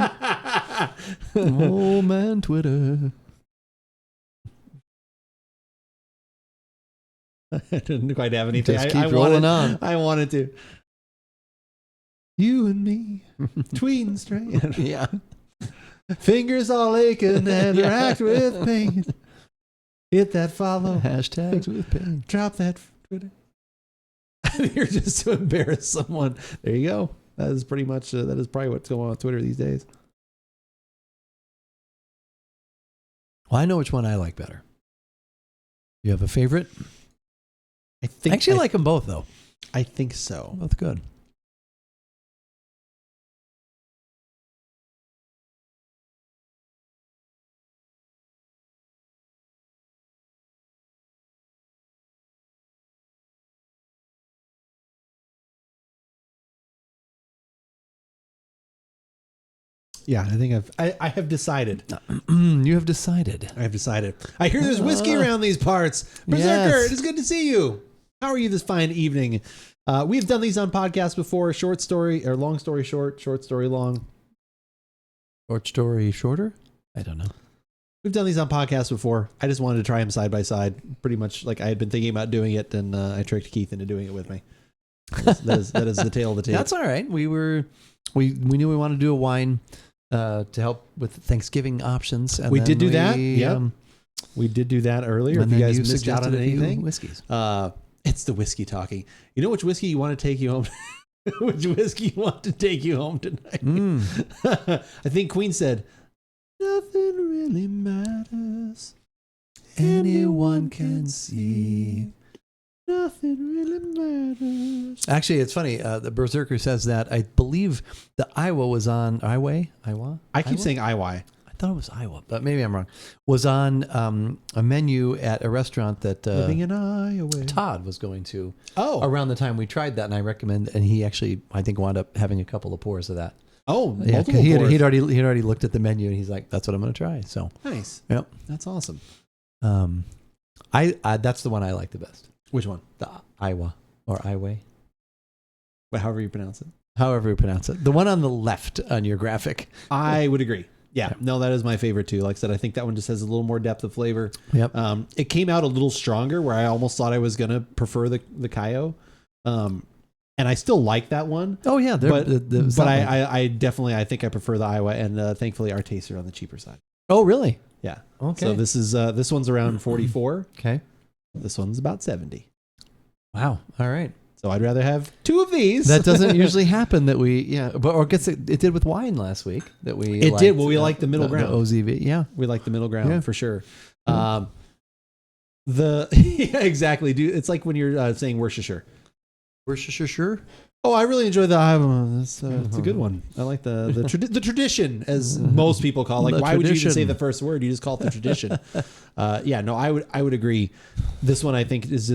Old man Twitter. I didn't quite have anything. Just keep rolling on. I wanted to. You and me, tweeting straight. Yeah. Fingers all aching and racked with pain. Hit that follow. Hashtags with pain. Drop that Twitter. You're just to embarrass someone. There you go. That is pretty much, that is probably what's going on Twitter these days. Well, I know which one I like better. You have a favorite? I think I like them both, though. I think so. Both good. Yeah, I think I have decided. You have decided. I have decided. I hear there's whiskey around these parts. Berserker, Yes. it is good to see you. How are you this fine evening? We've done these on podcasts before. Short story or long story short, short story long. Short story shorter? I don't know. We've done these on podcasts before. I just wanted to try them side by side. Pretty much like I had been thinking about doing it, and I tricked Keith into doing it with me. That is the tale of the tape. That's all right. We knew we wanted to do a wine to help with Thanksgiving options. And We did do that. Yeah. We did do that earlier. If you guys missed out on anything, whiskeys. It's the whiskey talking. You know which whiskey you want to take you home? Which whiskey you want to take you home tonight? I think Queen said, "Nothing really matters. Anyone can see. Nothing really matters." Actually, it's funny. The Berserker says that. I believe the Iowa was on Iowa. I keep saying Iowa. I thought it was Iowa, but maybe I'm wrong. Was on a menu at a restaurant that Living in Iowa. Todd was going to. Oh, Around the time we tried that, and I recommend. And he actually, I think, wound up having a couple of pours of that. Oh, Yeah, multiple he'd pours. already looked at the menu, and he's like, "That's what I'm going to try." So Nice. Yep. That's awesome. I that's the one I like the best. Which one? The Iowa or Iowa, However you pronounce it. however you pronounce it. The one on the left on your graphic. I would agree. Yeah, no, that is my favorite too. Like I said, I think that one just has a little more depth of flavor. Yep. It came out a little stronger where I almost thought I was going to prefer the Kaio. And I still like that one. Oh yeah, but I definitely, I think I prefer the Iowa, and thankfully our tastes are on the cheaper side. Oh really? Yeah. Okay. So this one's around 44. Okay. This one's about 70. Wow. All right. So I'd rather have two of these. That doesn't usually happen. That we it did with wine last week. That we It did. Well, we like the middle ground. The OZV. Yeah. We like the middle ground Yeah. for sure. Yeah, exactly, dude. It's like when you're saying Worcestershire. Worcestershire. Oh, I really enjoy the. It's a good one. I like the tradition, as most people call it. Like, why would you even say the first word? You just call it the tradition. No, I would agree. This one I think is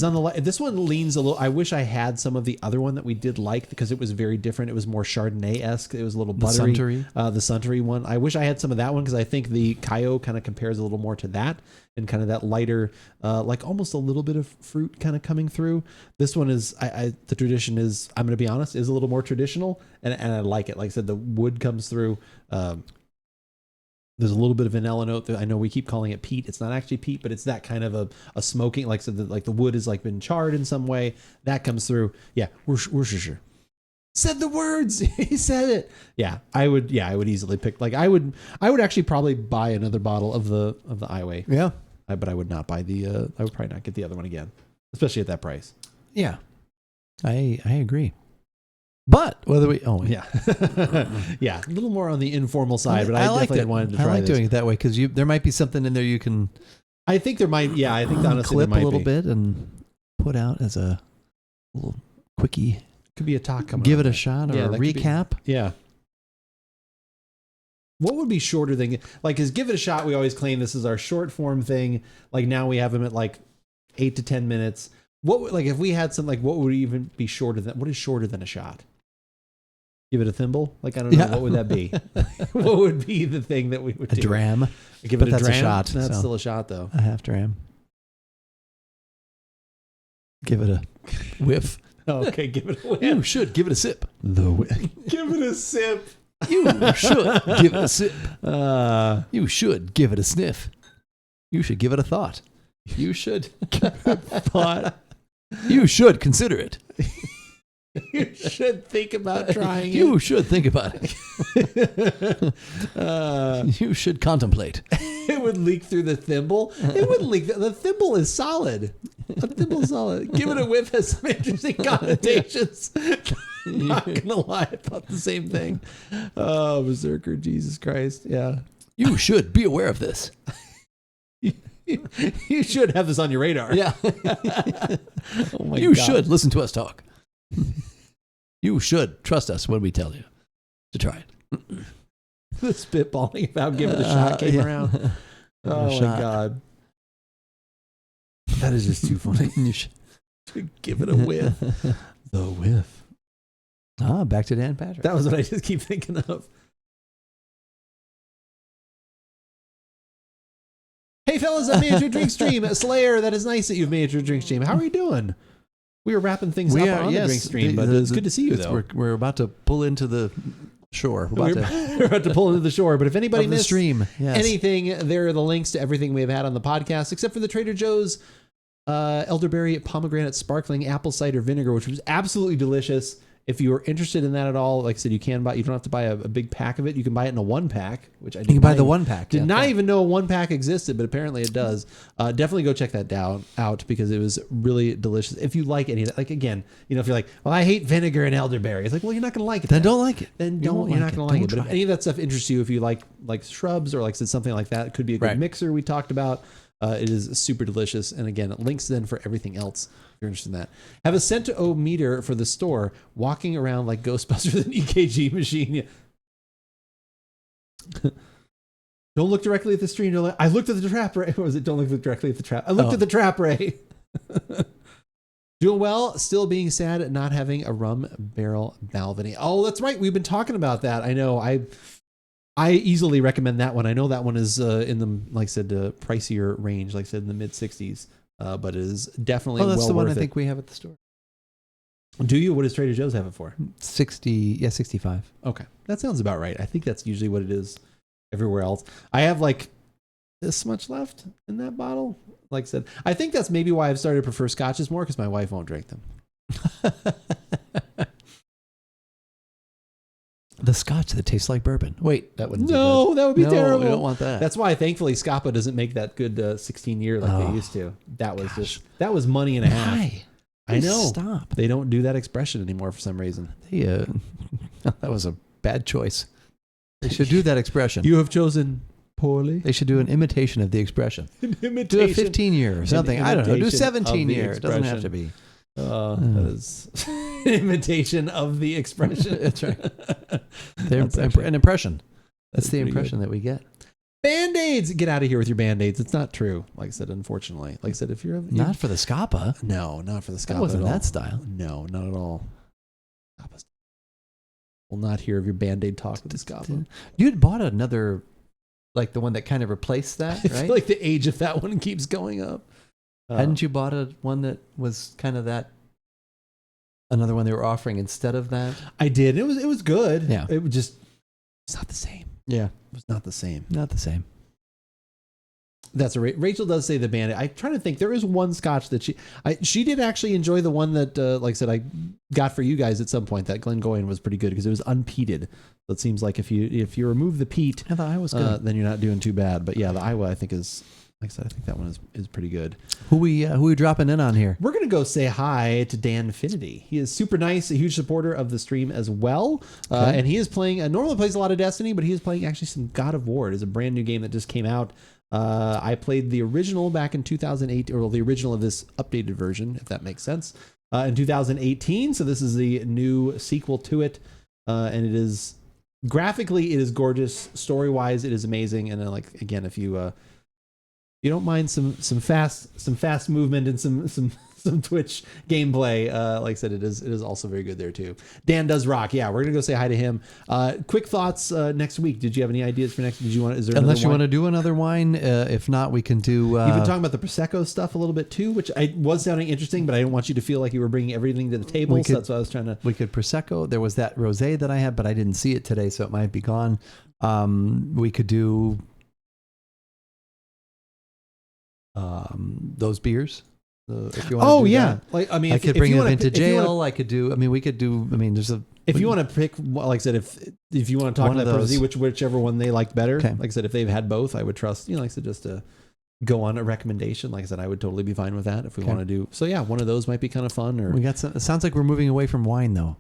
on the. This one leans a little. I wish I had some of the other one that we did like, because it was very different. It was more Chardonnay-esque. It was a little buttery. The Suntory one. I wish I had some of that one, because I think the Cayo kind of compares a little more to that, and kind of that lighter, like almost a little bit of fruit kind of coming through. This one is, the tradition is, I'm going to be honest, is a little more traditional, and I like it. Like I said, the wood comes through. There's a little bit of vanilla note. I know we keep calling it peat. It's not actually peat, but it's that kind of a smoking, like, so like the wood has like been charred in some way. That comes through. Yeah, we're sure. Said the words. He said it. Yeah, I would easily pick. Like, I would actually probably buy another bottle of the Iway. Yeah. But I would not buy I would probably not get the other one again, especially at that price. Yeah. I agree. But whether we, yeah, a little more on the informal side, but I definitely wanted to try. I like doing it that way, because there might be something in there you can. I think there might. Yeah, I think honestly clip there might a little bit and put out as a little quickie. Could be a talk coming. Give it a shot, or a recap. Yeah. What would be shorter than, like, is Give It a Shot? We always claim this is our short form thing. Like, now we have them at like 8 to 10 minutes. What, like, if we had some, like, what would even be shorter than? What is shorter than a shot? Give it a thimble? Like, I don't know. What would that be? What would be the thing that we would do? A dram. Give it a that's dram? A shot. That's still a shot, though. A half dram. Give it a whiff. Okay, give it a whiff. You should give it a sip. The whiff. Give it a sip. You should give it a sip. You should give it a sniff. You should give it a thought. You should give it a thought. You should consider it. You should think about trying it. You should think about it. You should contemplate. It would leak through the thimble. It wouldn't leak. The thimble is solid. The thimble is solid. Give it a whiff has some interesting connotations. Not gonna lie, I thought the same thing. Oh, Berserker, Jesus Christ. Yeah. You should be aware of this. You should have this on your radar. Yeah. Oh my you God. should listen to us talk. You should trust us when we tell you to try it. The spitballing about Give It a Shot came around. Oh my God. That is just too funny. You should give it a whiff. The whiff. Back to Dan Patrick. That was what I just keep thinking of. Hey fellas, I made your drink stream. Slayer, that is nice that you've made your drink stream. How are you doing? We were wrapping things up on the drink stream, but it's good to see you though. We're about to pull into the shore. We're about to pull into the shore, but if anybody missed stream, anything, there are the links to everything we have had on the podcast, except for the Trader Joe's elderberry pomegranate sparkling apple cider vinegar, which was absolutely delicious. If you are interested in that at all, like I said, you can buy. You don't have to buy a big pack of it. You can buy it in a 1-pack, which I did. You can buy the 1-pack. Did not even know a 1-pack existed, but apparently it does. Definitely go check that out because it was really delicious. If you like any of that, like again, if you're like, well, I hate vinegar and elderberry, it's like, well, you're not going to like it. Then don't like it. Then you're not going to like it. But if any of that stuff interests you, if you like shrubs or like something like that, it could be a good mixer. We talked about. It is super delicious, and again, it links then for everything else. If you're interested in that, have a cent-o-meter for the store, walking around like Ghostbusters with an EKG machine. Don't look directly at the stream. I looked at the trap ray. Or was it? Don't look directly at the trap. I looked at the trap ray. Doing well. Still being sad at not having a rum barrel Balvenie. Oh, that's right. We've been talking about that. I know. I easily recommend that one. I know that one is in the, like I said, pricier range, like I said, in the mid 60s, but it is definitely well worth it. That's the one I think we have at the store. Do you? What does Trader Joe's have it for? 65. Okay. That sounds about right. I think that's usually what it is everywhere else. I have like this much left in that bottle. Like I said, I think that's maybe why I've started to prefer scotches more, because my wife won't drink them. The scotch that tastes like bourbon. Wait, that wouldn't. No, that would be terrible. We don't want that. That's why, thankfully, Scapa doesn't make that good 16-year like they used to. That was that was money and a half. Why? I know. Stop. They don't do that expression anymore for some reason. That was a bad choice. They should do that expression. You have chosen poorly. They should do an imitation of the expression. An imitation. Do a 15-year or something. I don't know. Do 17-year. It doesn't have to be. That is an imitation of the expression. That's right. That's actually- An impression. That's the pretty impression that we get. Band-Aids! Get out of here with your Band-Aids. It's not true. Like I said, unfortunately. Like I said, if you're... Not for the Scapa. No, not for the Scapa That wasn't at all. that style. No, not at all. Scapa. Will not hear of your Band-Aid talk with the Scapa. You had bought another, like the one that kind of replaced that, I right? feel like the age of that one keeps going up. Hadn't you bought one that was kind of that? Another one they were offering instead of that? I did. It was good. Yeah. It was just... It's not the same. Yeah. It was not the same. Not the same. That's Rachel does say the Band-Aid. I'm trying to think. There is one Scotch that she did actually enjoy the one that, like I said, I got for you guys at some point. That Glencairn was pretty good because it was unpeated. So it seems like if you remove the peat, I thought I was good. then you're not doing too bad. But yeah, the Iowa I think is, like I said, I think that one is pretty good. Who we dropping in on here? We're going to go say hi to Dan Finity. He is super nice, a huge supporter of the stream as well. Okay. And he is playing, normally plays a lot of Destiny, but he is playing actually some God of War. It is a brand new game that just came out. I played the original back in 2008, or the original of this updated version, if that makes sense, in 2018. So this is the new sequel to it. And it is, graphically, it is gorgeous. Story-wise, it is amazing. And then, like, again, if you don't mind some fast movement and some Twitch gameplay, like I said, it is also very good there too. Dan does rock. Yeah, we're gonna go say hi to him. Quick thoughts next week. Did you have any ideas for next? Did you want? Is there Unless you want to to do another wine, if not, we can do. You've been talking about the Prosecco stuff a little bit too, which was sounding interesting, but I didn't want you to feel like you were bringing everything to the table. So that's what I was trying to. We could Prosecco. There was that rosé that I had, but I didn't see it today, so it might be gone. We could do those beers. If you want to do that. Like I mean, I could bring you a wanna vintage ale. I could do. I mean, we could do. I mean, there's a. If you want to pick, like I said, if you want to talk One to of that person, those. see whichever one they like better. Okay. Like I said, if they've had both, I would trust. Like I said, just to go on a recommendation. Like I said, I would totally be fine with that if we want to do. So yeah, one of those might be kind of fun. Or We got some. It sounds like we're moving away from wine, though.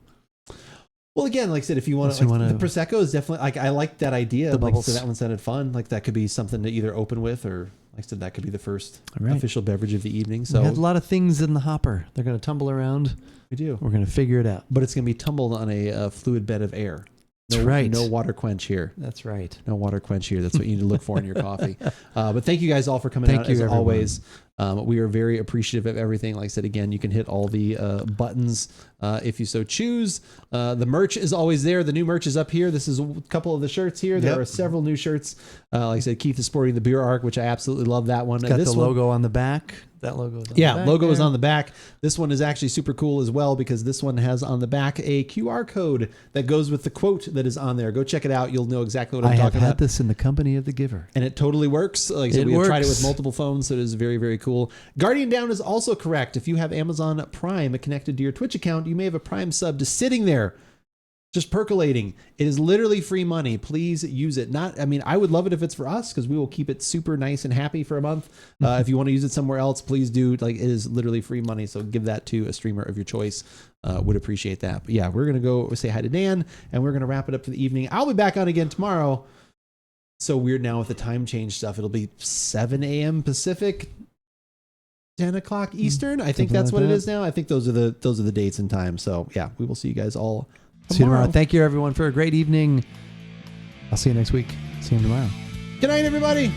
well, again, like I said, if you want Unless to, you wanna- the Prosecco is definitely like I like that idea. The Like I bubbles. said, that one sounded fun. Like that could be something to either open with, or like I said, that could be the first All right. official beverage of the evening. We So had a lot of things in the hopper. They're going to tumble around. we do, We're going to figure it out. but it's going to be tumbled on a fluid bed of air. That's right. No water quench here. That's right. No water quench here. That's what you need to look for in your coffee. But thank you guys all for coming Thank out you, as everyone. always. We are very appreciative of everything. Like I said, again, you can hit all the buttons if you so choose. The merch is always there. The new merch is up here. This is a couple of the shirts here. There Yep. are several new shirts. Like I said, Keith is sporting the beer arc, which I absolutely love that one. It's got This the one- logo on the back. That logo is on yeah, the back logo is there. on the back. This one is actually super cool as well because this one has on the back a QR code that goes with the quote that is on there. Go check it out. You'll know exactly what I'm I have talking had about. this in the company of the giver. And it totally works. Like I said, It we have tried it works. with multiple phones, so it is very, very cool. Guardian Down is also correct. If you have Amazon Prime connected to your Twitch account, you may have a Prime sub just sitting there, just percolating. It is literally free money. Please use it. I would love it if it's for us because we will keep it super nice and happy for a month. If you want to use it somewhere else, please do. Like, it is literally free money. So give that to a streamer of your choice. Would appreciate that. But yeah, we're going to go say hi to Dan and we're going to wrap it up for the evening. I'll be back on again tomorrow. So weird now with the time change stuff. It'll be 7 a.m. Pacific, 10 o'clock Eastern. I think Something that's like what it that. is now. I think those are the dates and times. So yeah, we will see you guys all See you tomorrow. Thank you, everyone, for a great evening. I'll see you next week. See you tomorrow. Good night, everybody.